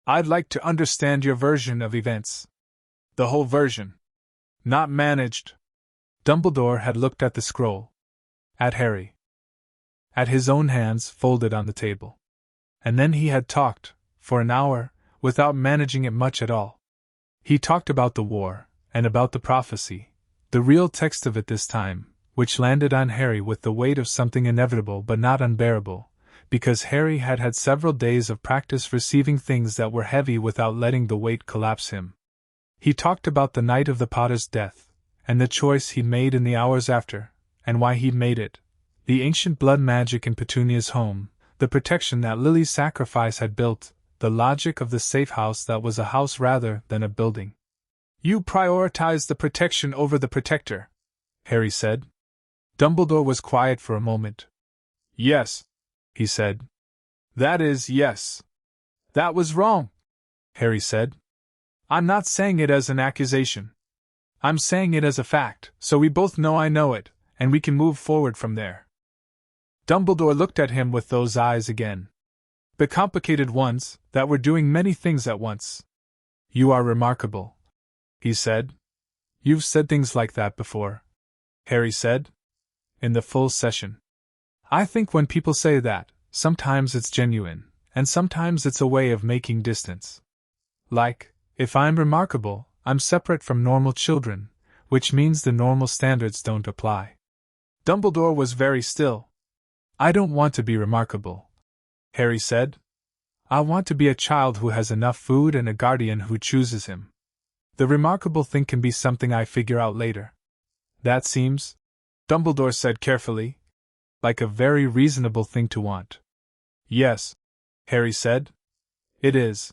I'd like to understand your version of events. The whole version. Not managed. Dumbledore had looked at the scroll. At Harry. At his own hands folded on the table. And then he had talked, for an hour, without managing it much at all. He talked about the war, and about the prophecy, the real text of it this time, which landed on Harry with the weight of something inevitable but not unbearable, because Harry had had several days of practice receiving things that were heavy without letting the weight collapse him. He talked about the night of the Potter's death, and the choice he'd made in the hours after, and why he'd made it, the ancient blood magic in Petunia's home, the protection that Lily's sacrifice had built, the logic of the safe house that was a house rather than a building. You prioritized the protection over the protector, Harry said. Dumbledore was quiet for a moment. Yes, he said. That is, yes. That was wrong, Harry said. I'm not saying it as an accusation. I'm saying it as a fact, so we both know I know it, and we can move forward from there. Dumbledore looked at him with those eyes again. The complicated ones, that were doing many things at once. You are remarkable, he said. You've said things like that before, Harry said. In the full session. I think when people say that, sometimes it's genuine, and sometimes it's a way of making distance. Like, if I'm remarkable, I'm separate from normal children, which means the normal standards don't apply. Dumbledore was very still. I don't want to be remarkable, Harry said. I want to be a child who has enough food and a guardian who chooses him. The remarkable thing can be something I figure out later. That seems, Dumbledore said carefully, like a very reasonable thing to want. Yes, Harry said. It is.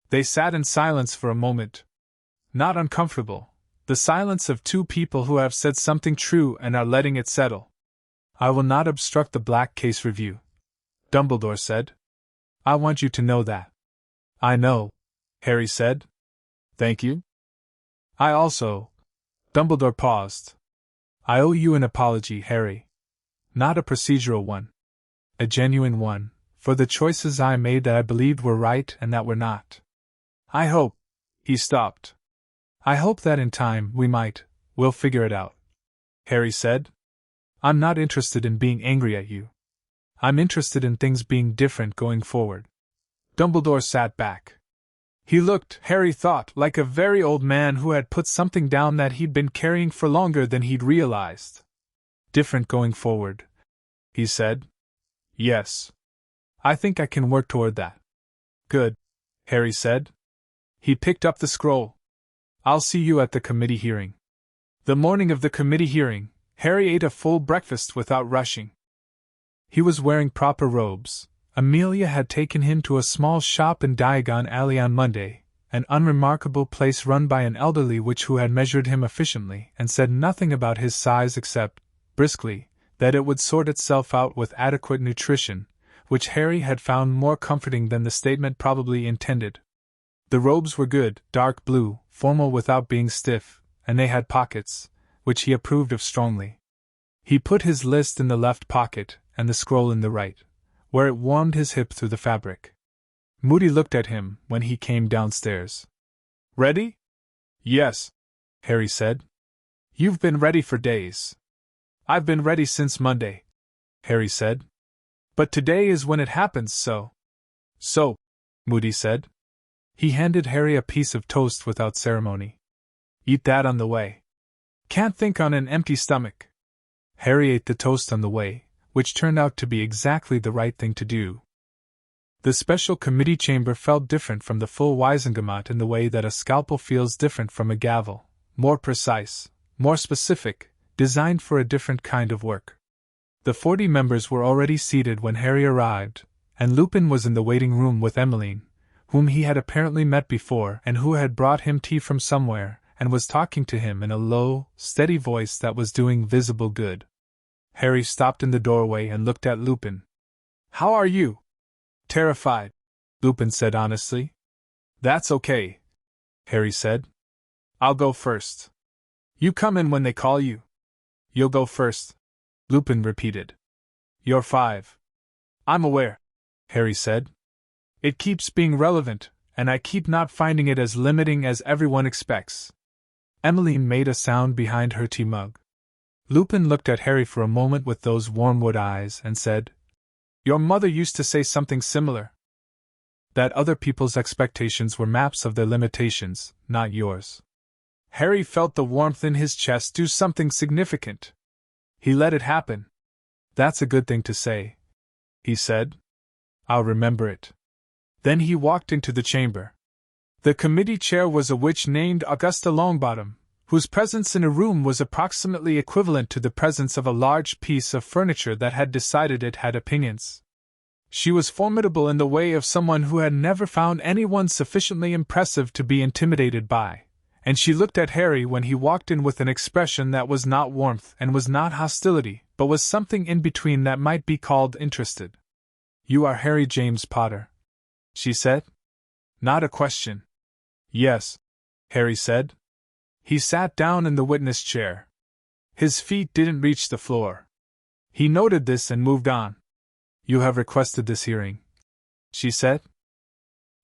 They sat in silence for a moment. Not uncomfortable, the silence of two people who have said something true and are letting it settle. I will not obstruct the Black Case review, Dumbledore said. I want you to know that. I know, Harry said. Thank you. I also. Dumbledore paused. I owe you an apology, Harry. Not a procedural one. A genuine one, for the choices I made that I believed were right and that were not. I hope. He stopped. I hope that in time we'll figure it out, Harry said. I'm not interested in being angry at you. I'm interested in things being different going forward. Dumbledore sat back. He looked, Harry thought, like a very old man who had put something down that he'd been carrying for longer than he'd realized. Different going forward, he said. Yes. I think I can work toward that. Good, Harry said. He picked up the scroll. I'll see you at the committee hearing. The morning of the committee hearing, Harry ate a full breakfast without rushing. He was wearing proper robes. Amelia had taken him to a small shop in Diagon Alley on Monday, an unremarkable place run by an elderly witch who had measured him efficiently and said nothing about his size except, briskly, that it would sort itself out with adequate nutrition, which Harry had found more comforting than the statement probably intended. The robes were good, dark blue, formal without being stiff, and they had pockets, which he approved of strongly. He put his list in the left pocket and the scroll in the right, where it warmed his hip through the fabric. Moody looked at him when he came downstairs. Ready? Yes, Harry said. You've been ready for days. I've been ready since Monday, Harry said. But today is when it happens, so, Moody said. He handed Harry a piece of toast without ceremony. Eat that on the way. Can't think on an empty stomach. Harry ate the toast on the way, which turned out to be exactly the right thing to do. The special committee chamber felt different from the full Wisengamot in the way that a scalpel feels different from a gavel, more precise, more specific, designed for a different kind of work. The 40 members were already seated when Harry arrived, and Lupin was in the waiting room with Emmeline, whom he had apparently met before and who had brought him tea from somewhere, and was talking to him in a low, steady voice that was doing visible good. Harry stopped in the doorway and looked at Lupin. How are you? Terrified, Lupin said honestly. That's okay, Harry said. I'll go first. You come in when they call you. You'll go first, Lupin repeated. You're 5. I'm aware, Harry said. It keeps being relevant, and I keep not finding it as limiting as everyone expects. Emmeline made a sound behind her tea mug. Lupin looked at Harry for a moment with those wormwood eyes and said, Your mother used to say something similar. That other people's expectations were maps of their limitations, not yours. Harry felt the warmth in his chest do something significant. He let it happen. That's a good thing to say, he said. I'll remember it. Then he walked into the chamber. The committee chair was a witch named Augusta Longbottom, whose presence in a room was approximately equivalent to the presence of a large piece of furniture that had decided it had opinions. She was formidable in the way of someone who had never found anyone sufficiently impressive to be intimidated by, and she looked at Harry when he walked in with an expression that was not warmth and was not hostility, but was something in between that might be called interested. You are Harry James Potter, she said. Not a question. Yes, Harry said. He sat down in the witness chair. His feet didn't reach the floor. He noted this and moved on. You have requested this hearing, she said.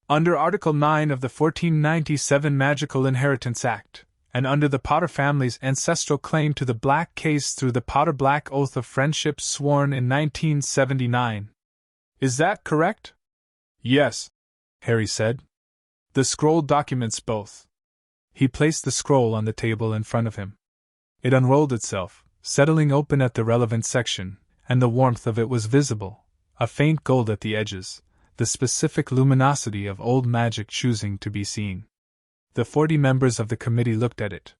Under Article 9 of the 1497 Magical Inheritance Act, and under the Potter family's ancestral claim to the Black Case through the Potter-Black Oath of Friendship sworn in 1979. Is that correct? Yes, Harry said. The scroll documents both. He placed the scroll on the table in front of him. It unrolled itself, settling open at the relevant section, and the warmth of it was visible, a faint gold at the edges, the specific luminosity of old magic choosing to be seen. The 40 members of the committee looked at it.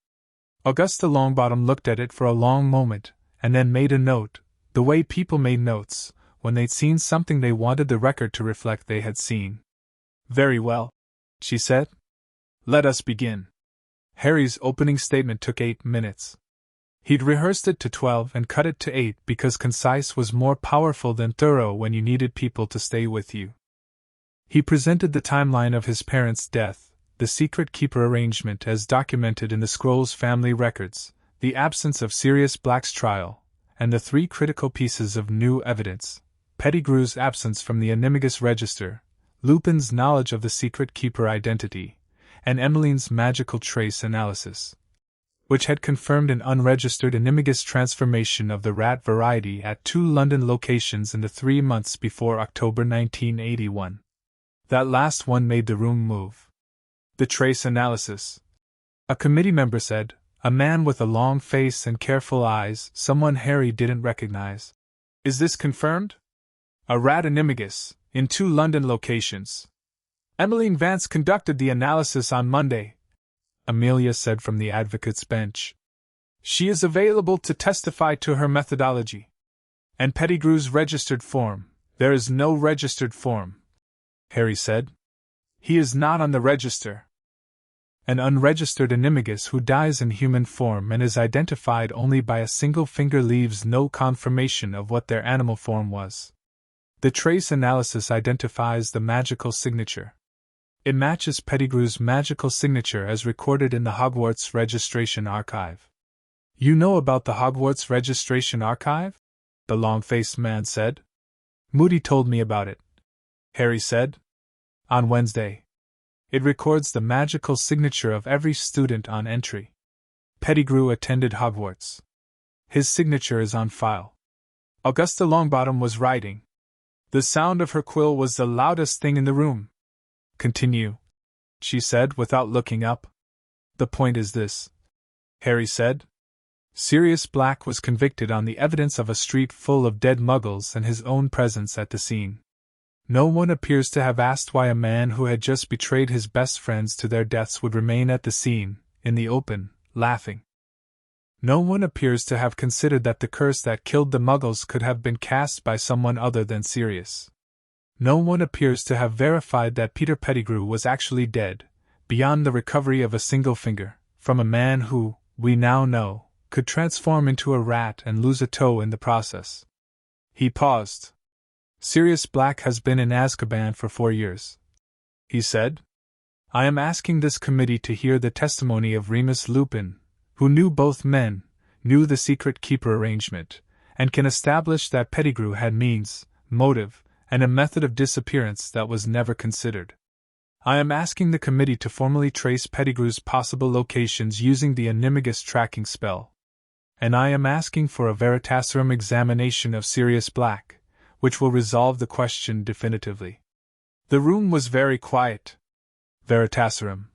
Augusta Longbottom looked at it for a long moment, and then made a note, The way people made notes, when they'd seen something they wanted the record to reflect they had seen. "Very well," she said. "Let us begin." Harry's opening statement took 8 minutes. He'd rehearsed it to 12 and cut it to 8 because concise was more powerful than thorough when you needed people to stay with you. He presented the timeline of his parents' death, the secret keeper arrangement as documented in the Scrolls family records, the absence of Sirius Black's trial, and the 3 critical pieces of new evidence: Pettigrew's absence from the Animagus register, Lupin's knowledge of the secret keeper identity, and Emmeline's magical trace analysis, which had confirmed an unregistered Animagus transformation of the rat variety at 2 London locations in the 3 months before October 1981. That last one made the room move. The trace analysis. A committee member said, a man with a long face and careful eyes, someone Harry didn't recognize. Is this confirmed? A rat Animagus, in 2 London locations. Emmeline Vance conducted the analysis on Monday, Amelia said from the advocate's bench. She is available to testify to her methodology. And Pettigrew's registered form. There is no registered form, Harry said. He is not on the register. An unregistered Animagus who dies in human form and is identified only by a single finger leaves no confirmation of what their animal form was. The trace analysis identifies the magical signature. It matches Pettigrew's magical signature as recorded in the Hogwarts Registration Archive. You know about the Hogwarts Registration Archive? The long-faced man said. Moody told me about it, Harry said. On Wednesday. It records the magical signature of every student on entry. Pettigrew attended Hogwarts. His signature is on file. Augusta Longbottom was writing. The sound of her quill was the loudest thing in the room. Continue, she said without looking up. The point is this, Harry said. Sirius Black was convicted on the evidence of a street full of dead muggles and his own presence at the scene. No one appears to have asked why a man who had just betrayed his best friends to their deaths would remain at the scene, in the open, laughing. No one appears to have considered that the curse that killed the muggles could have been cast by someone other than Sirius. No one appears to have verified that Peter Pettigrew was actually dead, beyond the recovery of a single finger, from a man who, we now know, could transform into a rat and lose a toe in the process. He paused. Sirius Black has been in Azkaban for 4 years, he said. I am asking this committee to hear the testimony of Remus Lupin, who knew both men, knew the secret keeper arrangement, and can establish that Pettigrew had means, motive, and a method of disappearance that was never considered. I am asking the committee to formally trace Pettigrew's possible locations using the Animagus tracking spell. And I am asking for a Veritaserum examination of Sirius Black, which will resolve the question definitively. The room was very quiet. Veritaserum,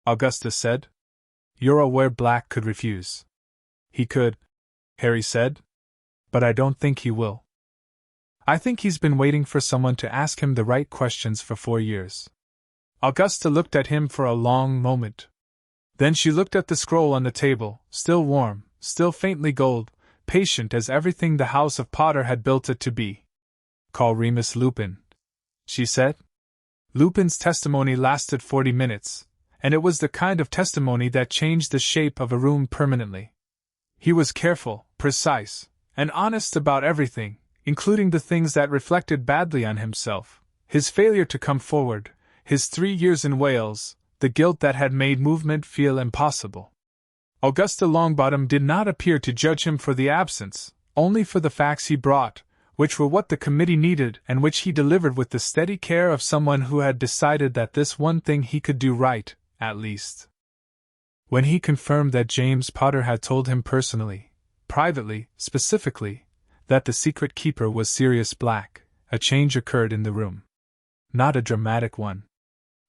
Augusta said. You're aware Black could refuse. He could, Harry said. But I don't think he will. I think he's been waiting for someone to ask him the right questions for 4 years. Augusta looked at him for a long moment. Then she looked at the scroll on the table, still warm, still faintly gold, patient as everything the House of Potter had built it to be. Call Remus Lupin, she said. Lupin's testimony lasted 40 minutes, and it was the kind of testimony that changed the shape of a room permanently. He was careful, precise, and honest about everything, including the things that reflected badly on himself, his failure to come forward, his 3 years in Wales, the guilt that had made movement feel impossible. Augusta Longbottom did not appear to judge him for the absence, only for the facts he brought, which were what the committee needed and which he delivered with the steady care of someone who had decided that this one thing he could do right, at least. When he confirmed that James Potter had told him personally, privately, specifically, that the secret keeper was Sirius Black, a change occurred in the room. Not a dramatic one.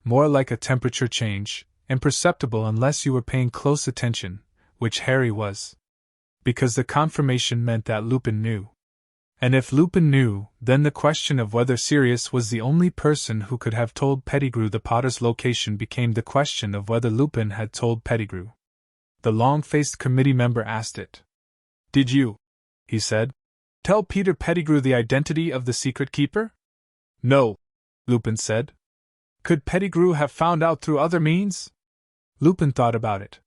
More like a temperature change, imperceptible unless you were paying close attention, which Harry was. Because the confirmation meant that Lupin knew. And if Lupin knew, then the question of whether Sirius was the only person who could have told Pettigrew the Potter's location became the question of whether Lupin had told Pettigrew. The long-faced committee member asked it. Did you? He said. Tell Peter Pettigrew the identity of the secret keeper? No, Lupin said. Could Pettigrew have found out through other means? Lupin thought about it.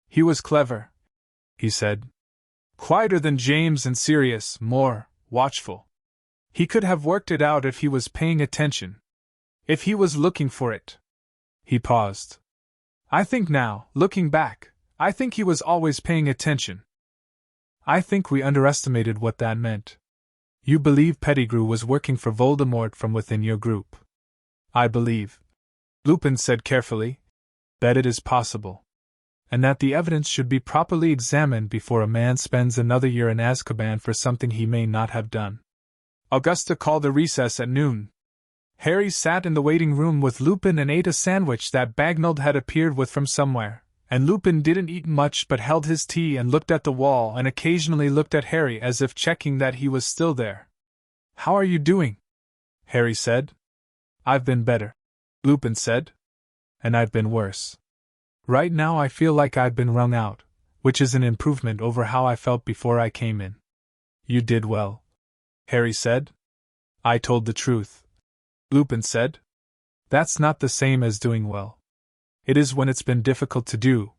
He was clever, he said. Quieter than James and serious, more watchful. He could have worked it out if he was paying attention. If he was looking for it. He paused. I think now, looking back, I think he was always paying attention. I think we underestimated what that meant. You believe Pettigrew was working for Voldemort from within your group. I believe, Lupin said carefully, that it is possible. And that the evidence should be properly examined before a man spends another year in Azkaban for something he may not have done. Augusta called a recess at noon. Harry sat in the waiting room with Lupin and ate a sandwich that Bagnold had appeared with from somewhere, and Lupin didn't eat much but held his tea and looked at the wall and occasionally looked at Harry as if checking that he was still there. How are you doing? Harry said. I've been better, Lupin said. And I've been worse. Right now I feel like I've been wrung out, which is an improvement over how I felt before I came in. You did well, Harry said. I told the truth, Lupin said. That's not the same as doing well. It is when it's been difficult to do,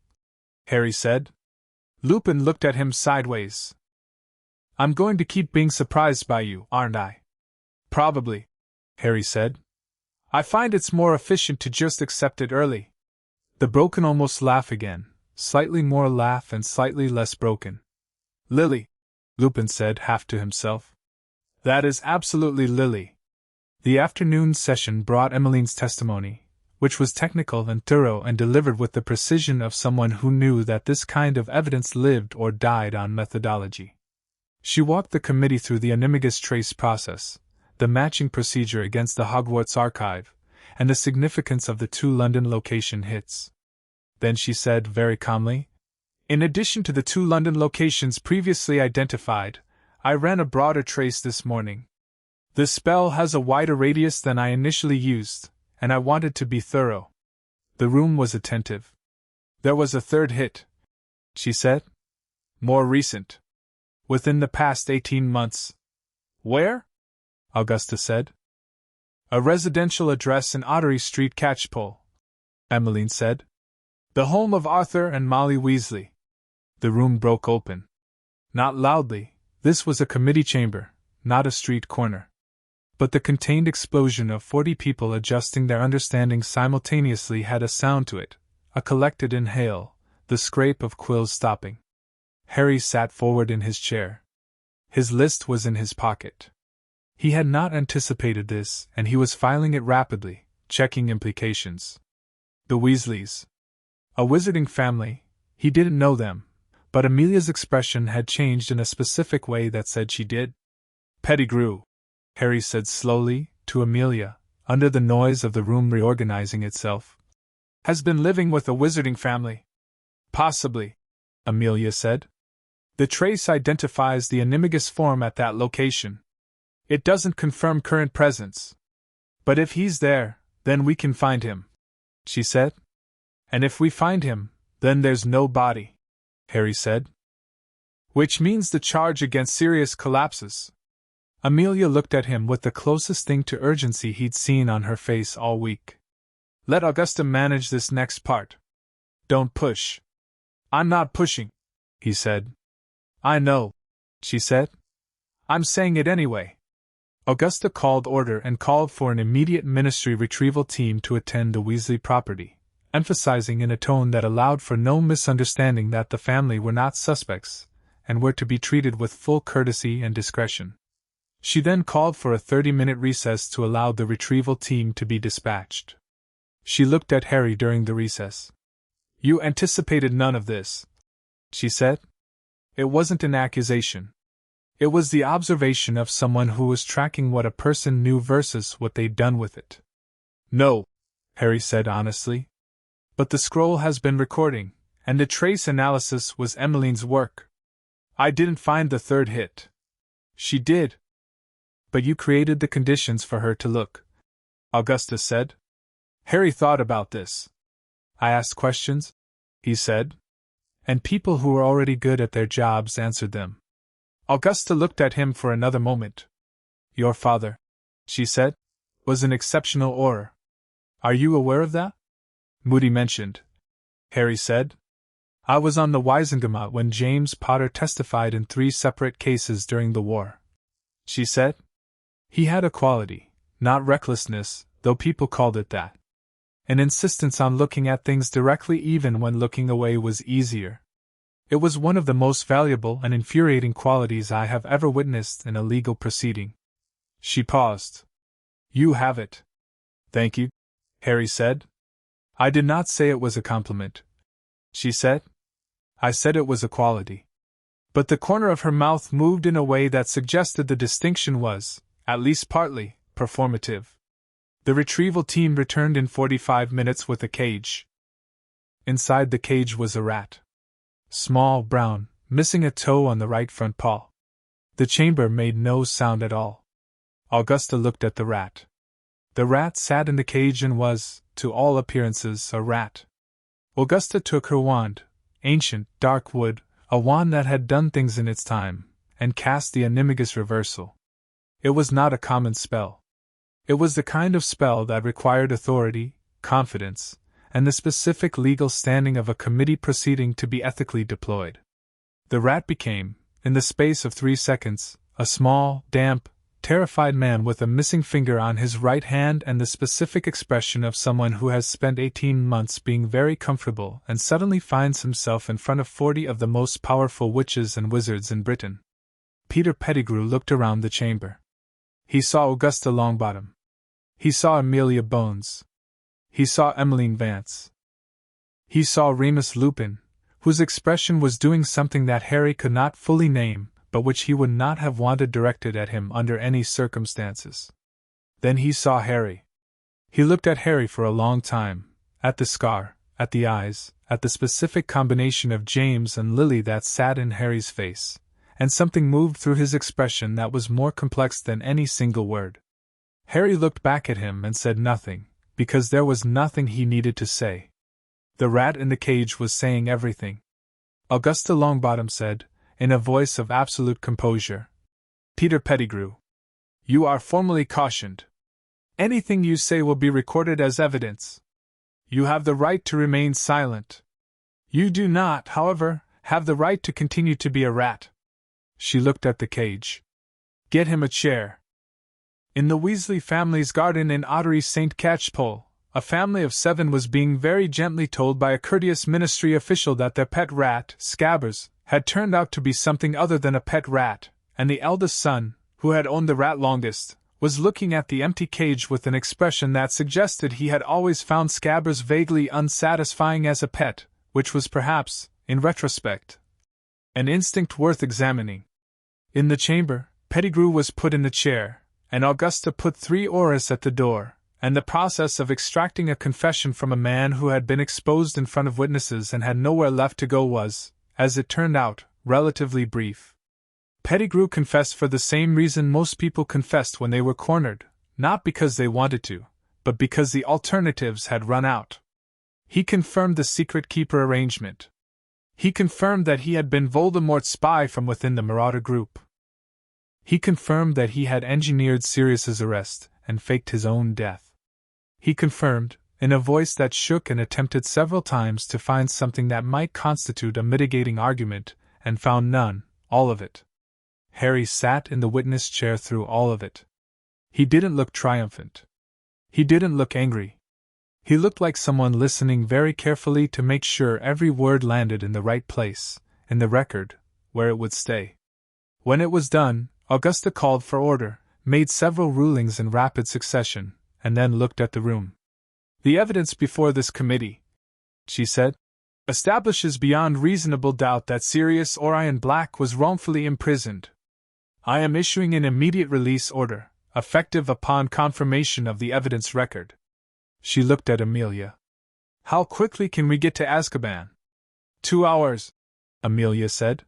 Harry said. Lupin looked at him sideways. I'm going to keep being surprised by you, aren't I? Probably, Harry said. I find it's more efficient to just accept it early. The broken almost laugh again, slightly more laugh and slightly less broken. Lily, Lupin said half to himself. That is absolutely Lily. The afternoon session brought Emmeline's testimony, which was technical and thorough and delivered with the precision of someone who knew that this kind of evidence lived or died on methodology. She walked the committee through the animagus trace process, the matching procedure against the Hogwarts archive, and the significance of the 2 London location hits. Then she said very calmly, in addition to the 2 London locations previously identified, I ran a broader trace this morning. The spell has a wider radius than I initially used, and I wanted to be thorough. The room was attentive. There was a 3rd hit, she said. More recent. Within the past 18 months. Where? Augusta said. A residential address in Ottery Street, Catchpole, Emmeline said. The home of Arthur and Molly Weasley. The room broke open. Not loudly, this was a committee chamber, not a street corner. But the contained explosion of 40 people adjusting their understanding simultaneously had a sound to it, a collected inhale, the scrape of quills stopping. Harry sat forward in his chair. His list was in his pocket. He had not anticipated this, and he was filing it rapidly, checking implications. The Weasleys. A wizarding family, he didn't know them, but Amelia's expression had changed in a specific way that said she did. Pettigrew, Harry said slowly, to Amelia, under the noise of the room reorganizing itself, has been living with a wizarding family. Possibly, Amelia said. The trace identifies the animagus form at that location. It doesn't confirm current presence. But if he's there, then we can find him, she said. And if we find him, then there's no body, Harry said. Which means the charge against Sirius collapses. Amelia looked at him with the closest thing to urgency he'd seen on her face all week. Let Augusta manage this next part. Don't push. I'm not pushing, he said. I know, she said. I'm saying it anyway. Augusta called order and called for an immediate ministry retrieval team to attend the Weasley property, emphasizing in a tone that allowed for no misunderstanding that the family were not suspects, and were to be treated with full courtesy and discretion. She then called for a 30-minute recess to allow the retrieval team to be dispatched. She looked at Harry during the recess. You anticipated none of this, she said. It wasn't an accusation. It was the observation of someone who was tracking what a person knew versus what they'd done with it. No, Harry said honestly. But the scroll has been recording, and the trace analysis was Emmeline's work. I didn't find the 3rd hit. She did. But you created the conditions for her to look, Augusta said. Harry thought about this. I asked questions, he said. And people who were already good at their jobs answered them. Augusta looked at him for another moment. Your father, she said, was an exceptional Auror. Are you aware of that? Moody mentioned. Harry said. I was on the Wisengamot when James Potter testified in 3 separate cases during the war. She said. He had a quality, not recklessness, though people called it that. An insistence on looking at things directly even when looking away was easier. It was one of the most valuable and infuriating qualities I have ever witnessed in a legal proceeding. She paused. You have it. Thank you, Harry said. I did not say it was a compliment. She said. I said it was a quality. But the corner of her mouth moved in a way that suggested the distinction was, at least partly, performative. The retrieval team returned in 45 minutes with a cage. Inside the cage was a rat. Small, brown, missing a toe on the right front paw. The chamber made no sound at all. Augusta looked at the rat. The rat sat in the cage and was, to all appearances, a rat. Augusta took her wand, ancient, dark wood, a wand that had done things in its time, and cast the animagus reversal. It was not a common spell. It was the kind of spell that required authority, confidence, and the specific legal standing of a committee proceeding to be ethically deployed. The rat became, in the space of 3 seconds, a small, damp, terrified man with a missing finger on his right hand and the specific expression of someone who has spent 18 months being very comfortable and suddenly finds himself in front of 40 of the most powerful witches and wizards in Britain. Peter Pettigrew looked around the chamber. He saw Augusta Longbottom. He saw Amelia Bones. He saw Emmeline Vance. He saw Remus Lupin, whose expression was doing something that Harry could not fully name, but which he would not have wanted directed at him under any circumstances. Then he saw Harry. He looked at Harry for a long time, at the scar, at the eyes, at the specific combination of James and Lily that sat in Harry's face, and something moved through his expression that was more complex than any single word. Harry looked back at him and said nothing, because there was nothing he needed to say. The rat in the cage was saying everything. Augusta Longbottom said, in a voice of absolute composure, Peter Pettigrew, you are formally cautioned. Anything you say will be recorded as evidence. You have the right to remain silent. You do not, however, have the right to continue to be a rat. She looked at the cage. Get him a chair. In the Weasley family's garden in Ottery St. Catchpole, a family of 7 was being very gently told by a courteous ministry official that their pet rat, Scabbers, had turned out to be something other than a pet rat, and the eldest son, who had owned the rat longest, was looking at the empty cage with an expression that suggested he had always found Scabbers vaguely unsatisfying as a pet, which was perhaps, in retrospect, an instinct worth examining. In the chamber, Pettigrew was put in the chair, and Augusta put 3 Aurors at the door, and the process of extracting a confession from a man who had been exposed in front of witnesses and had nowhere left to go was, as it turned out, relatively brief. Pettigrew confessed for the same reason most people confessed when they were cornered, not because they wanted to, but because the alternatives had run out. He confirmed the secret keeper arrangement. He confirmed that he had been Voldemort's spy from within the Marauder group. He confirmed that he had engineered Sirius's arrest and faked his own death. He confirmed, in a voice that shook and attempted several times to find something that might constitute a mitigating argument, and found none, all of it. Harry sat in the witness chair through all of it. He didn't look triumphant. He didn't look angry. He looked like someone listening very carefully to make sure every word landed in the right place, in the record, where it would stay. When it was done, Augusta called for order, made several rulings in rapid succession, and then looked at the room. The evidence before this committee, she said, establishes beyond reasonable doubt that Sirius Orion Black was wrongfully imprisoned. I am issuing an immediate release order, effective upon confirmation of the evidence record. She looked at Amelia. How quickly can we get to Azkaban? 2 hours, Amelia said.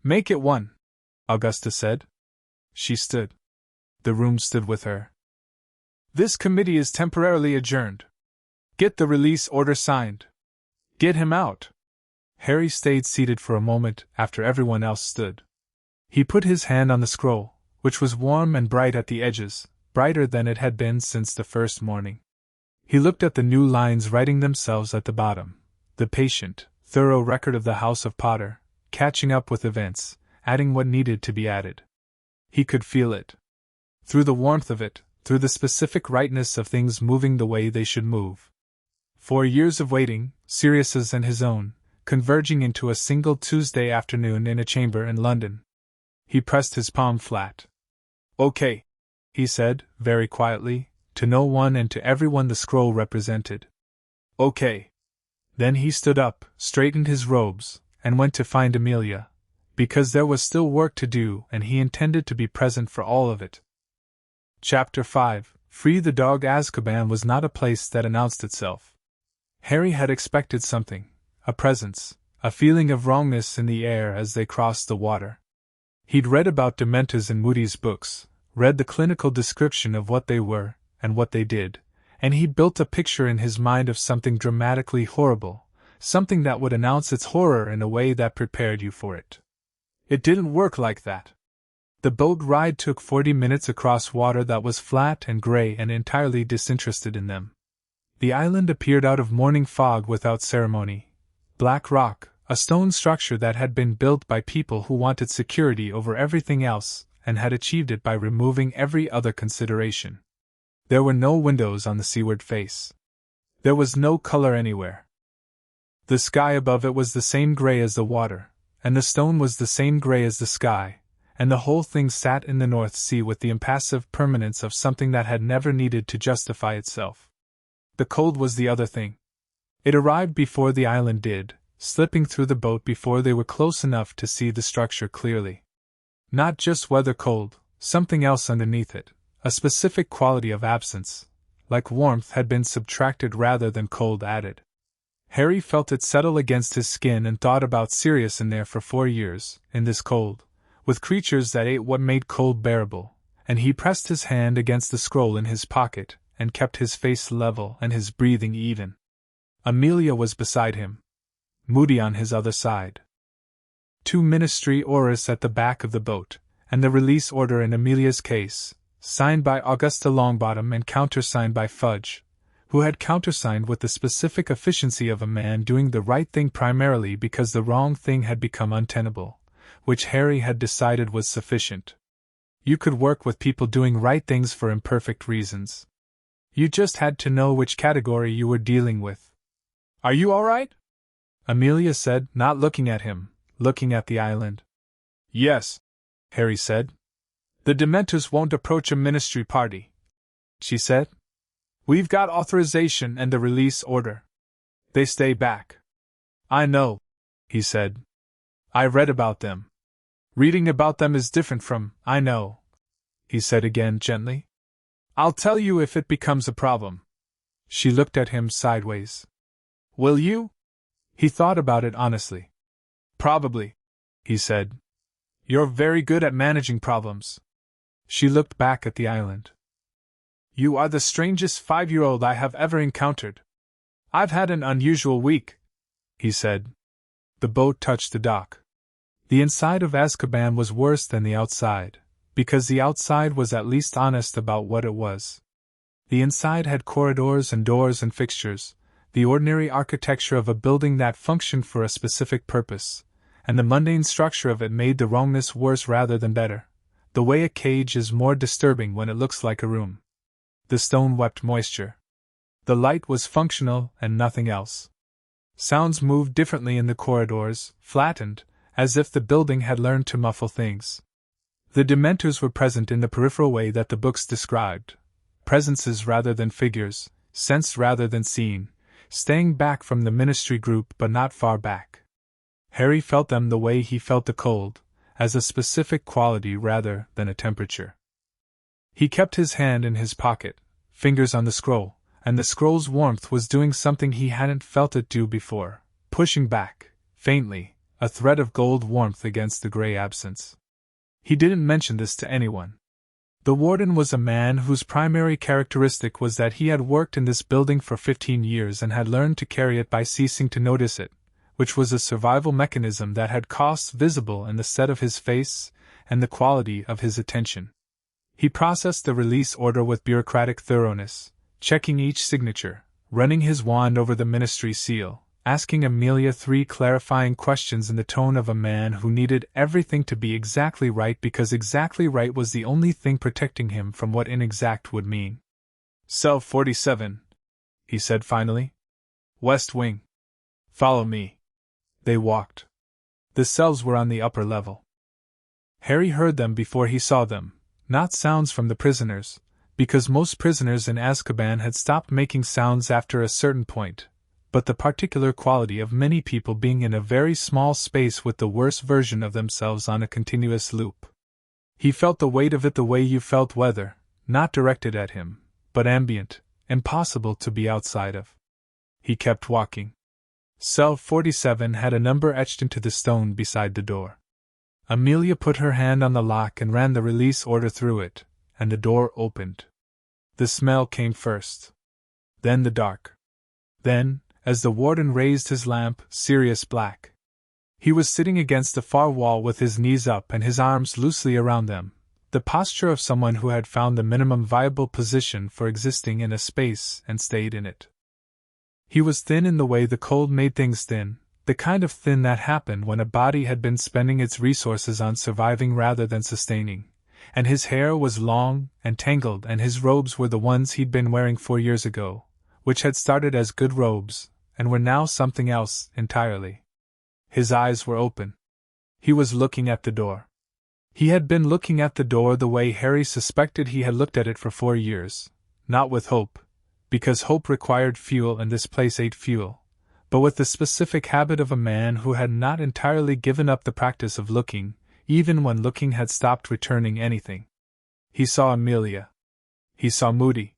Make it 1, Augusta said. She stood. The room stood with her. This committee is temporarily adjourned. Get the release order signed. Get him out. Harry stayed seated for a moment after everyone else stood. He put his hand on the scroll, which was warm and bright at the edges, brighter than it had been since the first morning. He looked at the new lines writing themselves at the bottom, the patient, thorough record of the House of Potter, catching up with events, adding what needed to be added. He could feel it. Through the warmth of it, through the specific rightness of things moving the way they should move. 4 years of waiting, Sirius's and his own, converging into a single Tuesday afternoon in a chamber in London. He pressed his palm flat. "Okay," he said, very quietly, to no one and to everyone the scroll represented. "Okay." Then he stood up, straightened his robes, and went to find Amelia, because there was still work to do and he intended to be present for all of it. Chapter 5. Free the Dog. Azkaban was not a place that announced itself. Harry had expected something, a presence, a feeling of wrongness in the air as they crossed the water. He'd read about Dementors in Moody's books, read the clinical description of what they were, and what they did, and he built a picture in his mind of something dramatically horrible, something that would announce its horror in a way that prepared you for it. It didn't work like that. The boat ride took 40 minutes across water that was flat and gray and entirely disinterested in them. The island appeared out of morning fog without ceremony. Black rock, a stone structure that had been built by people who wanted security over everything else, and had achieved it by removing every other consideration. There were no windows on the seaward face. There was no color anywhere. The sky above it was the same gray as the water, and the stone was the same gray as the sky, and the whole thing sat in the North Sea with the impassive permanence of something that had never needed to justify itself. The cold was the other thing. It arrived before the island did, slipping through the boat before they were close enough to see the structure clearly. Not just weather cold, something else underneath it, a specific quality of absence, like warmth had been subtracted rather than cold added. Harry felt it settle against his skin and thought about Sirius in there for 4 years, in this cold, with creatures that ate what made cold bearable, and he pressed his hand against the scroll in his pocket, and kept his face level and his breathing even. Amelia was beside him. Moody on his other side. 2 ministry oars at the back of the boat, and the release order in Amelia's case, signed by Augusta Longbottom and countersigned by Fudge, who had countersigned with the specific efficiency of a man doing the right thing primarily because the wrong thing had become untenable, which Harry had decided was sufficient. You could work with people doing right things for imperfect reasons. You just had to know which category you were dealing with. "Are you all right?" Amelia said, not looking at him, looking at the island. "Yes," Harry said. "The Dementors won't approach a ministry party," she said. "We've got authorization and the release order. They stay back." "I know," he said. "I read about them. Reading about them is different from, I know," he said again gently. "I'll tell you if it becomes a problem." She looked at him sideways. "Will you?" He thought about it honestly. "Probably," he said. "You're very good at managing problems." She looked back at the island. "You are the strangest 5-year-old I have ever encountered. I've had an unusual week," he said. The boat touched the dock. The inside of Azkaban was worse than the outside, because the outside was at least honest about what it was. The inside had corridors and doors and fixtures, the ordinary architecture of a building that functioned for a specific purpose, and the mundane structure of it made the wrongness worse rather than better, the way a cage is more disturbing when it looks like a room. The stone wept moisture. The light was functional and nothing else. Sounds moved differently in the corridors, flattened, as if the building had learned to muffle things. The Dementors were present in the peripheral way that the books described. Presences rather than figures, sensed rather than seen, staying back from the ministry group but not far back. Harry felt them the way he felt the cold, as a specific quality rather than a temperature. He kept his hand in his pocket, fingers on the scroll, and the scroll's warmth was doing something he hadn't felt it do before, pushing back, faintly, a thread of gold warmth against the gray absence. He didn't mention this to anyone. The warden was a man whose primary characteristic was that he had worked in this building for 15 years and had learned to carry it by ceasing to notice it, which was a survival mechanism that had costs visible in the set of his face, and the quality of his attention. He processed the release order with bureaucratic thoroughness, checking each signature, running his wand over the ministry seal, asking Amelia 3 clarifying questions in the tone of a man who needed everything to be exactly right because exactly right was the only thing protecting him from what inexact would mean. "Cell 47, he said finally. "West wing. Follow me." They walked. The cells were on the upper level. Harry heard them before he saw them, not sounds from the prisoners, because most prisoners in Azkaban had stopped making sounds after a certain point, but the particular quality of many people being in a very small space with the worst version of themselves on a continuous loop. He felt the weight of it the way you felt weather, not directed at him, but ambient, impossible to be outside of. He kept walking. Cell 47 had a number etched into the stone beside the door. Amelia put her hand on the lock and ran the release order through it, and the door opened. The smell came first. Then the dark. Then, as the warden raised his lamp, Sirius Black. He was sitting against the far wall with his knees up and his arms loosely around them, the posture of someone who had found the minimum viable position for existing in a space and stayed in it. He was thin in the way the cold made things thin, the kind of thin that happened when a body had been spending its resources on surviving rather than sustaining, and his hair was long and tangled and his robes were the ones he'd been wearing 4 years ago, which had started as good robes, and were now something else entirely. His eyes were open. He was looking at the door. He had been looking at the door the way Harry suspected he had looked at it for 4 years, not with hope, because hope required fuel and this place ate fuel, but with the specific habit of a man who had not entirely given up the practice of looking, even when looking had stopped returning anything. He saw Amelia. He saw Moody.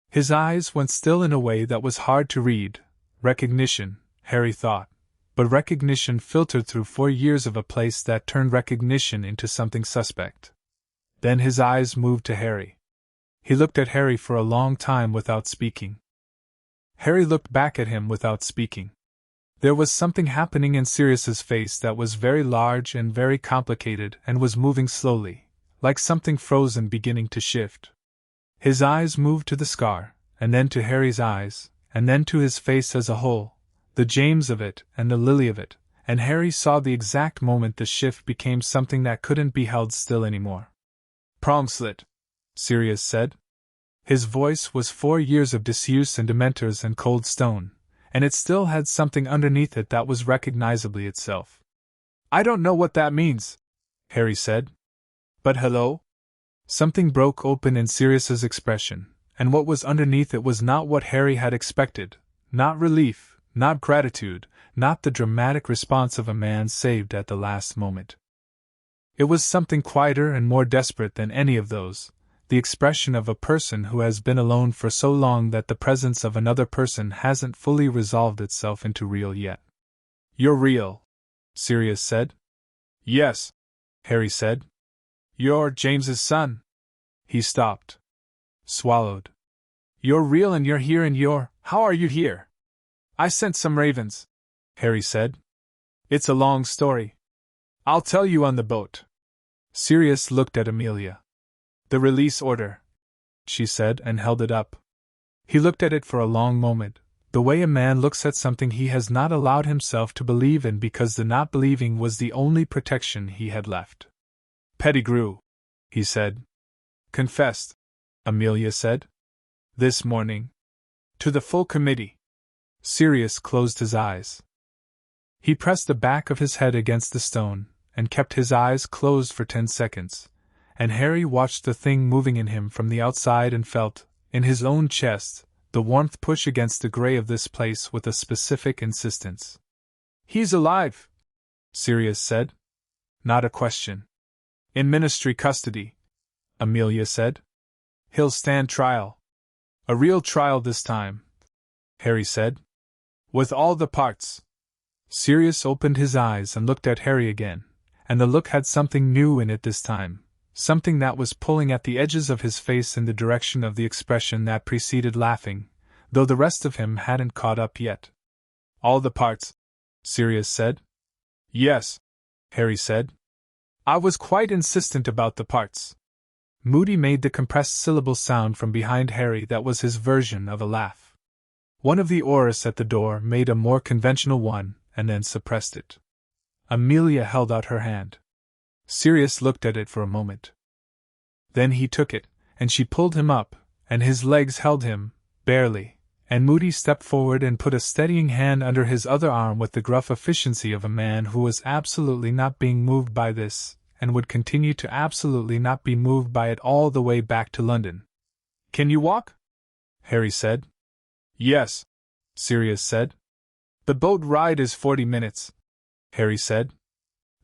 His eyes went still in a way that was hard to read. Recognition, Harry thought, but recognition filtered through 4 years of a place that turned recognition into something suspect. Then his eyes moved to Harry. He looked at Harry for a long time without speaking. Harry looked back at him without speaking. There was something happening in Sirius's face that was very large and very complicated and was moving slowly, like something frozen beginning to shift. His eyes moved to the scar, and then to Harry's eyes, and then to his face as a whole, the James of it and the Lily of it, and Harry saw the exact moment the shift became something that couldn't be held still anymore. "Prong slit," Sirius said. His voice was 4 years of disuse and dementors and cold stone, and it still had something underneath it that was recognizably itself. "I don't know what that means," Harry said. "But hello?" Something broke open in Sirius's expression, and what was underneath it was not what Harry had expected, not relief, not gratitude, not the dramatic response of a man saved at the last moment. It was something quieter and more desperate than any of those, the expression of a person who has been alone for so long that the presence of another person hasn't fully resolved itself into real yet. "You're real," Sirius said. "Yes," Harry said. "You're James's son." He stopped. Swallowed. "You're real and you're here and how are you here?" "I sent some ravens," Harry said. "It's a long story. I'll tell you on the boat." Sirius looked at Amelia. "The release order," she said and held it up. He looked at it for a long moment, the way a man looks at something he has not allowed himself to believe in because the not believing was the only protection he had left. "Pettigrew," he said. "Confessed," Amelia said. "This morning. To the full committee." Sirius closed his eyes. He pressed the back of his head against the stone, and kept his eyes closed for 10 seconds, and Harry watched the thing moving in him from the outside and felt, in his own chest, the warmth push against the gray of this place with a specific insistence. "He's alive," Sirius said. Not a question. "In ministry custody," Amelia said. "He'll stand trial. A real trial this time," Harry said. "With all the parts." Sirius opened his eyes and looked at Harry again, and the look had something new in it this time, something that was pulling at the edges of his face in the direction of the expression that preceded laughing, though the rest of him hadn't caught up yet. "All the parts," Sirius said. "Yes," Harry said. I was quite insistent about the parts. Moody made the compressed syllable sound from behind Harry that was his version of a laugh. One of the aurists at the door made a more conventional one, and then suppressed it. Amelia held out her hand. Sirius looked at it for a moment. Then he took it, and she pulled him up, and his legs held him, barely, and Moody stepped forward and put a steadying hand under his other arm with the gruff efficiency of a man who was absolutely not being moved by this, and would continue to absolutely not be moved by it all the way back to London. "Can you walk?" Harry said. "Yes," Sirius said. "The boat ride is 40 minutes," Harry said.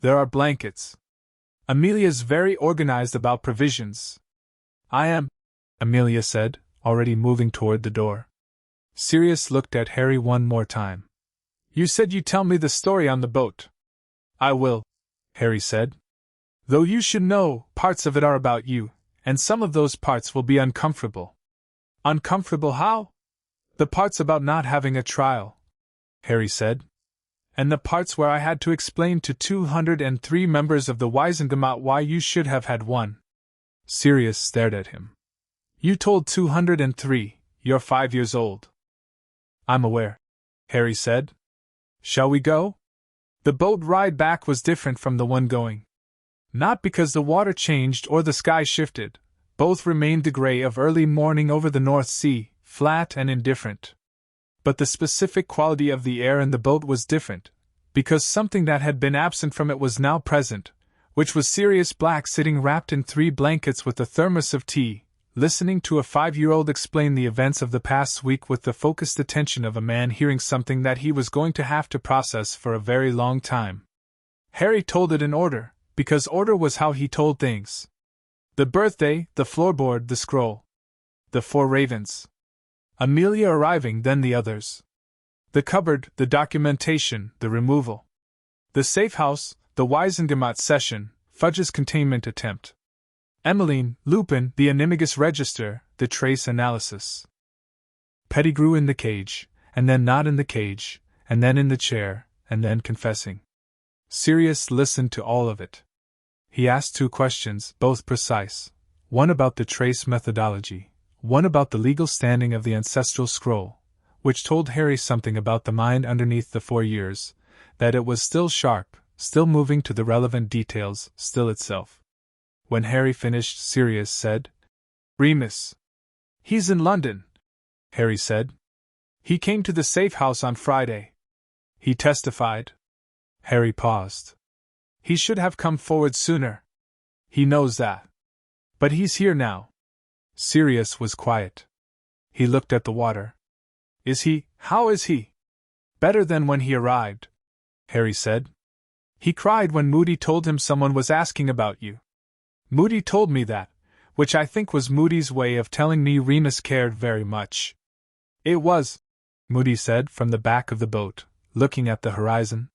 "There are blankets. Amelia's very organized about provisions." "I am," Amelia said, already moving toward the door. Sirius looked at Harry one more time. "You said you'd tell me the story on the boat." "I will," Harry said. "Though you should know, parts of it are about you, and some of those parts will be uncomfortable." "Uncomfortable how?" "The parts about not having a trial," Harry said. "And the parts where I had to explain to 203 members of the Wiesengemot why you should have had one." Sirius stared at him. "You told 203, you're 5 years old." "I'm aware," Harry said. "Shall we go?" The boat ride back was different from the one going. Not because the water changed or the sky shifted, both remained the gray of early morning over the North Sea, flat and indifferent. But the specific quality of the air in the boat was different, because something that had been absent from it was now present, which was Sirius Black sitting wrapped in 3 blankets with a thermos of tea, listening to a 5-year-old explain the events of the past week with the focused attention of a man hearing something that he was going to have to process for a very long time. Harry told it in order, because order was how he told things. The birthday, the floorboard, the scroll. The 4 ravens. Amelia arriving, then the others. The cupboard, the documentation, the removal. The safe house, the Wiesengemot session, Fudge's containment attempt. Emmeline, Lupin, the animagus register, the trace analysis. Pettigrew in the cage, and then not in the cage, and then in the chair, and then confessing. Sirius listened to all of it. He asked 2 questions, both precise, one about the trace methodology, one about the legal standing of the ancestral scroll, which told Harry something about the mind underneath the 4 years, that it was still sharp, still moving to the relevant details, still itself. When Harry finished, Sirius said, "Remus." "He's in London," Harry said. "He came to the safe house on Friday." "He testified." Harry paused. "He should have come forward sooner." "He knows that. But he's here now." Sirius was quiet. He looked at the water. "Is he? How is he?" "Better than when he arrived," Harry said. "He cried when Moody told him someone was asking about you. Moody told me that, which I think was Moody's way of telling me Remus cared very much." "It was," Moody said from the back of the boat, looking at the horizon.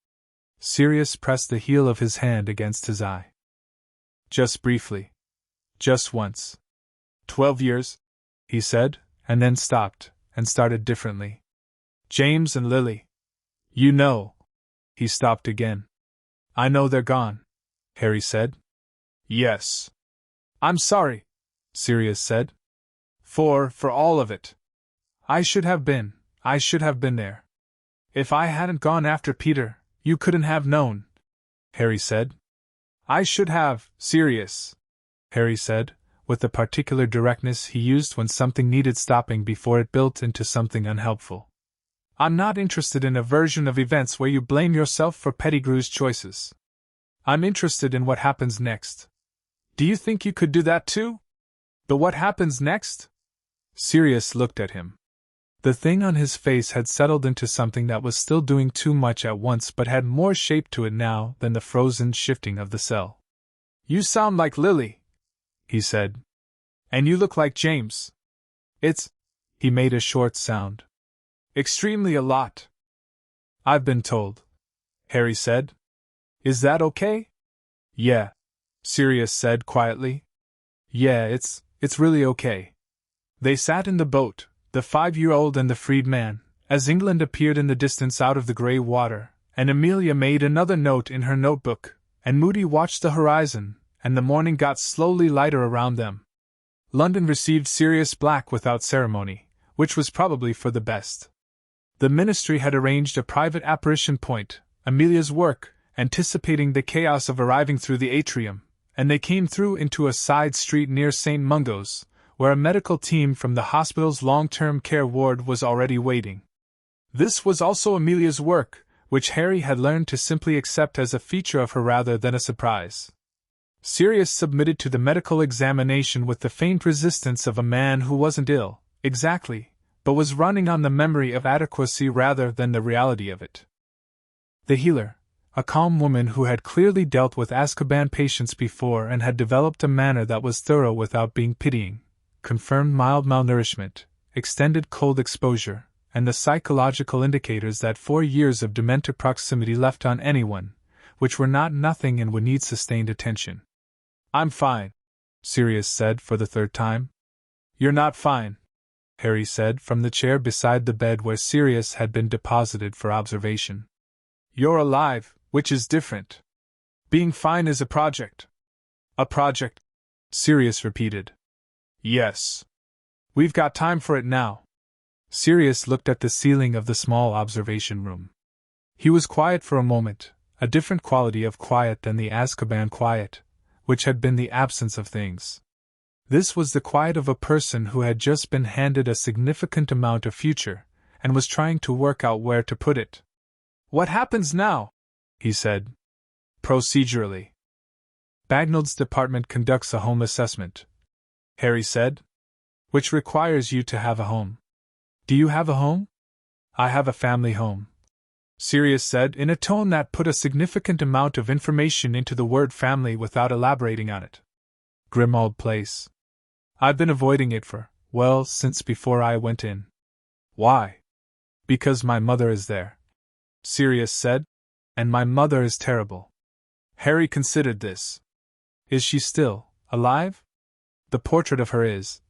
Sirius pressed the heel of his hand against his eye. "Just briefly. Just once. 12 years, he said, and then stopped, and started differently. "James and Lily. You know." He stopped again. "I know they're gone," Harry said. "Yes. I'm sorry," Sirius said. For all of it. I should have been there. If I hadn't gone after Peter, you couldn't have known," Harry said. "I should have, Sirius," Harry said, with the particular directness he used when something needed stopping before it built into something unhelpful. "I'm not interested in a version of events where you blame yourself for Pettigrew's choices. I'm interested in what happens next. Do you think you could do that too? But what happens next?" Sirius looked at him. The thing on his face had settled into something that was still doing too much at once but had more shape to it now than the frozen shifting of the cell. "You sound like Lily," he said. "And you look like James. It's," he made a short sound, "extremely a lot." "I've been told," Harry said. "Is that okay?" "Yeah," Sirius said quietly. "Yeah, it's really okay." They sat in the boat, the 5-year-old and the freed man, as England appeared in the distance out of the grey water, and Amelia made another note in her notebook, and Moody watched the horizon, and the morning got slowly lighter around them. London received Sirius Black without ceremony, which was probably for the best. The ministry had arranged a private apparition point, Amelia's work, anticipating the chaos of arriving through the atrium, and they came through into a side street near St. Mungo's, where a medical team from the hospital's long-term care ward was already waiting. This was also Amelia's work, which Harry had learned to simply accept as a feature of her rather than a surprise. Sirius submitted to the medical examination with the faint resistance of a man who wasn't ill, exactly, but was running on the memory of adequacy rather than the reality of it. The healer, a calm woman who had clearly dealt with Azkaban patients before and had developed a manner that was thorough without being pitying, confirmed mild malnourishment, extended cold exposure, and the psychological indicators that 4 years of dementor proximity left on anyone, which were not nothing and would need sustained attention. "I'm fine," Sirius said for the third time. "You're not fine," Harry said from the chair beside the bed where Sirius had been deposited for observation. "You're alive, which is different. Being fine is a project." "A project?" Sirius repeated. "Yes. We've got time for it now." Sirius looked at the ceiling of the small observation room. He was quiet for a moment, a different quality of quiet than the Azkaban quiet, which had been the absence of things. This was the quiet of a person who had just been handed a significant amount of future, and was trying to work out where to put it. "What happens now?" he said. "Procedurally. Bagnall's department conducts a home assessment," Harry said, "which requires you to have a home. Do you have a home?" "I have a family home," Sirius said in a tone that put a significant amount of information into the word family without elaborating on it. "Grimmauld Place. I've been avoiding it since before I went in." "Why?" "Because my mother is there," Sirius said, "and my mother is terrible." Harry considered this. "Is she still alive?" "The portrait of her is,"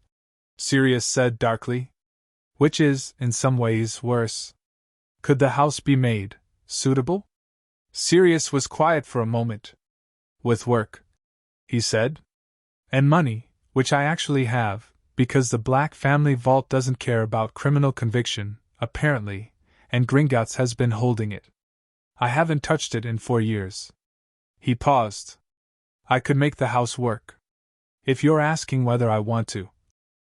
Sirius said darkly. "Which is, in some ways, worse. Could the house be made suitable?" Sirius was quiet for a moment. "With work," he said. "And money, which I actually have, because the Black family vault doesn't care about criminal conviction, apparently, and Gringotts has been holding it. I haven't touched it in 4 years. He paused. "I could make the house work. If you're asking whether I want to."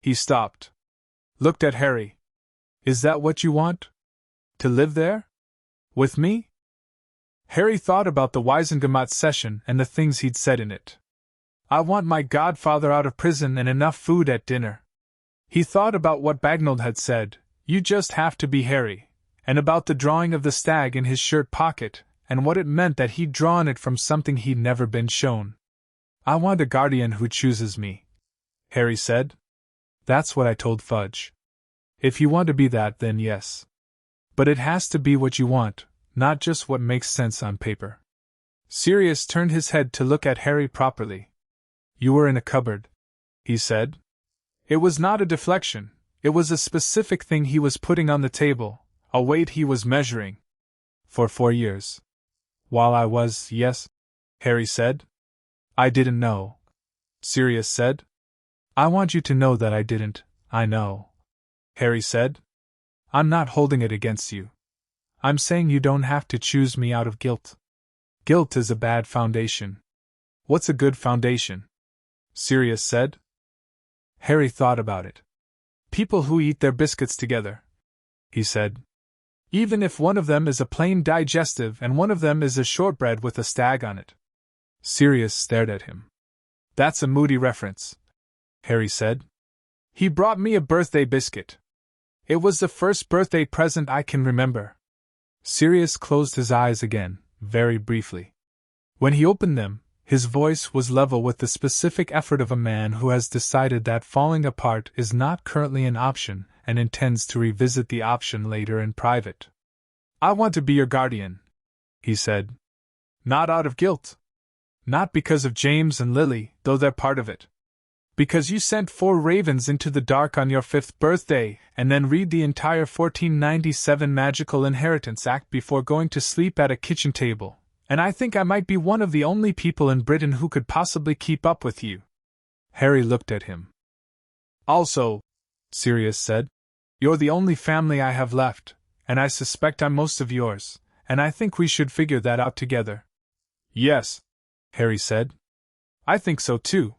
He stopped. Looked at Harry. "Is that what you want? To live there? With me?" Harry thought about the Wisengamot session and the things he'd said in it. "I want my godfather out of prison and enough food at dinner." He thought about what Bagnall had said, "You just have to be Harry," and about the drawing of the stag in his shirt pocket, and what it meant that he'd drawn it from something he'd never been shown. "I want a guardian who chooses me," Harry said. "That's what I told Fudge. If you want to be that, then yes. But it has to be what you want, not just what makes sense on paper." Sirius turned his head to look at Harry properly. "You were in a cupboard," he said. It was not a deflection, it was a specific thing he was putting on the table, a weight he was measuring. "For 4 years. While I was, yes," Harry said. "I didn't know," Sirius said. "I want you to know that I didn't, I know," Harry said. "I'm not holding it against you. I'm saying you don't have to choose me out of guilt. Guilt is a bad foundation." "What's a good foundation?" Sirius said. Harry thought about it. "People who eat their biscuits together," he said. "Even if one of them is a plain digestive and one of them is a shortbread with a stag on it." Sirius stared at him. "That's a Moody reference," Harry said. "He brought me a birthday biscuit. It was the first birthday present I can remember." Sirius closed his eyes again, very briefly. When he opened them, his voice was level with the specific effort of a man who has decided that falling apart is not currently an option and intends to revisit the option later in private. "I want to be your guardian," he said. "Not out of guilt. Not because of James and Lily, though they're part of it. Because you sent 4 ravens into the dark on your 5th birthday, and then read the entire 1497 Magical Inheritance Act before going to sleep at a kitchen table, And I think I might be one of the only people in Britain who could possibly keep up with you. Harry looked at him. Also, Sirius said, you're the only family I have left, and I suspect I'm most of yours, and I think we should figure that out together. Yes, Harry said. I think so too.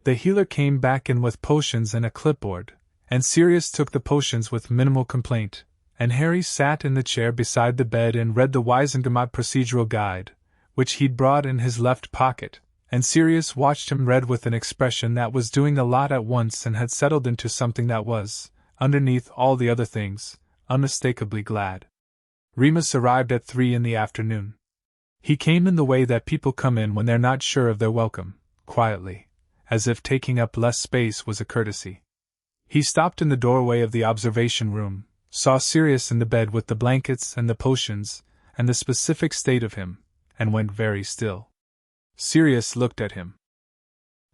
The healer came back in with potions and a clipboard, and Sirius took the potions with minimal complaint, and Harry sat in the chair beside the bed and read the Wiesengemot procedural guide, which he'd brought in his left pocket, and Sirius watched him read with an expression that was doing a lot at once and had settled into something that was, underneath all the other things, unmistakably glad. Remus arrived at 3 in the afternoon. He came in the way that people come in when they're not sure of their welcome, quietly, as if taking up less space was a courtesy. He stopped in the doorway of the observation room, saw Sirius in the bed with the blankets and the potions, and the specific state of him, and went very still. Sirius looked at him.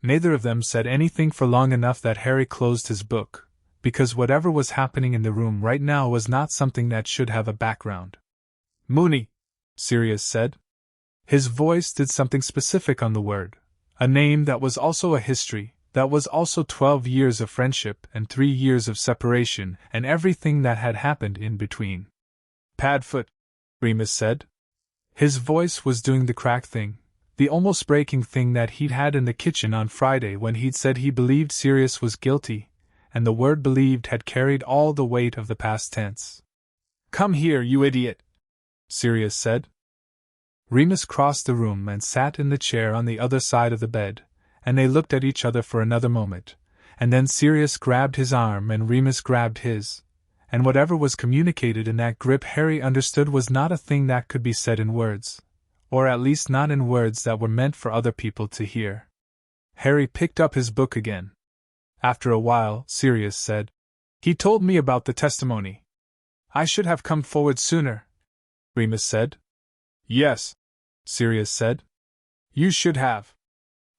Neither of them said anything for long enough that Harry closed his book, because whatever was happening in the room right now was not something that should have a background. Mooney, Sirius said. His voice did something specific on the word, a name that was also a history, that was also 12 years of friendship and 3 years of separation and everything that had happened in between. Padfoot, Remus said. His voice was doing the crack thing, the almost breaking thing that he'd had in the kitchen on Friday when he'd said he believed Sirius was guilty, and the word believed had carried all the weight of the past tense. Come here, you idiot, Sirius said. Remus crossed the room and sat in the chair on the other side of the bed, and they looked at each other for another moment, and then Sirius grabbed his arm and Remus grabbed his, and whatever was communicated in that grip Harry understood was not a thing that could be said in words, or at least not in words that were meant for other people to hear. Harry picked up his book again. After a while, Sirius said, He told me about the testimony. I should have come forward sooner, Remus said. Yes, Sirius said. You should have.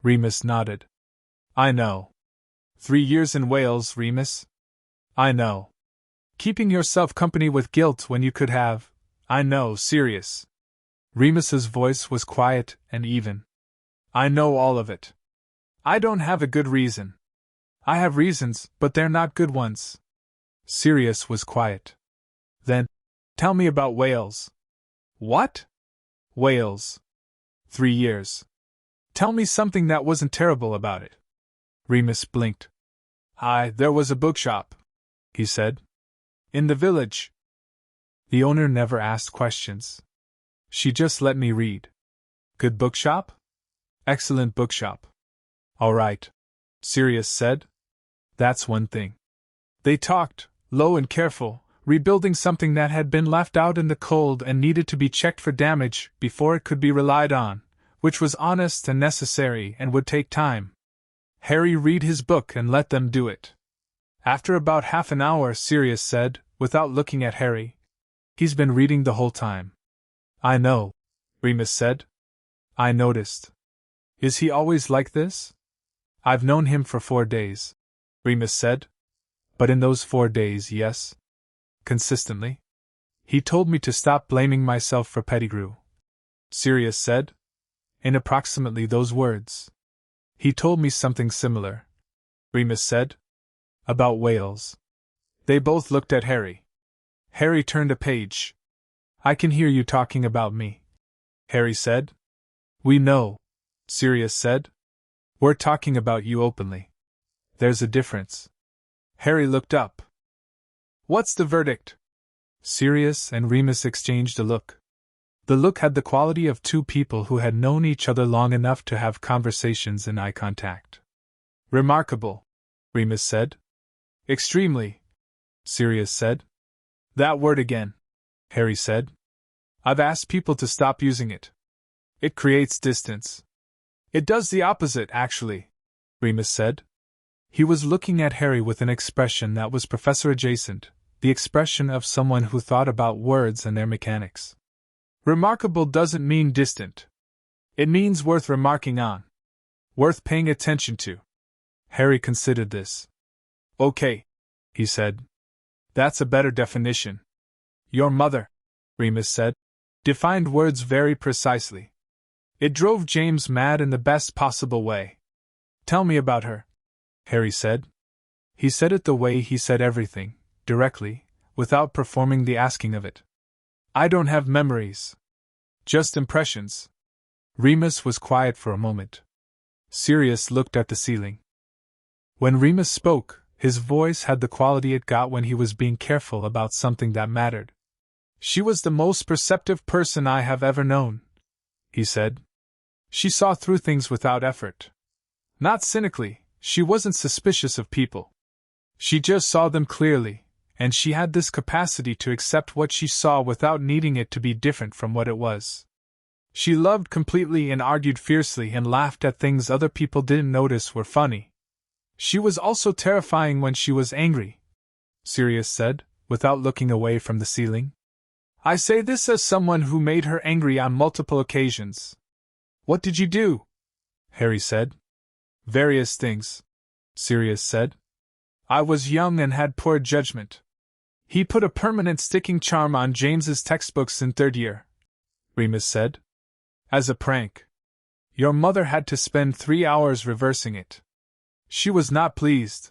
Remus nodded. I know. 3 years in Wales, Remus. I know. Keeping yourself company with guilt when you could have. I know, Sirius. Remus's voice was quiet and even. I know all of it. I don't have a good reason. I have reasons, but they're not good ones. Sirius was quiet. Then, tell me about Wales. What? Wales. 3 years. Tell me something that wasn't terrible about it. Remus blinked. There was a bookshop, he said. In the village. The owner never asked questions. She just let me read. Good bookshop? Excellent bookshop. All right, Sirius said. That's one thing. They talked, low and careful, rebuilding something that had been left out in the cold and needed to be checked for damage before it could be relied on, which was honest and necessary and would take time. Harry read his book and let them do it. After about half an hour, Sirius said, without looking at Harry, He's been reading the whole time. I know, Remus said. I noticed. Is he always like this? I've known him for 4 days, Remus said. But in those 4 days, yes. Consistently. He told me to stop blaming myself for Pettigrew, Sirius said. In approximately those words. He told me something similar, Remus said. About Wales. They both looked at Harry. Harry turned a page. I can hear you talking about me, Harry said. We know, Sirius said. We're talking about you openly. There's a difference. Harry looked up. What's the verdict? Sirius and Remus exchanged a look. The look had the quality of 2 people who had known each other long enough to have conversations in eye contact. Remarkable, Remus said. Extremely, Sirius said. That word again, Harry said. I've asked people to stop using it. It creates distance. It does the opposite, actually, Remus said. He was looking at Harry with an expression that was professor adjacent, the expression of someone who thought about words and their mechanics. Remarkable doesn't mean distant. It means worth remarking on. Worth paying attention to. Harry considered this. Okay, he said. That's a better definition. Your mother, Remus said. Defined words very precisely. It drove James mad in the best possible way. "Tell me about her," Harry said. He said it the way he said everything, directly, without performing the asking of it. "I don't have memories. Just impressions." Remus was quiet for a moment. Sirius looked at the ceiling. When Remus spoke, his voice had the quality it got when he was being careful about something that mattered. "She was the most perceptive person I have ever known," he said. "She saw through things without effort. Not cynically, she wasn't suspicious of people. She just saw them clearly, and she had this capacity to accept what she saw without needing it to be different from what it was. She loved completely and argued fiercely and laughed at things other people didn't notice were funny. She was also terrifying when she was angry," Sirius said, without looking away from the ceiling. "I say this as someone who made her angry on multiple occasions." "What did you do?" Harry said. "Various things," Sirius said. "I was young and had poor judgment. He put a permanent sticking charm on James's textbooks in third year," Remus said. "As a prank. Your mother had to spend 3 hours reversing it. She was not pleased."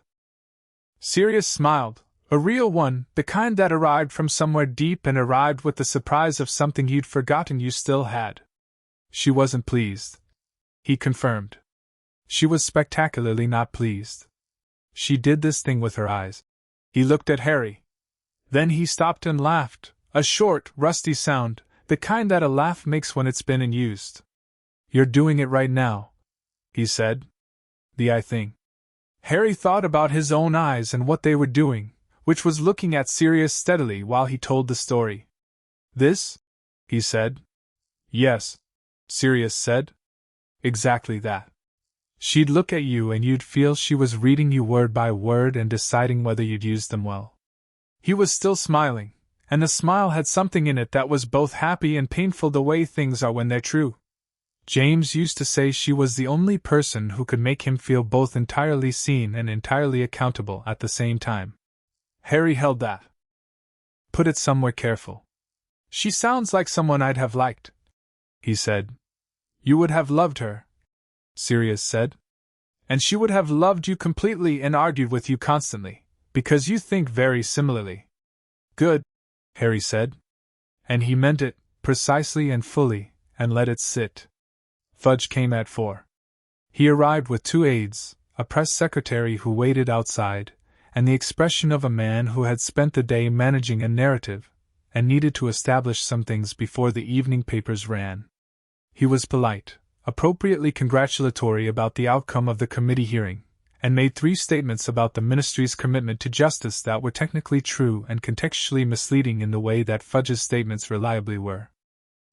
Sirius smiled, a real one, the kind that arrived from somewhere deep and arrived with the surprise of something you'd forgotten you still had. "She wasn't pleased," he confirmed. "She was spectacularly not pleased. She did this thing with her eyes." He looked at Harry. Then he stopped and laughed, a short, rusty sound, the kind that a laugh makes when it's been and used. "You're doing it right now," he said. "The eye thing." Harry thought about his own eyes and what they were doing, which was looking at Sirius steadily while he told the story. "This?" he said. "Yes," Sirius said. "Exactly that. She'd look at you and you'd feel she was reading you word by word and deciding whether you'd use them well." He was still smiling, and the smile had something in it that was both happy and painful, the way things are when they're true. James used to say she was the only person who could make him feel both entirely seen and entirely accountable at the same time. Harry held that. "Put it somewhere careful." "She sounds like someone I'd have liked," he said. "You would have loved her," Sirius said. "And she would have loved you completely and argued with you constantly, because you think very similarly." "Good," Harry said. And he meant it, precisely and fully, and let it sit. Fudge came at 4. He arrived with 2 aides, a press secretary who waited outside, and the expression of a man who had spent the day managing a narrative, and needed to establish some things before the evening papers ran. He was polite, appropriately congratulatory about the outcome of the committee hearing, and made 3 statements about the ministry's commitment to justice that were technically true and contextually misleading in the way that Fudge's statements reliably were.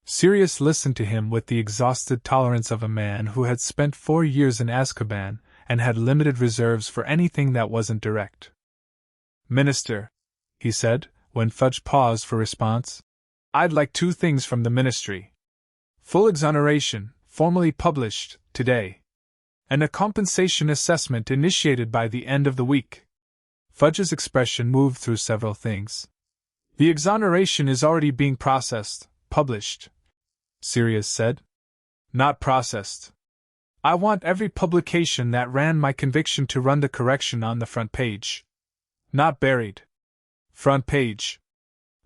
Sirius listened to him with the exhausted tolerance of a man who had spent 4 years in Azkaban and had limited reserves for anything that wasn't direct. "Minister," he said, when Fudge paused for response, "I'd like 2 things from the ministry. Full exoneration, formally published, today. And a compensation assessment initiated by the end of the week." Fudge's expression moved through several things. "The exoneration is already being processed, published," Sirius said. "Not processed. I want every publication that ran my conviction to run the correction on the front page. Not buried. Front page.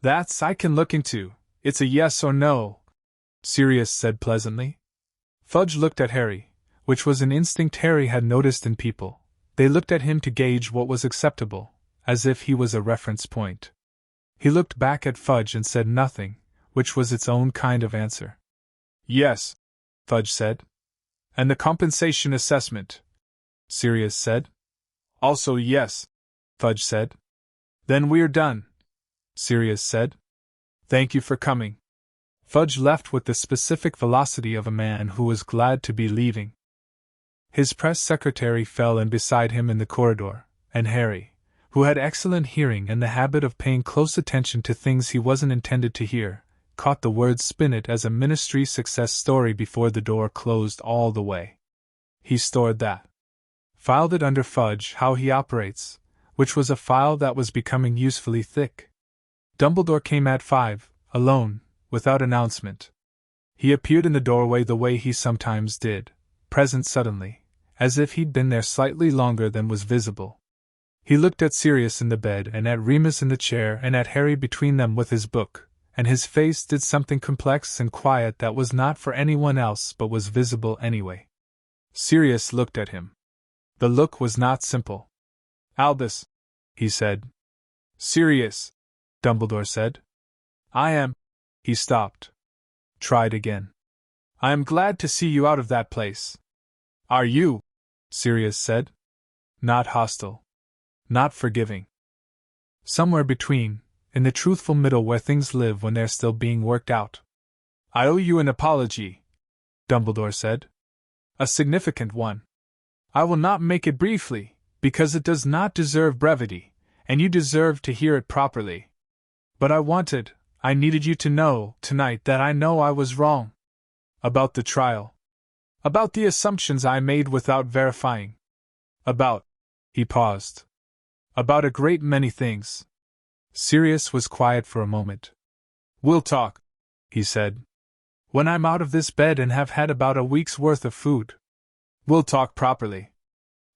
That's I can look into. It's a yes or no," Sirius said pleasantly. Fudge looked at Harry, which was an instinct Harry had noticed in people. They looked at him to gauge what was acceptable, as if he was a reference point. He looked back at Fudge and said nothing, which was its own kind of answer. "Yes," Fudge said. "And the compensation assessment," Sirius said. "Also yes," Fudge said. "Then we're done," Sirius said. "Thank you for coming." Fudge left with the specific velocity of a man who was glad to be leaving. His press secretary fell in beside him in the corridor, and Harry, who had excellent hearing and the habit of paying close attention to things he wasn't intended to hear, caught the word "spin it" as a ministry success story before the door closed all the way. He stored that. Filed it under Fudge How He Operates, which was a file that was becoming usefully thick. Dumbledore came at 5, alone, without announcement. He appeared in the doorway the way he sometimes did, present suddenly, as if he'd been there slightly longer than was visible. He looked at Sirius in the bed and at Remus in the chair and at Harry between them with his book, and his face did something complex and quiet that was not for anyone else but was visible anyway. Sirius looked at him. The look was not simple. "Albus," he said. "Sirius," Dumbledore said. "I am—" He stopped. Tried again. "I am glad to see you out of that place." "Are you?" Sirius said. "Not hostile. Not forgiving. Somewhere between, in the truthful middle where things live when they're still being worked out." "I owe you an apology," Dumbledore said. "A significant one. I will not make it briefly, because it does not deserve brevity, and you deserve to hear it properly. But I needed you to know, tonight, that I know I was wrong. About the trial. About the assumptions I made without verifying. About—" He paused. "About a great many things." Sirius was quiet for a moment. "We'll talk," he said. "When I'm out of this bed and have had about a week's worth of food. We'll talk properly."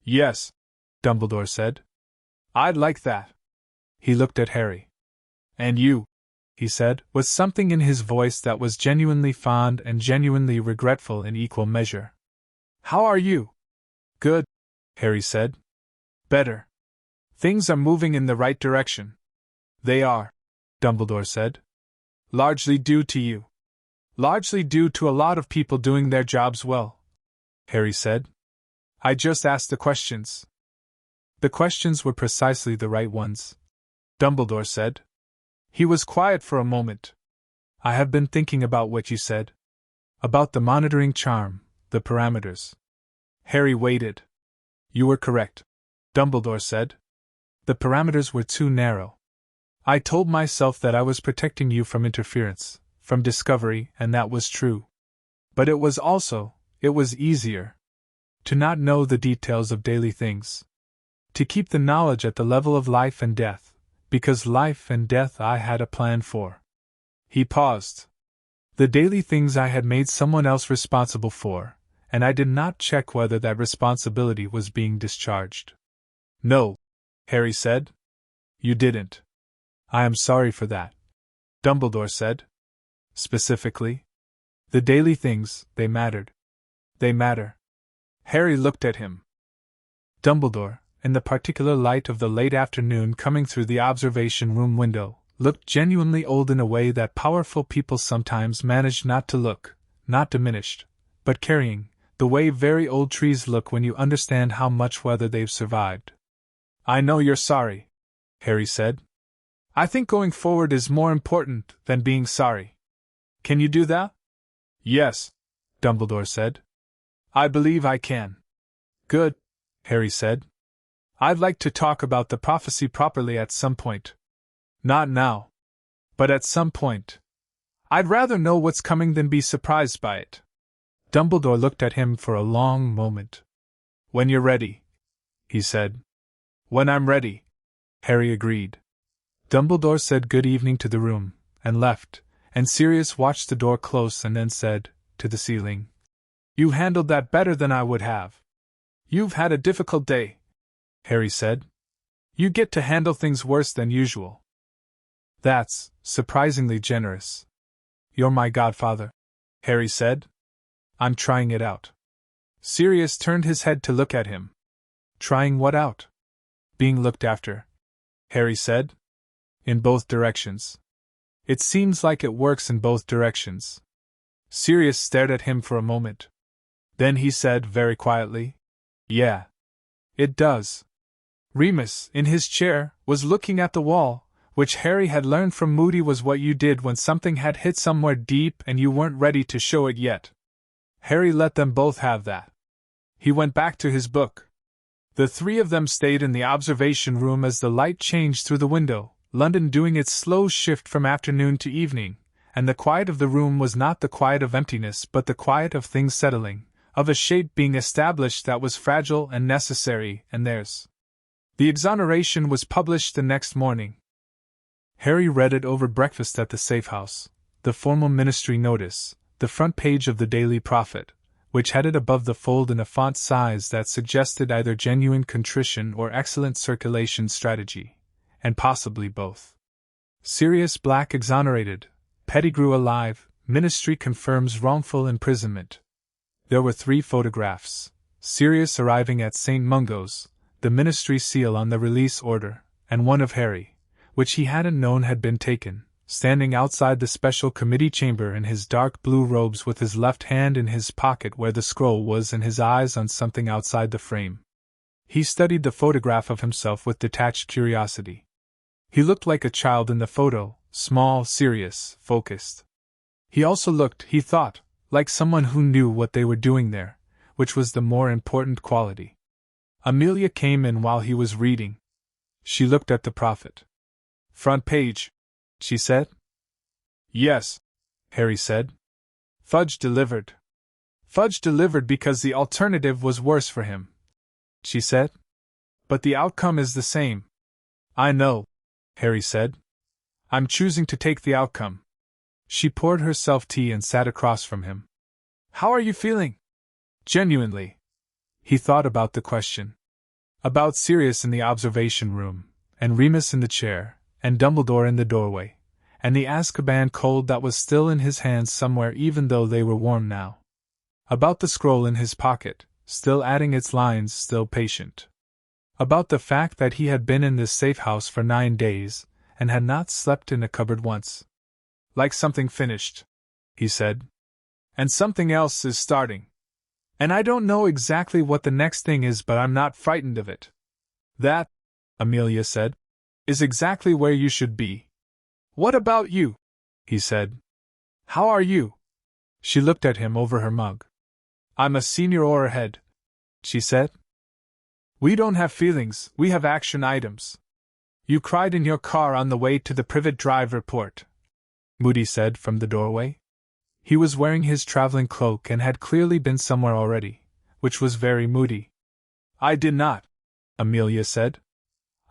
"Yes," Dumbledore said. "I'd like that." He looked at Harry. "And you," he said, with something in his voice that was genuinely fond and genuinely regretful in equal measure. "How are you?" "Good," Harry said. "Better. Things are moving in the right direction." "They are," Dumbledore said. "Largely due to you." "Largely due to a lot of people doing their jobs well," Harry said. "I just asked the questions." "The questions were precisely the right ones," Dumbledore said. He was quiet for a moment. "I have been thinking about what you said. About the monitoring charm, the parameters." Harry waited. "You were correct," Dumbledore said. "The parameters were too narrow. I told myself that I was protecting you from interference, from discovery, and that was true. But it was easier to not know the details of daily things. To keep the knowledge at the level of life and death, because life and death I had a plan for." He paused. "The daily things I had made someone else responsible for, and I did not check whether that responsibility was being discharged." "No," Harry said. "You didn't. I am sorry for that," Dumbledore said. "Specifically? The daily things, they mattered." "They matter." Harry looked at him. Dumbledore, in the particular light of the late afternoon coming through the observation room window, looked genuinely old in a way that powerful people sometimes manage not to look, not diminished, but carrying, the way very old trees look when you understand how much weather they've survived. "I know you're sorry," Harry said. "I think going forward is more important than being sorry. Can you do that?" "Yes," Dumbledore said. "I believe I can." "Good," Harry said. "I'd like to talk about the prophecy properly at some point. Not now. But at some point. I'd rather know what's coming than be surprised by it." Dumbledore looked at him for a long moment. "When you're ready," he said. "When I'm ready," Harry agreed. Dumbledore said good evening to the room, and left, and Sirius watched the door close and then said, to the ceiling, "You handled that better than I would have." "You've had a difficult day," Harry said. "You get to handle things worse than usual." "That's surprisingly generous." "You're my godfather," Harry said. "I'm trying it out." Sirius turned his head to look at him. "Trying what out?" "Being looked after," Harry said. "In both directions. It seems like it works in both directions." Sirius stared at him for a moment. Then he said very quietly, "Yeah. It does." Remus, in his chair, was looking at the wall, which Harry had learned from Moody was what you did when something had hit somewhere deep and you weren't ready to show it yet. Harry let them both have that. He went back to his book. The three of them stayed in the observation room as the light changed through the window, London doing its slow shift from afternoon to evening, and the quiet of the room was not the quiet of emptiness but the quiet of things settling, of a shape being established that was fragile and necessary, and theirs. The exoneration was published the next morning. Harry read it over breakfast at the safe house, the formal ministry notice, the front page of the Daily Prophet, which headed above the fold in a font size that suggested either genuine contrition or excellent circulation strategy, and possibly both. Sirius Black exonerated, Pettigrew alive, ministry confirms wrongful imprisonment. There were 3 photographs: Sirius arriving at St. Mungo's, the ministry seal on the release order, and one of Harry, which he hadn't known had been taken, standing outside the special committee chamber in his dark blue robes with his left hand in his pocket where the scroll was and his eyes on something outside the frame. He studied the photograph of himself with detached curiosity. He looked like a child in the photo, small, serious, focused. He also looked, he thought, like someone who knew what they were doing there, which was the more important quality. Amelia came in while he was reading. She looked at the Prophet. "Front page," she said. "Yes," Harry said. "Fudge delivered." "Fudge delivered because the alternative was worse for him," she said. "But the outcome is the same." "I know," Harry said. "I'm choosing to take the outcome." She poured herself tea and sat across from him. "How are you feeling?" "Genuinely." He thought about the question. About Sirius in the observation room, and Remus in the chair, and Dumbledore in the doorway, and the Azkaban cold that was still in his hands somewhere even though they were warm now. About the scroll in his pocket, still adding its lines, still patient. About the fact that he had been in this safe house for 9 days, and had not slept in a cupboard once. "Like something finished," he said. "And something else is starting. And I don't know exactly what the next thing is, but I'm not frightened of it." "That," Amelia said, "is exactly where you should be." "What about you?" he said. "How are you?" She looked at him over her mug. "I'm a senior Auror head," she said. "We don't have feelings, we have action items. You cried in your car on the way to the Privet Drive report," Moody said from the doorway. He was wearing his traveling cloak and had clearly been somewhere already, which was very Moody. "I did not," Amelia said.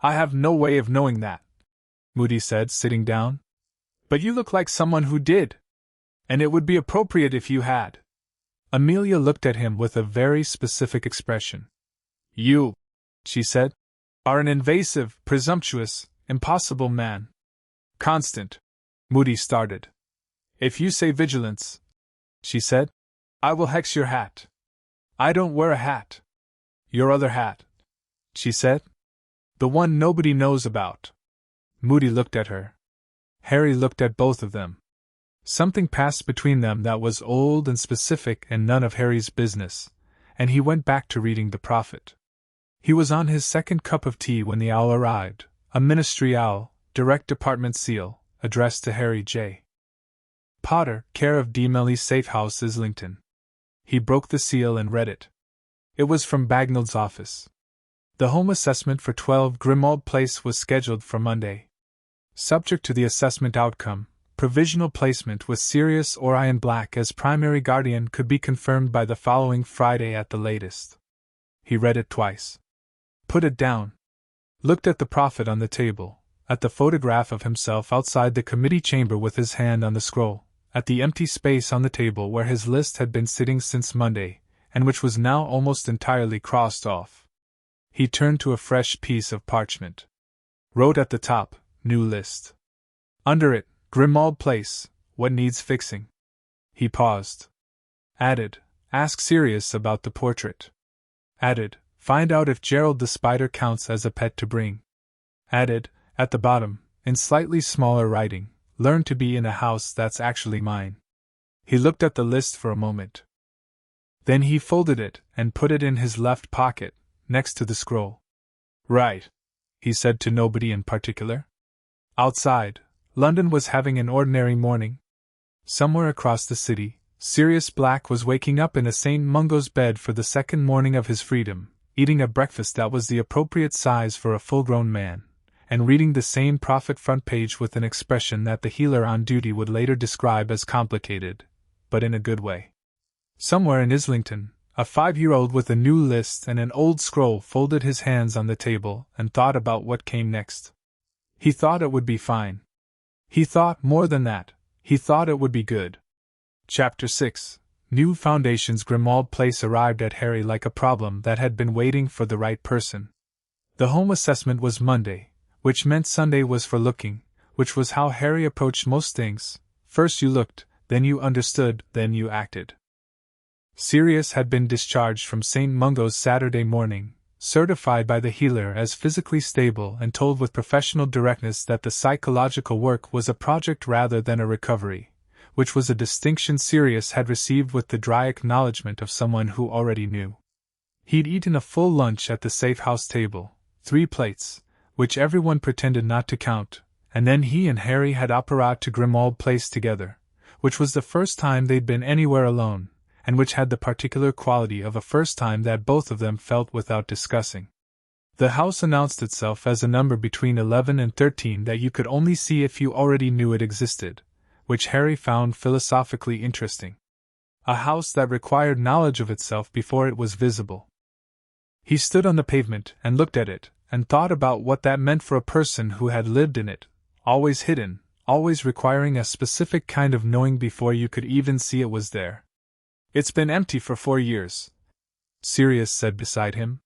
"I have no way of knowing that," Moody said, sitting down. "But you look like someone who did. And it would be appropriate if you had." Amelia looked at him with a very specific expression. "You," she said, "are an invasive, presumptuous, impossible man." "Constant," Moody started. "If you say vigilance," she said, "I will hex your hat." "I don't wear a hat." "Your other hat," she said. "The one nobody knows about." Moody looked at her. Harry looked at both of them. Something passed between them that was old and specific and none of Harry's business, and he went back to reading the Prophet. He was on his 2nd cup of tea when the owl arrived, a ministry owl, direct department seal, addressed to Harry J. Potter, care of D. Melly's Safe House, Islington. He broke the seal and read it. It was from Bagnall's office. The home assessment for 12 Grimmauld Place was scheduled for Monday. Subject to the assessment outcome, provisional placement with Sirius Orion Black as primary guardian could be confirmed by the following Friday at the latest. He read it twice. Put it down. Looked at the Prophet on the table, at the photograph of himself outside the committee chamber with his hand on the scroll, at the empty space on the table where his list had been sitting since Monday, and which was now almost entirely crossed off. He turned to a fresh piece of parchment. Wrote at the top, "New list." Under it, "Grimmauld Place, what needs fixing?" He paused. Added, "Ask Sirius about the portrait." Added, "Find out if Gerald the spider counts as a pet to bring." Added, at the bottom, in slightly smaller writing, "Learn to be in a house that's actually mine." He looked at the list for a moment. Then he folded it and put it in his left pocket, next to the scroll. "Right," he said to nobody in particular. Outside, London was having an ordinary morning. Somewhere across the city, Sirius Black was waking up in a St. Mungo's bed for the 2nd morning of his freedom, eating a breakfast that was the appropriate size for a full-grown man, and reading the same Prophet front page with an expression that the healer on duty would later describe as complicated, but in a good way. Somewhere in Islington, a 5-year-old with a new list and an old scroll folded his hands on the table and thought about what came next. He thought it would be fine. He thought, more than that, He thought it would be good. Chapter 6. New Foundations. Grimmauld Place arrived at Harry like a problem that had been waiting for the right person. The home assessment was Monday, which meant Sunday was for looking, which was how Harry approached most things. First you looked, then you understood, then you acted. Sirius had been discharged from St. Mungo's Saturday morning, certified by the healer as physically stable and told with professional directness that the psychological work was a project rather than a recovery, which was a distinction Sirius had received with the dry acknowledgement of someone who already knew. He'd eaten a full lunch at the safe house table, 3 plates, which everyone pretended not to count, and then he and Harry had operated to Grimmauld Place together, which was the first time they'd been anywhere alone, and which had the particular quality of a first time that both of them felt without discussing. The house announced itself as a number between 11 and 13 that you could only see if you already knew it existed, which Harry found philosophically interesting. A house that required knowledge of itself before it was visible. He stood on the pavement and looked at it, and thought about what that meant for a person who had lived in it, always hidden, always requiring a specific kind of knowing before you could even see it was there. "It's been empty for 4 years," Sirius said beside him.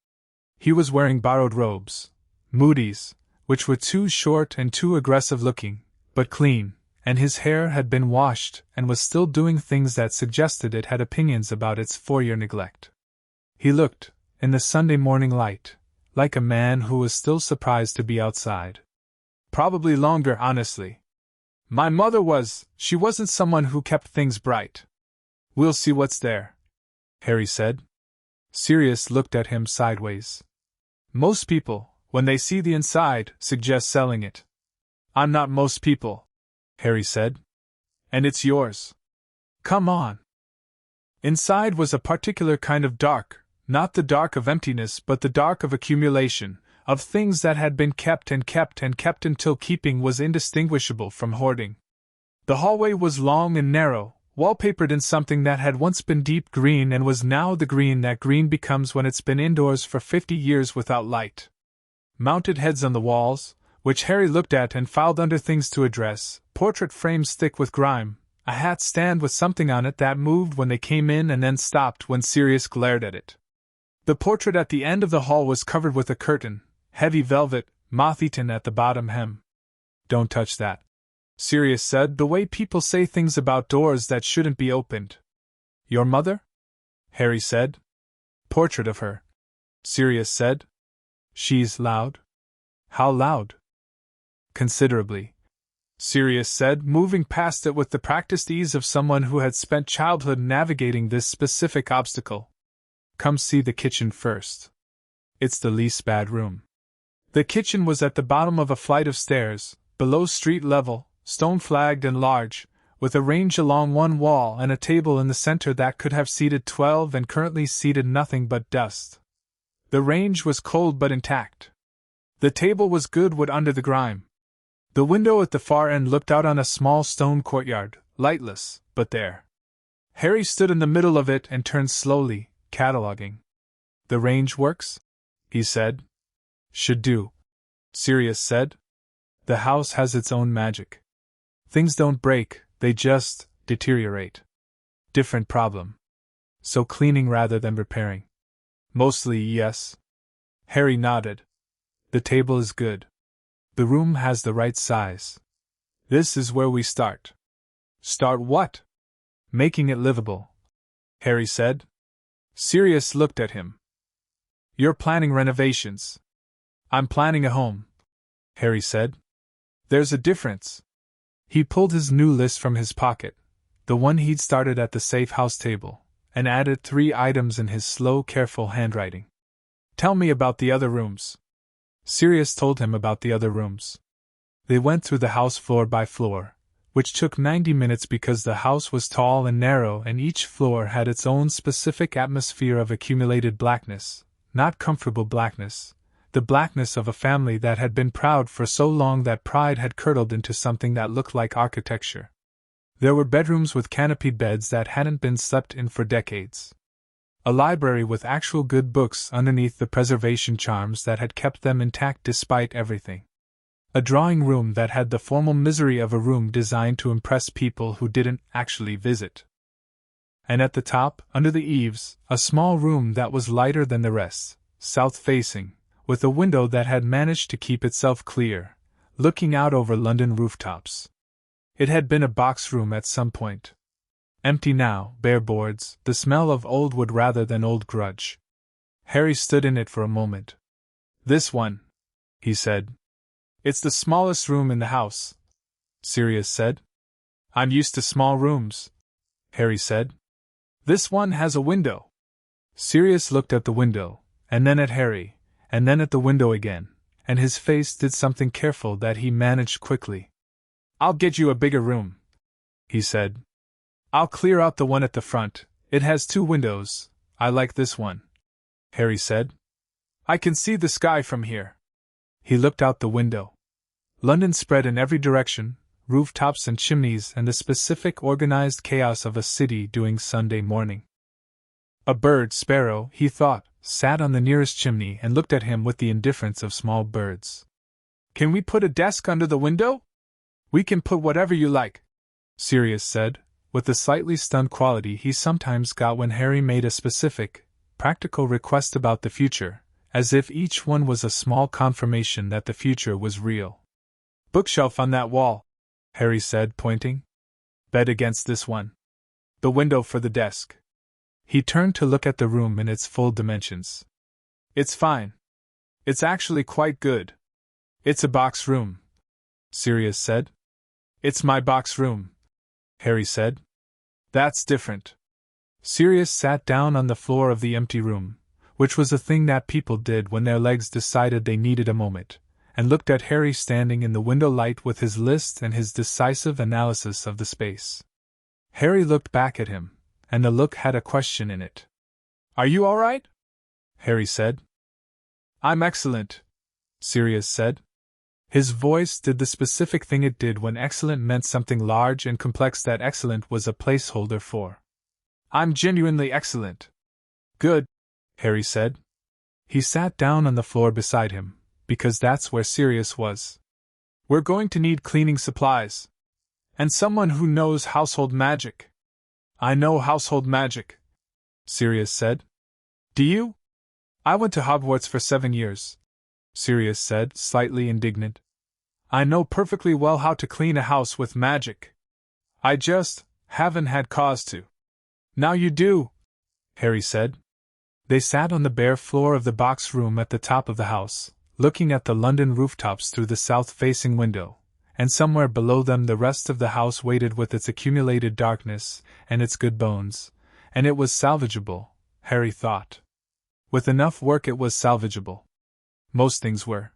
He was wearing borrowed robes, Moody's, which were too short and too aggressive looking, but clean, and his hair had been washed and was still doing things that suggested it had opinions about its 4-year neglect. He looked, in the Sunday morning light, like a man who was still surprised to be outside. "Probably longer, honestly. My mother she wasn't someone who kept things bright. We'll see what's there," Harry said. Sirius looked at him sideways. "Most people, when they see the inside, suggest selling it. I'm not most people," Harry said. "And it's yours. Come on." Inside was a particular kind of dark, not the dark of emptiness but the dark of accumulation, of things that had been kept and kept and kept until keeping was indistinguishable from hoarding. The hallway was long and narrow, wallpapered in something that had once been deep green and was now the green that green becomes when it's been indoors for 50 years without light. Mounted heads on the walls, which Harry looked at and filed under things to address, portrait frames thick with grime, a hat stand with something on it that moved when they came in and then stopped when Sirius glared at it. The portrait at the end of the hall was covered with a curtain, heavy velvet, moth-eaten at the bottom hem. "Don't touch that," Sirius said, "the way people say things about doors that shouldn't be opened." "Your mother?" Harry said. "Portrait of her," Sirius said. "She's loud?" "How loud?" "Considerably," Sirius said, moving past it with the practiced ease of someone who had spent childhood navigating this specific obstacle. "Come see the kitchen first. It's the least bad room." The kitchen was at the bottom of a flight of stairs, below street level, stone-flagged and large, with a range along one wall and a table in the center that could have seated 12 and currently seated nothing but dust. The range was cold but intact. The table was good wood under the grime. The window at the far end looked out on a small stone courtyard, lightless, but there. Harry stood in the middle of it and turned slowly, cataloguing. "The range works?" he said. "Should do," Sirius said. "The house has its own magic. Things don't break, they just deteriorate. Different problem. So cleaning rather than repairing." "Mostly, yes." Harry nodded. "The table is good. The room has the right size. This is where we start." "Start what?" "Making it livable," Harry said. Sirius looked at him. "You're planning renovations." "I'm planning a home," Harry said. "There's a difference." He pulled his new list from his pocket, the one he'd started at the safe house table, and added 3 items in his slow, careful handwriting. "Tell me about the other rooms." Sirius told him about the other rooms. They went through the house floor by floor, which took 90 minutes because the house was tall and narrow and each floor had its own specific atmosphere of accumulated blackness, not comfortable blackness, the blackness of a family that had been proud for so long that pride had curdled into something that looked like architecture. There were bedrooms with canopied beds that hadn't been slept in for decades. A library with actual good books underneath the preservation charms that had kept them intact despite everything. A drawing room that had the formal misery of a room designed to impress people who didn't actually visit. And at the top, under the eaves, a small room that was lighter than the rest, south-facing, with a window that had managed to keep itself clear, looking out over London rooftops. It had been a box room at some point. Empty now, bare boards, the smell of old wood rather than old grudge. Harry stood in it for a moment. "This one," he said. "It's the smallest room in the house," Sirius said. "I'm used to small rooms," Harry said. "This one has a window." Sirius looked at the window, and then at Harry, and then at the window again, and his face did something careful that he managed quickly. "I'll get you a bigger room," he said. "I'll clear out the one at the front. It has 2 windows. I like this one," Harry said. "I can see the sky from here." He looked out the window. London spread in every direction, rooftops and chimneys and the specific organized chaos of a city doing Sunday morning. A bird sparrow, he thought, sat on the nearest chimney and looked at him with the indifference of small birds. "Can we put a desk under the window?" "We can put whatever you like," Sirius said, with the slightly stunned quality he sometimes got when Harry made a specific, practical request about the future, as if each one was a small confirmation that the future was real. "Bookshelf on that wall," Harry said, pointing. "Bed against this one. The window for the desk." He turned to look at the room in its full dimensions. "It's fine. It's actually quite good." "It's a box room," Sirius said. "It's my box room," Harry said. "That's different." Sirius sat down on the floor of the empty room, which was a thing that people did when their legs decided they needed a moment, and looked at Harry standing in the window light with his list and his decisive analysis of the space. Harry looked back at him, and the look had a question in it. "Are you all right?" Harry said. "I'm excellent," Sirius said. His voice did the specific thing it did when excellent meant something large and complex that excellent was a placeholder for. "I'm genuinely excellent." "Good," Harry said. He sat down on the floor beside him, because that's where Sirius was. "We're going to need cleaning supplies. And someone who knows household magic." "I know household magic," Sirius said. "Do you?" "I went to Hogwarts for 7 years," Sirius said, slightly indignant. "I know perfectly well how to clean a house with magic. I just haven't had cause to." "Now you do," Harry said. They sat on the bare floor of the box room at the top of the house, looking at the London rooftops through the south-facing window, and somewhere below them the rest of the house waited with its accumulated darkness and its good bones, and it was salvageable, Harry thought. With enough work it was salvageable. Most things were.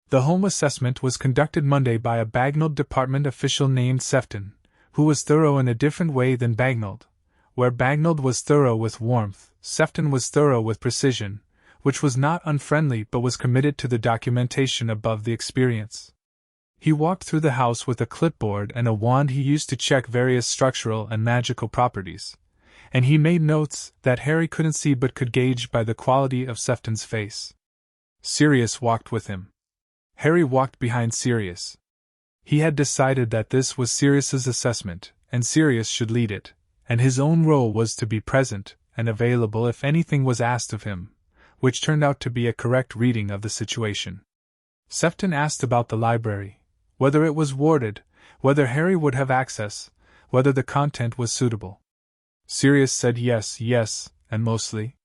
The home assessment was conducted Monday by a Bagnald department official named Sefton, who was thorough in a different way than Bagnald. Where Bagnald was thorough with warmth, Sefton was thorough with precision, which was not unfriendly but was committed to the documentation above the experience. He walked through the house with a clipboard and a wand he used to check various structural and magical properties, and he made notes that Harry couldn't see but could gauge by the quality of Sefton's face. Sirius walked with him. Harry walked behind Sirius. He had decided that this was Sirius's assessment, and Sirius should lead it, and his own role was to be present and available if anything was asked of him, which turned out to be a correct reading of the situation. Sefton asked about the library, whether it was warded, whether Harry would have access, whether the content was suitable. Sirius said yes, and mostly.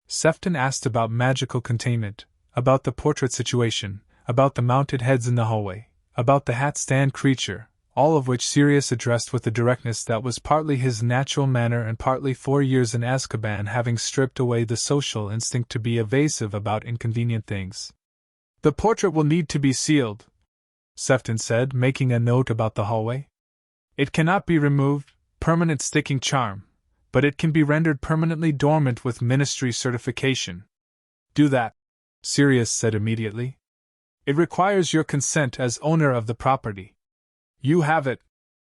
Sefton asked about magical containment, about the portrait situation, about the mounted heads in the hallway, about the hat-stand creature, all of which Sirius addressed with a directness that was partly his natural manner and partly 4 years in Azkaban having stripped away the social instinct to be evasive about inconvenient things. "The portrait will need to be sealed," Sefton said, making a note about the hallway. "It cannot be removed, permanent sticking charm, but it can be rendered permanently dormant with ministry certification." "Do that," Sirius said immediately. "It requires your consent as owner of the property." "You have it,"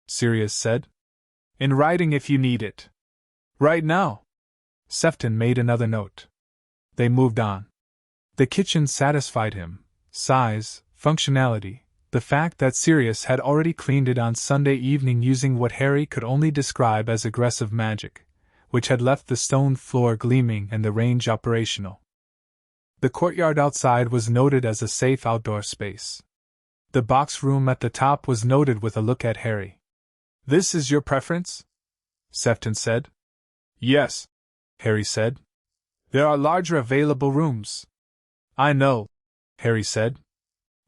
Sirius said. "In writing if you need it." "Right now." Sefton made another note. They moved on. The kitchen satisfied him. Size, functionality, the fact that Sirius had already cleaned it on Sunday evening using what Harry could only describe as aggressive magic, which had left the stone floor gleaming and the range operational. The courtyard outside was noted as a safe outdoor space. The box room at the top was noted with a look at Harry. "This is your preference?" Sefton said. "Yes," Harry said. "There are larger available rooms." "I know," Harry said.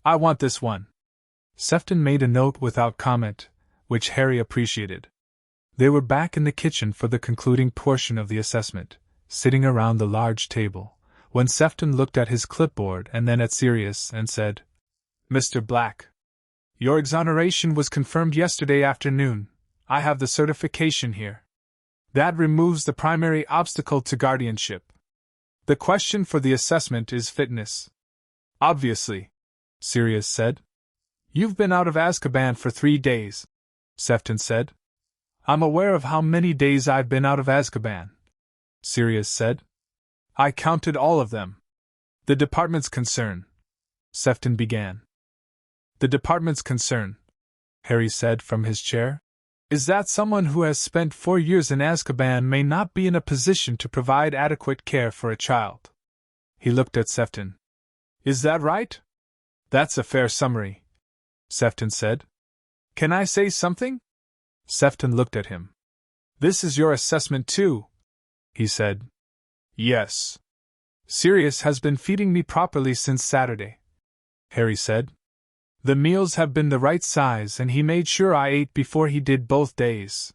"I want this one." Sefton made a note without comment, which Harry appreciated. They were back in the kitchen for the concluding portion of the assessment, sitting around the large table, when Sefton looked at his clipboard and then at Sirius and said, "Mr. Black, your exoneration was confirmed yesterday afternoon. I have the certification here. That removes the primary obstacle to guardianship. The question for the assessment is fitness." "Obviously," Sirius said. "You've been out of Azkaban for 3 days," Sefton said. "I'm aware of how many days I've been out of Azkaban," Sirius said. "I counted all of them." "The department's concern," Sefton began. "The department's concern," Harry said from his chair, "is that someone who has spent 4 years in Azkaban may not be in a position to provide adequate care for a child." He looked at Sefton. "Is that right?" "That's a fair summary," Sefton said. "Can I say something?" Sefton looked at him. "This is your assessment too," he said. "Yes. Sirius has been feeding me properly since Saturday," Harry said. "The meals have been the right size and he made sure I ate before he did both days.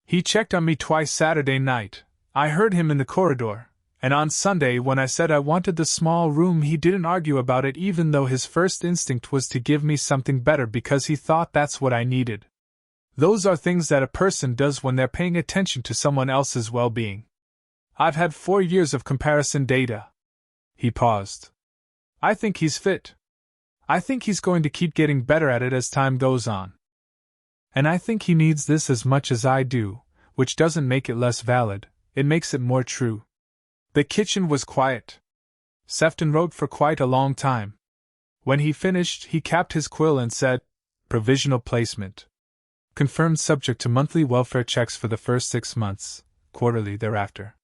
He checked on me twice Saturday night. I heard him in the corridor, and on Sunday when I said I wanted the small room he didn't argue about it even though his first instinct was to give me something better because he thought that's what I needed. Those are things that a person does when they're paying attention to someone else's well-being. I've had 4 years of comparison data." He paused. "I think he's fit. I think he's going to keep getting better at it as time goes on. And I think he needs this as much as I do, which doesn't make it less valid, it makes it more true." The kitchen was quiet. Sefton wrote for quite a long time. When he finished, he capped his quill and said, "Provisional placement. Confirmed subject to monthly welfare checks for the first 6 months, quarterly thereafter.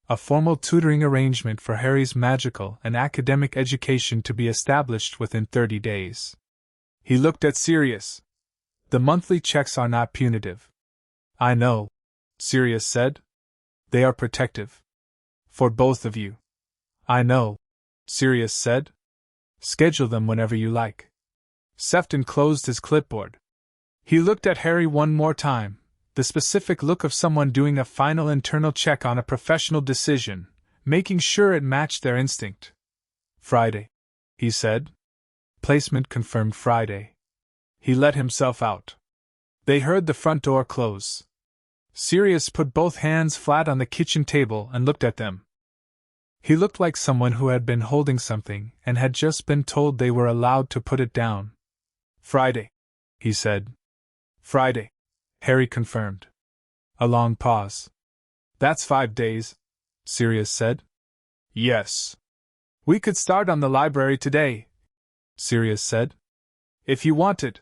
A formal tutoring arrangement for Harry's magical and academic education to be established within 30 days. He looked at Sirius. "The monthly checks are not punitive." "I know," Sirius said. "They are protective. For both of you." "I know," Sirius said. "Schedule them whenever you like." Sefton closed his clipboard. He looked at Harry one more time, the specific look of someone doing a final internal check on a professional decision, making sure it matched their instinct. "Friday," he said. "Placement confirmed Friday." He let himself out. They heard the front door close. Sirius put both hands flat on the kitchen table and looked at them. He looked like someone who had been holding something and had just been told they were allowed to put it down. "Friday," he said. "Friday," Harry confirmed. A long pause. "That's 5 days," Sirius said. "Yes. We could start on the library today," Sirius said. "If you wanted.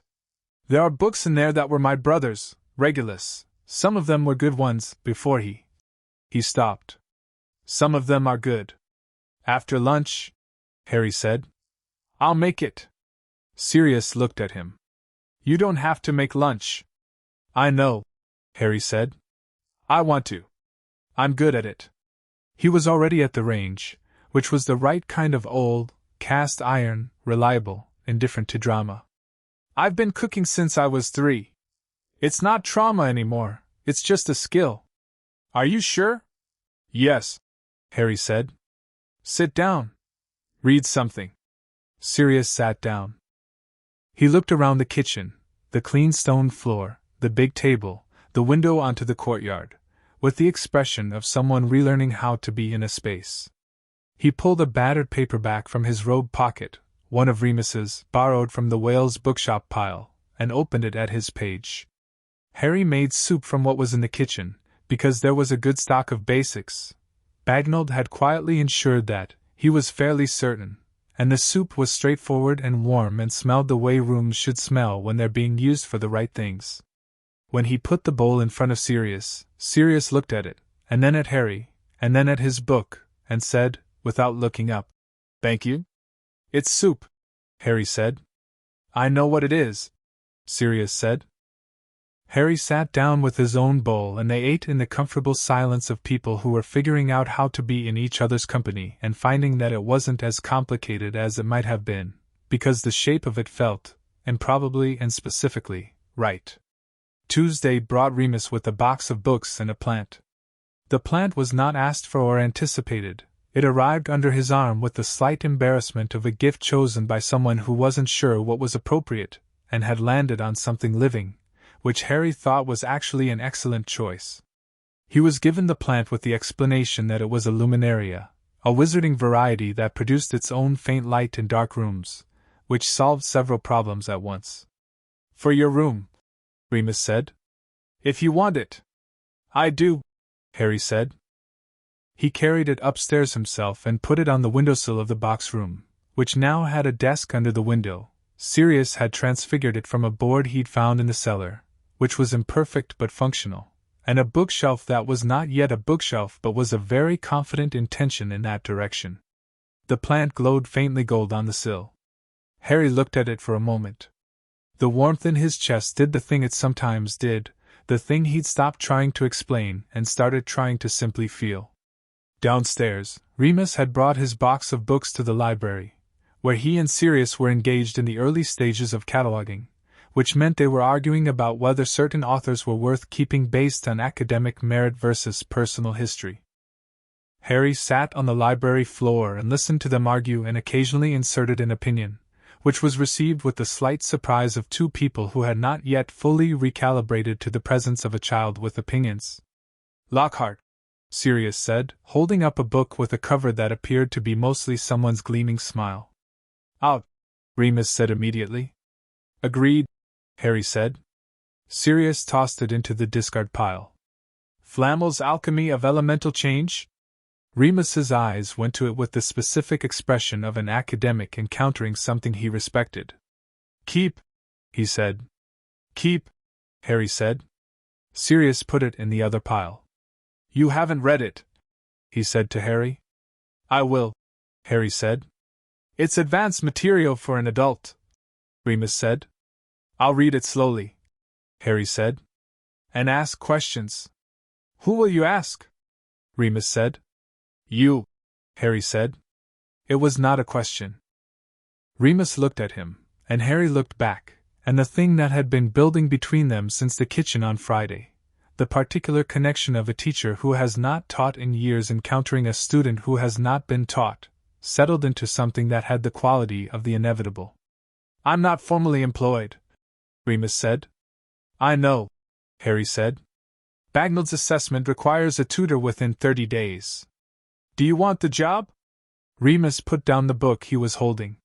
There are books in there that were my brother's, Regulus. Some of them were good ones, before he stopped. Some of them are good. After lunch," Harry said. "I'll make it." Sirius looked at him. "You don't have to make lunch." "I know," Harry said. "I want to. I'm good at it." He was already at the range, which was the right kind of old, cast iron, reliable, indifferent to drama. "I've been cooking since I was 3. It's not trauma anymore, it's just a skill." "Are you sure?" "Yes," Harry said. "Sit down. Read something." Sirius sat down. He looked around the kitchen, the clean stone floor, the big table, the window onto the courtyard, with the expression of someone relearning how to be in a space. He pulled a battered paperback from his robe pocket, one of Remus's, borrowed from the Wales bookshop pile, and opened it at his page. Harry made soup from what was in the kitchen, because there was a good stock of basics. Bagnold had quietly ensured that, he was fairly certain, and the soup was straightforward and warm and smelled the way rooms should smell when they're being used for the right things. When he put the bowl in front of Sirius, Sirius looked at it, and then at Harry, and then at his book, and said, without looking up, "Thank you." "It's soup," Harry said. "I know what it is," Sirius said. Harry sat down with his own bowl and they ate in the comfortable silence of people who were figuring out how to be in each other's company and finding that it wasn't as complicated as it might have been, because the shape of it felt, and probably and specifically, right. Tuesday brought Remus with a box of books and a plant. The plant was not asked for or anticipated. It arrived under his arm with the slight embarrassment of a gift chosen by someone who wasn't sure what was appropriate, and had landed on something living, which Harry thought was actually an excellent choice. He was given the plant with the explanation that it was a luminaria, a wizarding variety that produced its own faint light in dark rooms, which solved several problems at once. "For your room," Remus said. "If you want it." "I do," Harry said. He carried it upstairs himself and put it on the windowsill of the box room, which now had a desk under the window. Sirius had transfigured it from a board he'd found in the cellar, which was imperfect but functional, and a bookshelf that was not yet a bookshelf but was a very confident intention in that direction. The plant glowed faintly gold on the sill. Harry looked at it for a moment. The warmth in his chest did the thing it sometimes did, the thing he'd stopped trying to explain and started trying to simply feel. Downstairs, Remus had brought his box of books to the library, where he and Sirius were engaged in the early stages of cataloging, which meant they were arguing about whether certain authors were worth keeping based on academic merit versus personal history. Harry sat on the library floor and listened to them argue and occasionally inserted an opinion, which was received with the slight surprise of two people who had not yet fully recalibrated to the presence of a child with opinions. "Lockhart," Sirius said, holding up a book with a cover that appeared to be mostly someone's gleaming smile. "Out," Remus said immediately. "Agreed," Harry said. Sirius tossed it into the discard pile. "Flamel's Alchemy of Elemental Change?" Remus's eyes went to it with the specific expression of an academic encountering something he respected. "Keep," he said. "Keep," Harry said. Sirius put it in the other pile. "You haven't read it," he said to Harry. "I will," Harry said. "It's advanced material for an adult," Remus said. "I'll read it slowly," Harry said. "And ask questions." "Who will you ask?" Remus said. "You," Harry said. It was not a question. Remus looked at him, and Harry looked back, and the thing that had been building between them since the kitchen on Friday, the particular connection of a teacher who has not taught in years encountering a student who has not been taught, settled into something that had the quality of the inevitable. "I'm not formally employed," Remus said. "I know," Harry said. "Bagnall's assessment requires a tutor within 30 days. Do you want the job?" Remus put down the book he was holding.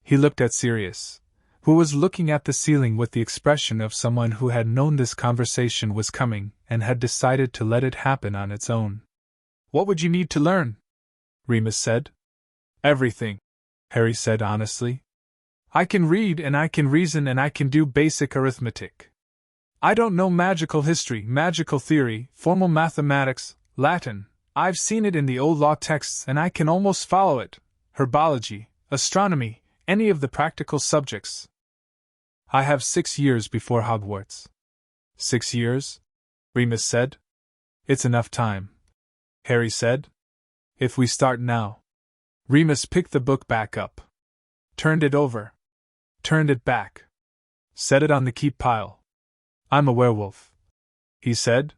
He looked at Sirius, who was looking at the ceiling with the expression of someone who had known this conversation was coming and had decided to let it happen on its own. "What would you need to learn?" Remus said. "Everything," Harry said honestly. "I can read and I can reason and I can do basic arithmetic. I don't know magical history, magical theory, formal mathematics, Latin. I've seen it in the old law texts and I can almost follow it, herbology, astronomy, any of the practical subjects. I have 6 years before Hogwarts." "6 years?" Remus said. "It's enough time," Harry said. "If we start now." Remus picked the book back up. Turned it over. Turned it back. Set it on the keep pile. "I'm a werewolf," he said.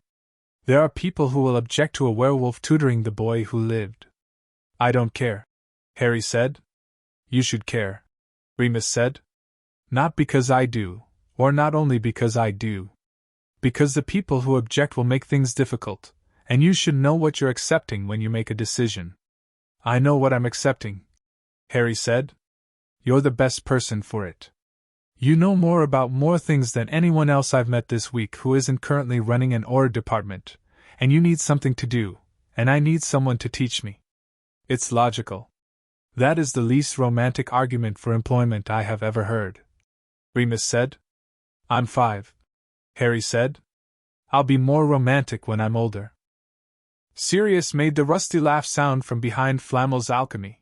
"There are people who will object to a werewolf tutoring the boy who lived." "I don't care," Harry said. "You should care," Remus said. "Not because I do, or not only because I do. Because the people who object will make things difficult, and you should know what you're accepting when you make a decision." "I know what I'm accepting," Harry said. "You're the best person for it. You know more about more things than anyone else I've met this week who isn't currently running an Auror department, and you need something to do, and I need someone to teach me. It's logical." That is the least romantic argument for employment I have ever heard, Remus said. I'm 5, Harry said. I'll be more romantic when I'm older. Sirius made the rusty laugh sound from behind Flamel's alchemy.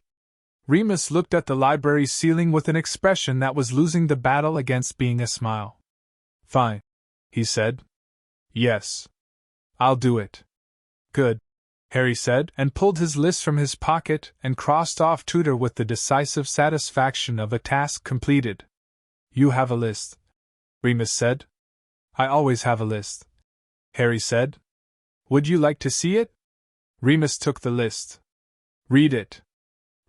Remus looked at the library ceiling with an expression that was losing the battle against being a smile. Fine, he said. Yes. I'll do it. Good, Harry said, and pulled his list from his pocket and crossed off tutor with the decisive satisfaction of a task completed. You have a list, Remus said. I always have a list, Harry said. Would you like to see it? Remus took the list. Read it.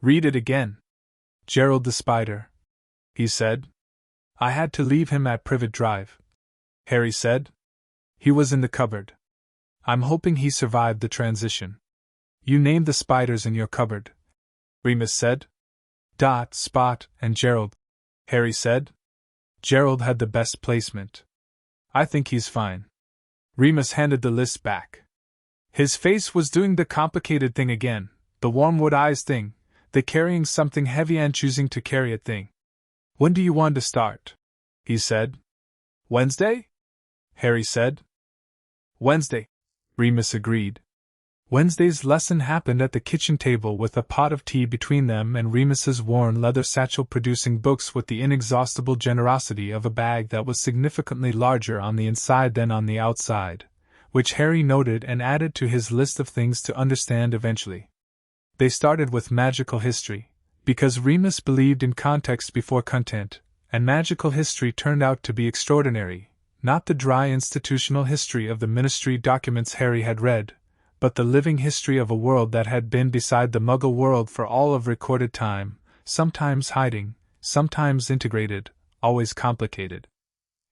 Read it again. Gerald the spider, he said. I had to leave him at Privet Drive, Harry said. He was in the cupboard. I'm hoping he survived the transition. You named the spiders in your cupboard, Remus said. Dot, Spot, and Gerald, Harry said. Gerald had the best placement. I think he's fine. Remus handed the list back. His face was doing the complicated thing again, the wormwood eyes thing, the carrying something heavy and choosing to carry it thing. When do you want to start? He said. Wednesday? Harry said. Wednesday, Remus agreed. Wednesday's lesson happened at the kitchen table with a pot of tea between them and Remus's worn leather satchel producing books with the inexhaustible generosity of a bag that was significantly larger on the inside than on the outside, which Harry noted and added to his list of things to understand eventually. They started with magical history, because Remus believed in context before content, and magical history turned out to be extraordinary. Not the dry institutional history of the ministry documents Harry had read, but the living history of a world that had been beside the Muggle world for all of recorded time, sometimes hiding, sometimes integrated, always complicated.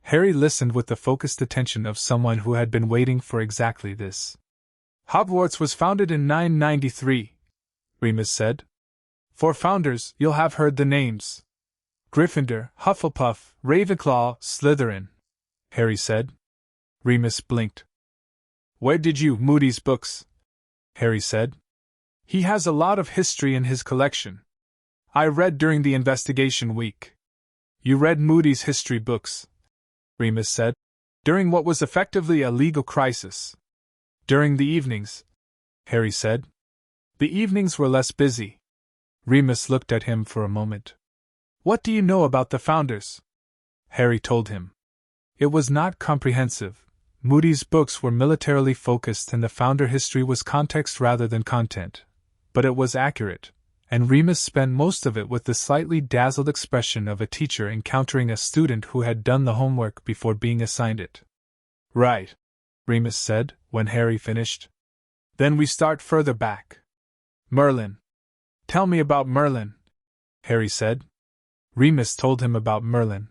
Harry listened with the focused attention of someone who had been waiting for exactly this. Hogwarts was founded in 993, Remus said. For founders, you'll have heard the names. Gryffindor, Hufflepuff, Ravenclaw, Slytherin, Harry said. Remus blinked. Where did you, Moody's books? Harry said. He has a lot of history in his collection. I read during the investigation week. You read Moody's history books, Remus said, during what was effectively a legal crisis. During the evenings, Harry said. The evenings were less busy. Remus looked at him for a moment. What do you know about the founders? Harry told him. It was not comprehensive. Moody's books were militarily focused and the founder history was context rather than content. But it was accurate, and Remus spent most of it with the slightly dazzled expression of a teacher encountering a student who had done the homework before being assigned it. Right, Remus said, when Harry finished. Then we start further back. Merlin. Tell me about Merlin, Harry said. Remus told him about Merlin.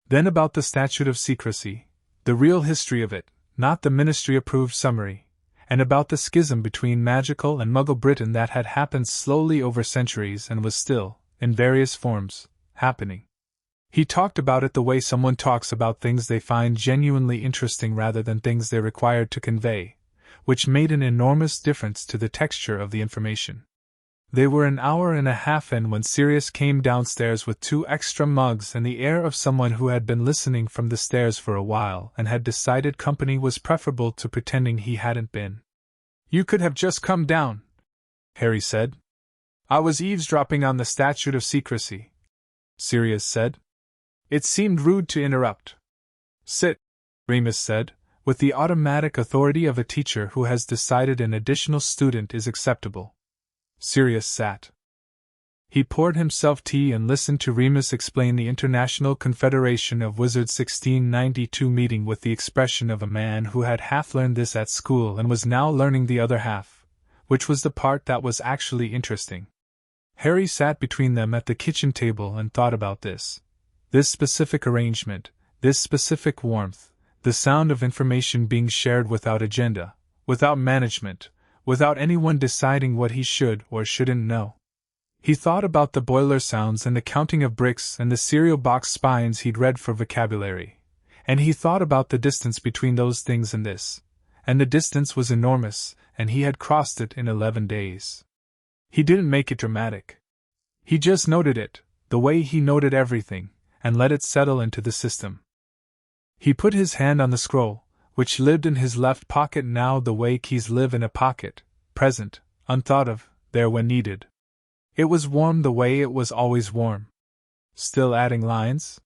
Then about the Statute of Secrecy, the real history of it, not the ministry-approved summary, and about the schism between magical and Muggle Britain that had happened slowly over centuries and was still, in various forms, happening. He talked about it the way someone talks about things they find genuinely interesting rather than things they're required to convey, which made an enormous difference to the texture of the information. They were an hour and a half in when Sirius came downstairs with 2 extra mugs and the air of someone who had been listening from the stairs for a while and had decided company was preferable to pretending he hadn't been. You could have just come down, Harry said. I was eavesdropping on the Statute of Secrecy, Sirius said. It seemed rude to interrupt. Sit, Remus said, with the automatic authority of a teacher who has decided an additional student is acceptable. Sirius sat. He poured himself tea and listened to Remus explain the International Confederation of Wizards 1692 meeting with the expression of a man who had half learned this at school and was now learning the other half, which was the part that was actually interesting. Harry sat between them at the kitchen table and thought about this specific arrangement, this specific warmth, the sound of information being shared without agenda, without management, without anyone deciding what he should or shouldn't know. He thought about the boiler sounds and the counting of bricks and the cereal box spines he'd read for vocabulary, and he thought about the distance between those things and this, and the distance was enormous, and he had crossed it in 11 days. He didn't make it dramatic. He just noted it, the way he noted everything, and let it settle into the system. He put his hand on the scroll, which lived in his left pocket now the way keys live in a pocket, present, unthought of, there when needed. It was warm the way it was always warm. Still adding lines?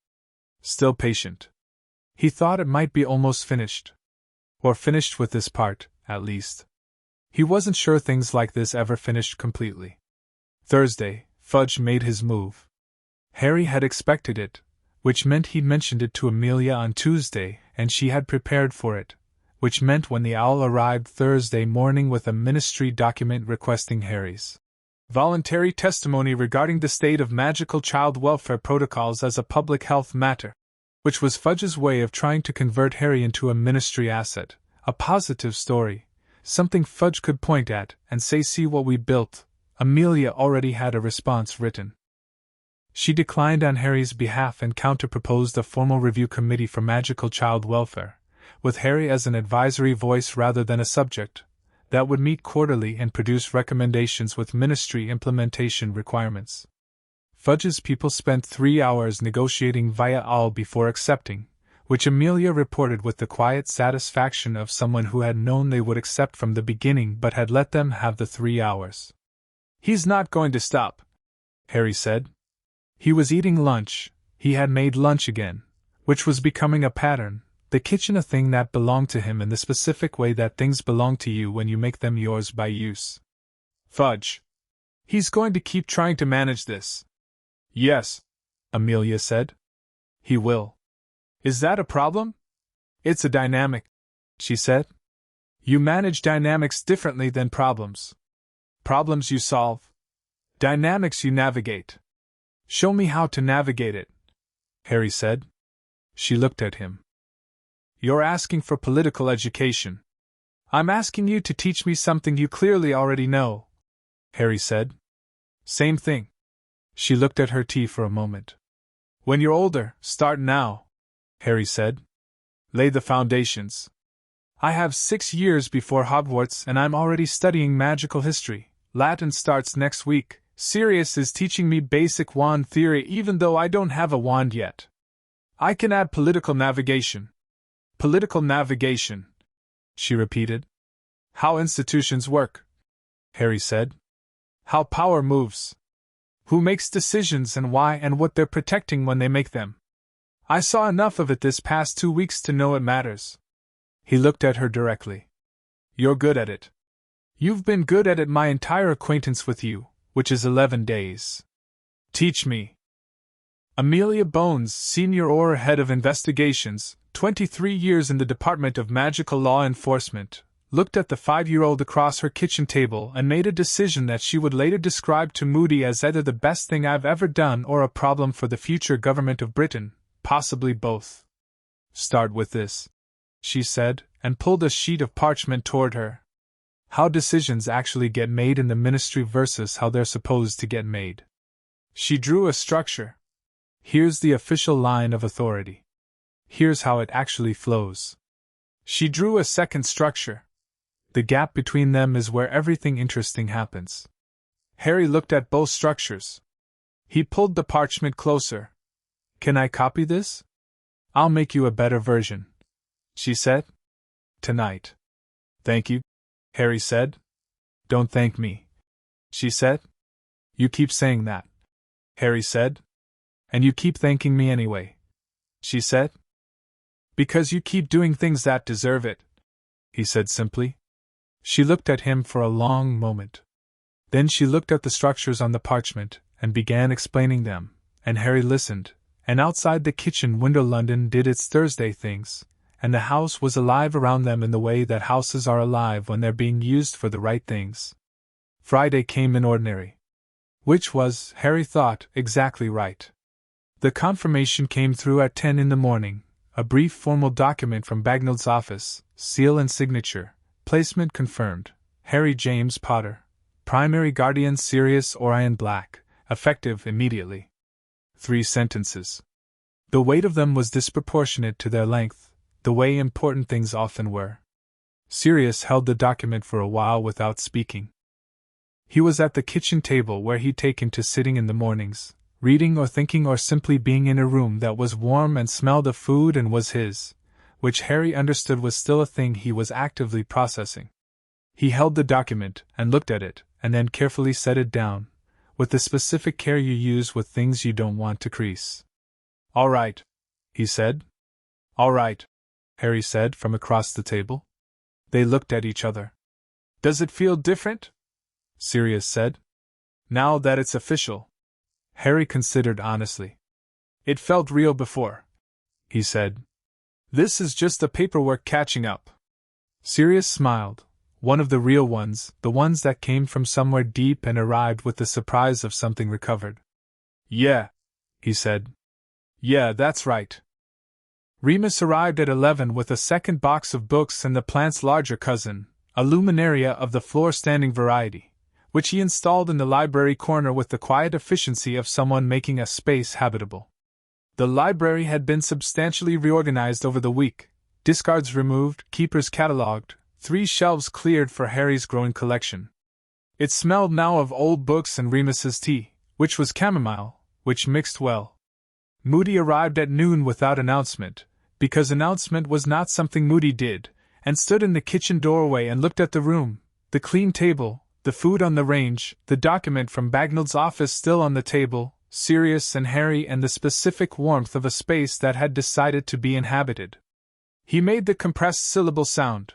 Still patient. He thought it might be almost finished. Or finished with this part, at least. He wasn't sure things like this ever finished completely. Thursday, Fudge made his move. Harry had expected it, which meant he'd mentioned it to Amelia on Tuesday, and she had prepared for it, which meant when the owl arrived Thursday morning with a ministry document requesting Harry's voluntary testimony regarding the state of magical child welfare protocols as a public health matter, which was Fudge's way of trying to convert Harry into a ministry asset, a positive story, something Fudge could point at and say, see what we built. Amelia already had a response written. She declined on Harry's behalf and counter-proposed a formal review committee for magical child welfare, with Harry as an advisory voice rather than a subject, that would meet quarterly and produce recommendations with ministry implementation requirements. Fudge's people spent 3 hours negotiating via OWL before accepting, which Amelia reported with the quiet satisfaction of someone who had known they would accept from the beginning but had let them have the 3 hours. He's not going to stop, Harry said. He was eating lunch, he had made lunch again, which was becoming a pattern, the kitchen a thing that belonged to him in the specific way that things belong to you when you make them yours by use. Fudge. He's going to keep trying to manage this. Yes, Amelia said. He will. Is that a problem? It's a dynamic, she said. You manage dynamics differently than problems. Problems you solve. Dynamics you navigate. Show me how to navigate it, Harry said. She looked at him. You're asking for political education. I'm asking you to teach me something you clearly already know, Harry said. Same thing. She looked at her tea for a moment. When you're older, start now, Harry said. Lay the foundations. I have 6 years before Hogwarts and I'm already studying magical history. Latin starts next week. Sirius is teaching me basic wand theory even though I don't have a wand yet. I can add political navigation. Political navigation, she repeated. How institutions work, Harry said. How power moves. Who makes decisions and why and what they're protecting when they make them. I saw enough of it this past 2 weeks to know it matters. He looked at her directly. You're good at it. You've been good at it my entire acquaintance with you, which is 11 days. Teach me. Amelia Bones, Senior Auror Head of Investigations, 23 years in the Department of Magical Law Enforcement, looked at the 5-year-old across her kitchen table and made a decision that she would later describe to Moody as either the best thing I've ever done or a problem for the future government of Britain, possibly both. Start with this, she said, and pulled a sheet of parchment toward her. How decisions actually get made in the ministry versus how they're supposed to get made. She drew a structure. Here's the official line of authority. Here's how it actually flows. She drew a second structure. The gap between them is where everything interesting happens. Harry looked at both structures. He pulled the parchment closer. Can I copy this? I'll make you a better version, she said. Tonight. Thank you, Harry said. Don't thank me, she said. You keep saying that, Harry said. And you keep thanking me anyway, she said. Because you keep doing things that deserve it, he said simply. She looked at him for a long moment. Then she looked at the structures on the parchment and began explaining them, and Harry listened, and outside the kitchen window London did its Thursday things, and the house was alive around them in the way that houses are alive when they're being used for the right things. Friday came in ordinary. Which was, Harry thought, exactly right. The confirmation came through at 10 in the morning, a brief formal document from Bagnall's office, seal and signature, placement confirmed, Harry James Potter, primary guardian Sirius Orion Black, effective immediately. 3 sentences. The weight of them was disproportionate to their length, the way important things often were. Sirius held the document for a while without speaking. He was at the kitchen table where he'd taken to sitting in the mornings, reading or thinking or simply being in a room that was warm and smelled of food and was his, which Harry understood was still a thing he was actively processing. He held the document and looked at it, and then carefully set it down, with the specific care you use with things you don't want to crease. "All right," he said. "All right," Harry said from across the table. They looked at each other. "Does it feel different?" Sirius said. "Now that it's official." Harry considered honestly. "It felt real before," he said. "This is just the paperwork catching up." Sirius smiled. One of the real ones, the ones that came from somewhere deep and arrived with the surprise of something recovered. "Yeah," he said. "Yeah, that's right." Remus arrived at 11 with a second box of books and the plant's larger cousin, a luminaria of the floor-standing variety, which he installed in the library corner with the quiet efficiency of someone making a space habitable. The library had been substantially reorganized over the week, discards removed, keepers catalogued, 3 shelves cleared for Harry's growing collection. It smelled now of old books and Remus's tea, which was chamomile, which mixed well. Moody arrived at noon without announcement, because announcement was not something Moody did, and stood in the kitchen doorway and looked at the room, the clean table, the food on the range, the document from Bagnall's office still on the table, Sirius and Harry, and the specific warmth of a space that had decided to be inhabited. He made the compressed syllable sound.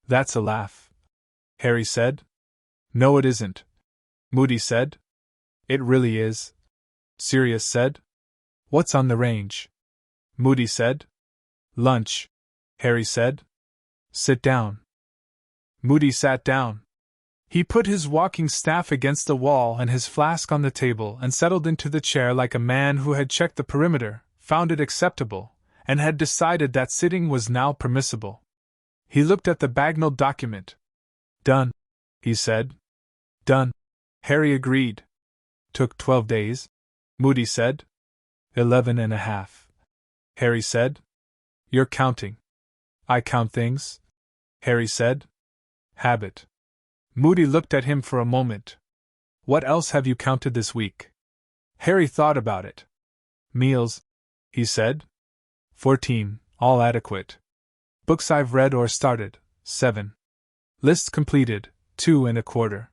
"That's a laugh," Harry said. "No, it isn't," Moody said. "It really is," Sirius said. "What's on the range?" Moody said. "Lunch," Harry said. "Sit down." Moody sat down. He put his walking staff against the wall and his flask on the table and settled into the chair like a man who had checked the perimeter, found it acceptable, and had decided that sitting was now permissible. He looked at the Bagnall document. "Done," he said. "Done," Harry agreed. "Took 12 days," Moody said. 11 and a half, Harry said. "You're counting." "I count things," Harry said. "Habit." Moody looked at him for a moment. "What else have you counted this week?" Harry thought about it. "Meals," he said. 14, all adequate. Books I've read or started, 7. Lists completed, 2.25.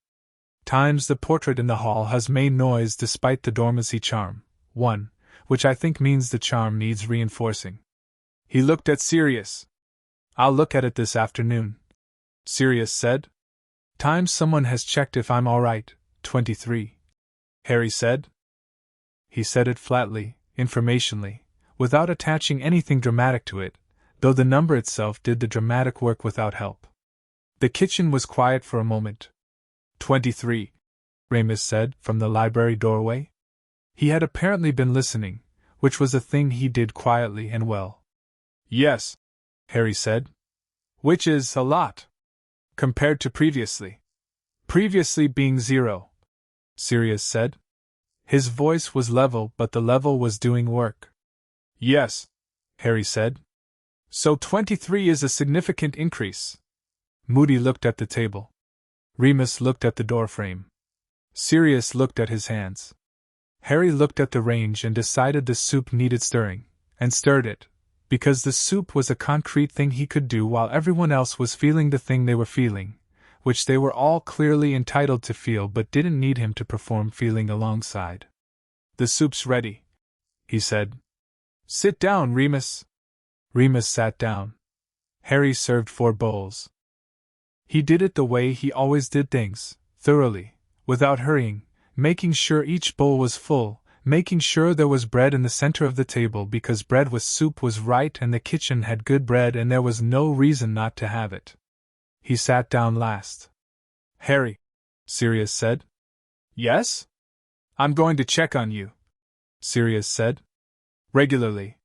Times the portrait in the hall has made noise despite the dormancy charm, 1, which I think means the charm needs reinforcing. He looked at Sirius. "I'll look at it this afternoon," Sirius said. "Times someone has checked if I'm all right, 23, Harry said. He said it flatly, informationally, without attaching anything dramatic to it, though the number itself did the dramatic work without help. The kitchen was quiet for a moment. 23, Remus said from the library doorway. He had apparently been listening, which was a thing he did quietly and well. "Yes," Harry said. "Which is a lot. Compared to previously." "Previously being 0, Sirius said. His voice was level, but the level was doing work. "Yes," Harry said. "So 23 is a significant increase." Moody looked at the table. Remus looked at the doorframe. Sirius looked at his hands. Harry looked at the range and decided the soup needed stirring, and stirred it, because the soup was a concrete thing he could do while everyone else was feeling the thing they were feeling, which they were all clearly entitled to feel but didn't need him to perform feeling alongside. "The soup's ready," he said. "Sit down, Remus." Remus sat down. Harry served 4 bowls. He did it the way he always did things, thoroughly, without hurrying, making sure each bowl was full, making sure there was bread in the center of the table because bread with soup was right and the kitchen had good bread and there was no reason not to have it. He sat down last. "Harry," Sirius said. "Yes?" "I'm going to check on you," Sirius said. "Regularly.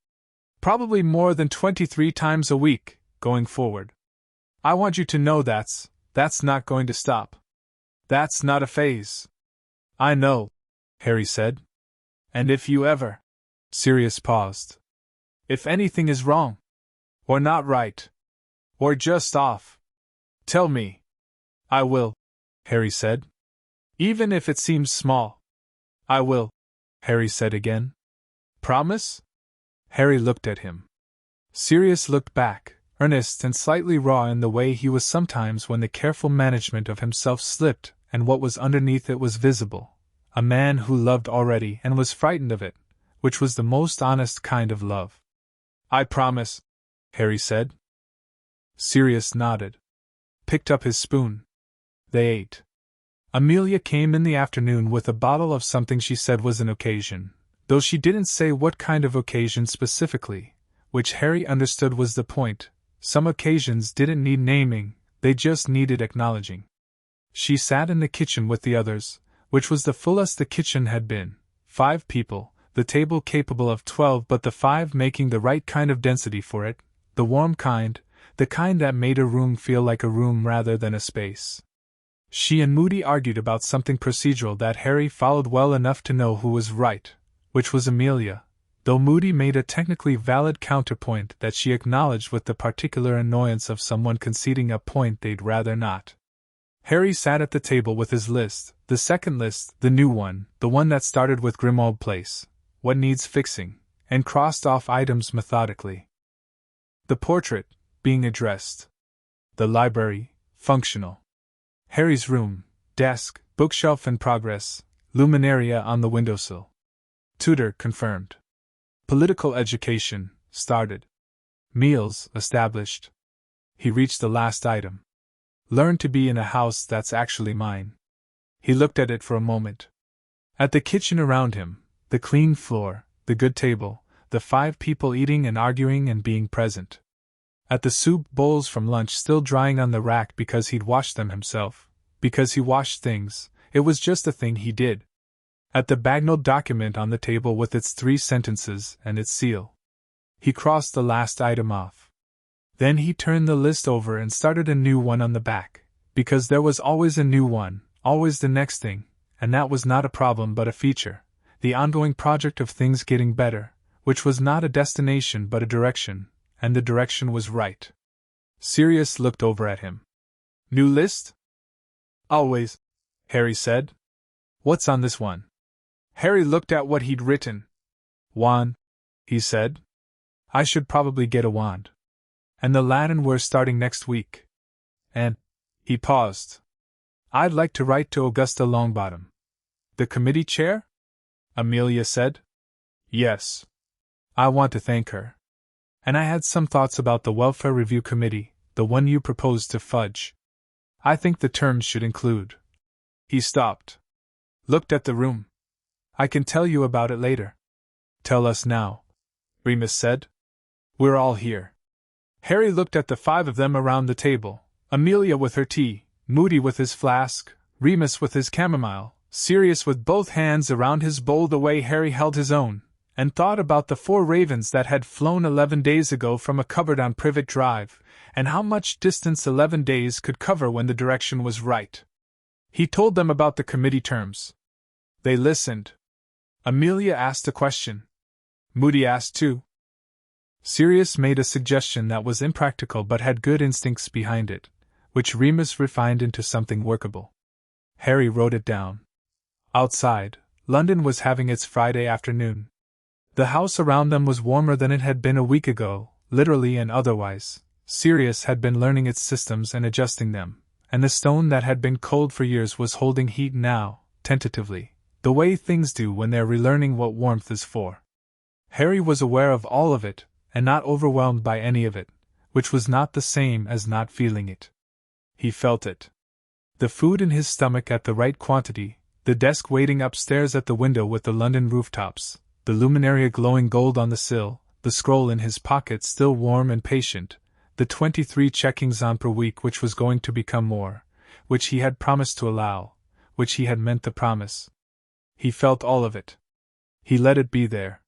Probably more than 23 times a week, going forward. I want you to know that's not going to stop. That's not a phase." "I know," Harry said. "And if you ever..." Sirius paused. "If anything is wrong, or not right, or just off, tell me." "I will," Harry said. Even if it seems small. I will, Harry said again. Promise? Harry looked at him. Sirius looked back, earnest and slightly raw in the way he was sometimes when the careful management of himself slipped, and what was underneath it was visible. A man who loved already and was frightened of it, which was the most honest kind of love. I promise, Harry said. Sirius nodded. Picked up his spoon. They ate. Amelia came in the afternoon with a bottle of something she said was an occasion, though she didn't say what kind of occasion specifically, which Harry understood was the point. Some occasions didn't need naming, they just needed acknowledging. She sat in the kitchen with the others, which was the fullest the kitchen had been. 5 people, the table capable of 12, but the 5 making the right kind of density for it, the warm kind, the kind that made a room feel like a room rather than a space. She and Moody argued about something procedural that Harry followed well enough to know who was right, which was Amelia, though Moody made a technically valid counterpoint that she acknowledged with the particular annoyance of someone conceding a point they'd rather not. Harry sat at the table with his list, the second list, the new one, the one that started with Grimmauld Place, what needs fixing, and crossed off items methodically. The portrait, being addressed. The library, functional. Harry's room, desk, bookshelf in progress, luminaria on the windowsill. Tutor confirmed. Political education, started. Meals, established. He reached the last item. Learn to be in a house that's actually mine. He looked at it for a moment. At the kitchen around him, the clean floor, the good table, the 5 people eating and arguing and being present. At the soup bowls from lunch still drying on the rack because he'd washed them himself, because he washed things, it was just a thing he did. At the Bagnall document on the table with its 3 sentences and its seal. He crossed the last item off. Then he turned the list over and started a new one on the back, because there was always a new one, always the next thing, and that was not a problem but a feature, the ongoing project of things getting better, which was not a destination but a direction, and the direction was right. Sirius looked over at him. New list? Always, Harry said. What's on this one? Harry looked at what he'd written. Wand, he said. I should probably get a wand. And the Latin we're starting next week. And, he paused. I'd like to write to Augusta Longbottom. The committee chair? Amelia said. Yes. I want to thank her. And I had some thoughts about the Welfare Review Committee, the one you proposed to Fudge. I think the terms should include. He stopped. Looked at the room. I can tell you about it later. Tell us now, Remus said. We're all here. Harry looked at the 5 of them around the table, Amelia with her tea, Moody with his flask, Remus with his chamomile, Sirius with both hands around his bowl the way Harry held his own, and thought about the 4 ravens that had flown 11 days ago from a cupboard on Privet Drive, and how much distance 11 days could cover when the direction was right. He told them about the committee terms. They listened. Amelia asked a question. Moody asked too. Sirius made a suggestion that was impractical but had good instincts behind it, which Remus refined into something workable. Harry wrote it down. Outside, London was having its Friday afternoon. The house around them was warmer than it had been a week ago, literally and otherwise. Sirius had been learning its systems and adjusting them, and the stone that had been cold for years was holding heat now, tentatively, the way things do when they're relearning what warmth is for. Harry was aware of all of it, and not overwhelmed by any of it, which was not the same as not feeling it. He felt it. The food in his stomach at the right quantity, the desk waiting upstairs at the window with the London rooftops, the luminaria glowing gold on the sill, the scroll in his pocket still warm and patient, the 23 checkings on per week which was going to become more, which he had promised to allow, which he had meant to promise. He felt all of it. He let it be there.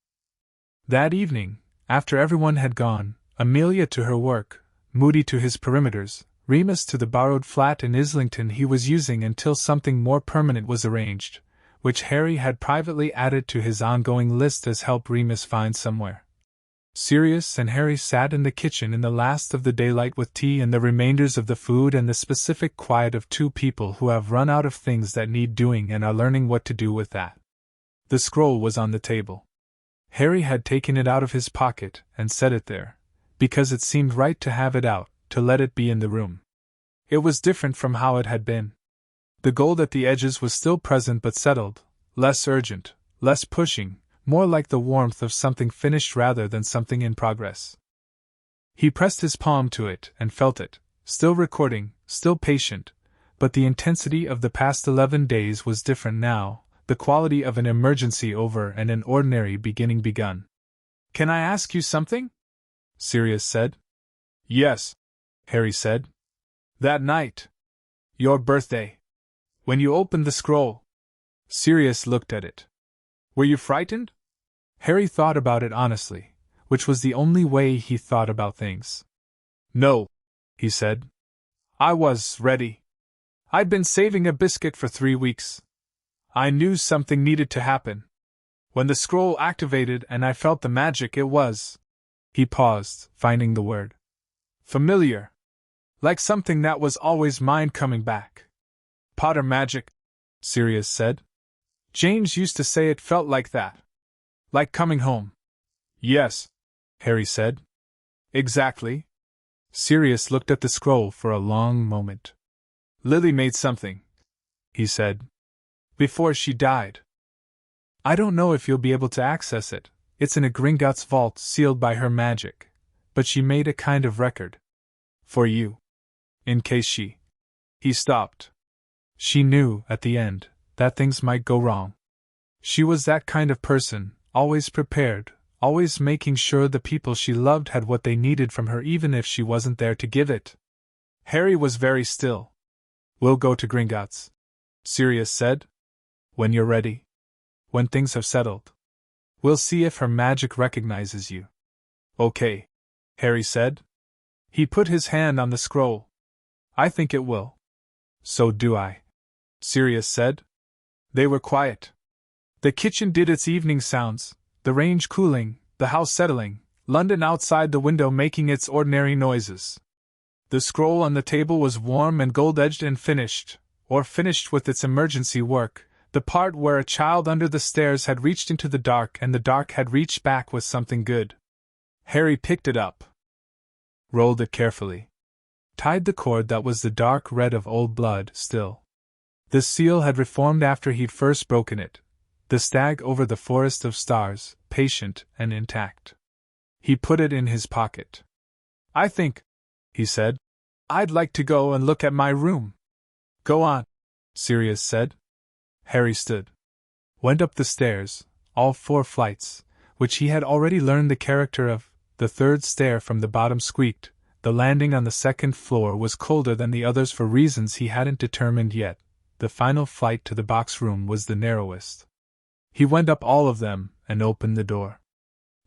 That evening, after everyone had gone, Amelia to her work, Moody to his perimeters, Remus to the borrowed flat in Islington he was using until something more permanent was arranged, which Harry had privately added to his ongoing list as help Remus find somewhere. Sirius and Harry sat in the kitchen in the last of the daylight with tea and the remainders of the food and the specific quiet of two people who have run out of things that need doing and are learning what to do with that. The scroll was on the table. Harry had taken it out of his pocket and set it there, because it seemed right to have it out, to let it be in the room. It was different from how it had been. The gold at the edges was still present but settled, less urgent, less pushing, more like the warmth of something finished rather than something in progress. He pressed his palm to it and felt it, still recording, still patient, but the intensity of the past 11 days was different now, the quality of an emergency over and an ordinary beginning begun. "Can I ask you something?" Sirius said. "Yes," Harry said. "That night. Your birthday. When you opened the scroll." Sirius looked at it. "Were you frightened?" Harry thought about it honestly, which was the only way he thought about things. "No," he said. "I was ready. I'd been saving a biscuit for 3 weeks. I knew something needed to happen. When the scroll activated and I felt the magic, it was..." He paused, finding the word. "Familiar. Like something that was always mine coming back." "Potter magic," Sirius said. "James used to say it felt like that. Like coming home." "Yes," Harry said. "Exactly." Sirius looked at the scroll for a long moment. "Lily made something," he said, "before she died. I don't know if you'll be able to access it. It's in a Gringotts vault sealed by her magic, but she made a kind of record. For you. In case she..." He stopped. She knew, at the end, that things might go wrong. She was that kind of person, always prepared, always making sure the people she loved had what they needed from her even if she wasn't there to give it. Harry was very still. "We'll go to Gringotts," Sirius said. "When you're ready. When things have settled. We'll see if her magic recognizes you." "Okay," Harry said. He put his hand on the scroll. "I think it will." "So do I," Sirius said. They were quiet. The kitchen did its evening sounds, the range cooling, the house settling, London outside the window making its ordinary noises. The scroll on the table was warm and gold-edged and finished, or finished with its emergency work, the part where a child under the stairs had reached into the dark and the dark had reached back with something good. Harry picked it up. Rolled it carefully. Tied the cord that was the dark red of old blood still. The seal had reformed after he'd first broken it. The stag over the forest of stars, patient and intact. He put it in his pocket. "I think," he said, "I'd like to go and look at my room." "Go on," Sirius said. Harry stood. Went up the stairs, all 4 flights, which he had already learned the character of. The 3rd stair from the bottom squeaked. The landing on the 2nd floor was colder than the others for reasons he hadn't determined yet. The final flight to the box room was the narrowest. He went up all of them and opened the door.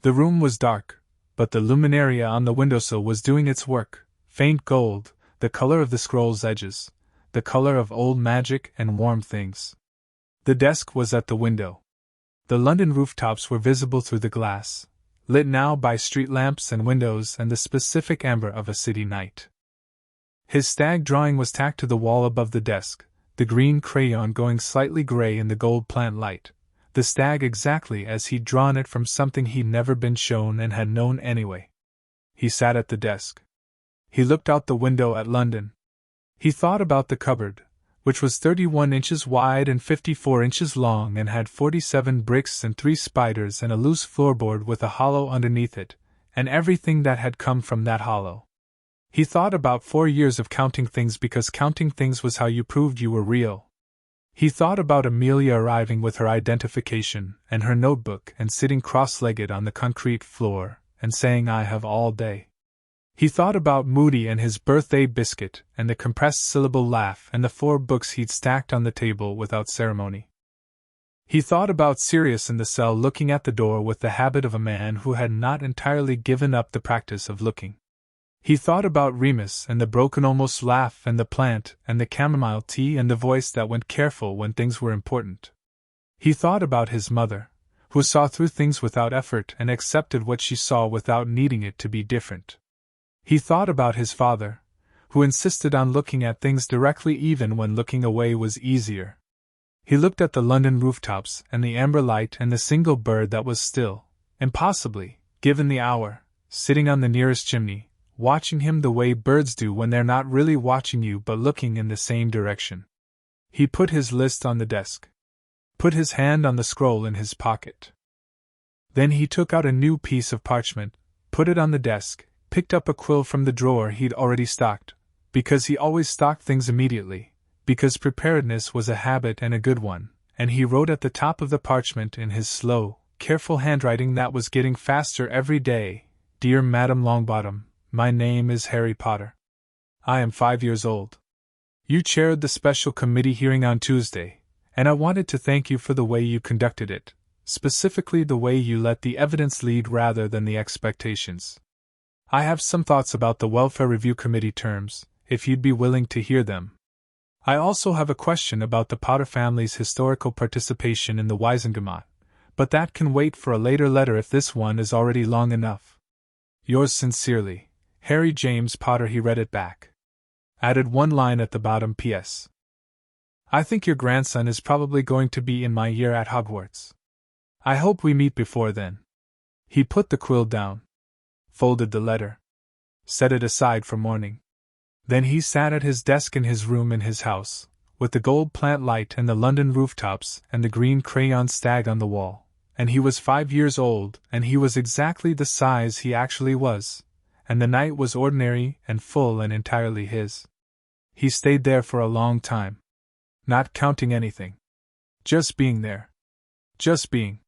The room was dark, but the luminaria on the windowsill was doing its work, faint gold, the color of the scroll's edges, the color of old magic and warm things. The desk was at the window. The London rooftops were visible through the glass, lit now by street lamps and windows and the specific amber of a city night. His stag drawing was tacked to the wall above the desk, the green crayon going slightly gray in the gold plant light. The stag exactly as he'd drawn it from something he'd never been shown and had known anyway. He sat at the desk. He looked out the window at London. He thought about the cupboard, which was 31 inches wide and 54 inches long and had 47 bricks and 3 spiders and a loose floorboard with a hollow underneath it, and everything that had come from that hollow. He thought about 4 years of counting things because counting things was how you proved you were real. He thought about Amelia arriving with her identification and her notebook and sitting cross-legged on the concrete floor and saying "I have all day." He thought about Moody and his birthday biscuit and the compressed syllable laugh and the 4 books he'd stacked on the table without ceremony. He thought about Sirius in the cell looking at the door with the habit of a man who had not entirely given up the practice of looking. He thought about Remus and the broken almost laugh and the plant and the chamomile tea and the voice that went careful when things were important. He thought about his mother, who saw through things without effort and accepted what she saw without needing it to be different. He thought about his father, who insisted on looking at things directly even when looking away was easier. He looked at the London rooftops and the amber light and the single bird that was still, and possibly, given the hour, sitting on the nearest chimney, watching him the way birds do when they're not really watching you but looking in the same direction. He put his list on the desk. Put his hand on the scroll in his pocket. Then he took out a new piece of parchment, put it on the desk, picked up a quill from the drawer he'd already stocked, because he always stocked things immediately, because preparedness was a habit and a good one, and he wrote at the top of the parchment in his slow, careful handwriting that was getting faster every day, "Dear Madam Longbottom, my name is Harry Potter. I am 5 years old. You chaired the special committee hearing on Tuesday, and I wanted to thank you for the way you conducted it, specifically the way you let the evidence lead rather than the expectations. I have some thoughts about the Welfare Review Committee terms, if you'd be willing to hear them. I also have a question about the Potter family's historical participation in the Wiesengemot, but that can wait for a later letter if this one is already long enough. Yours sincerely, Harry James Potter." He read it back. Added one line at the bottom: P.S. I think your grandson is probably going to be in my year at Hogwarts. I hope we meet before then. He put the quill down, folded the letter, set it aside for morning. Then he sat at his desk in his room in his house, with the gold plant light and the London rooftops and the green crayon stag on the wall, and he was 5 years old, and he was exactly the size he actually was, and the night was ordinary and full and entirely his. He stayed there for a long time. Not counting anything. Just being there. Just being.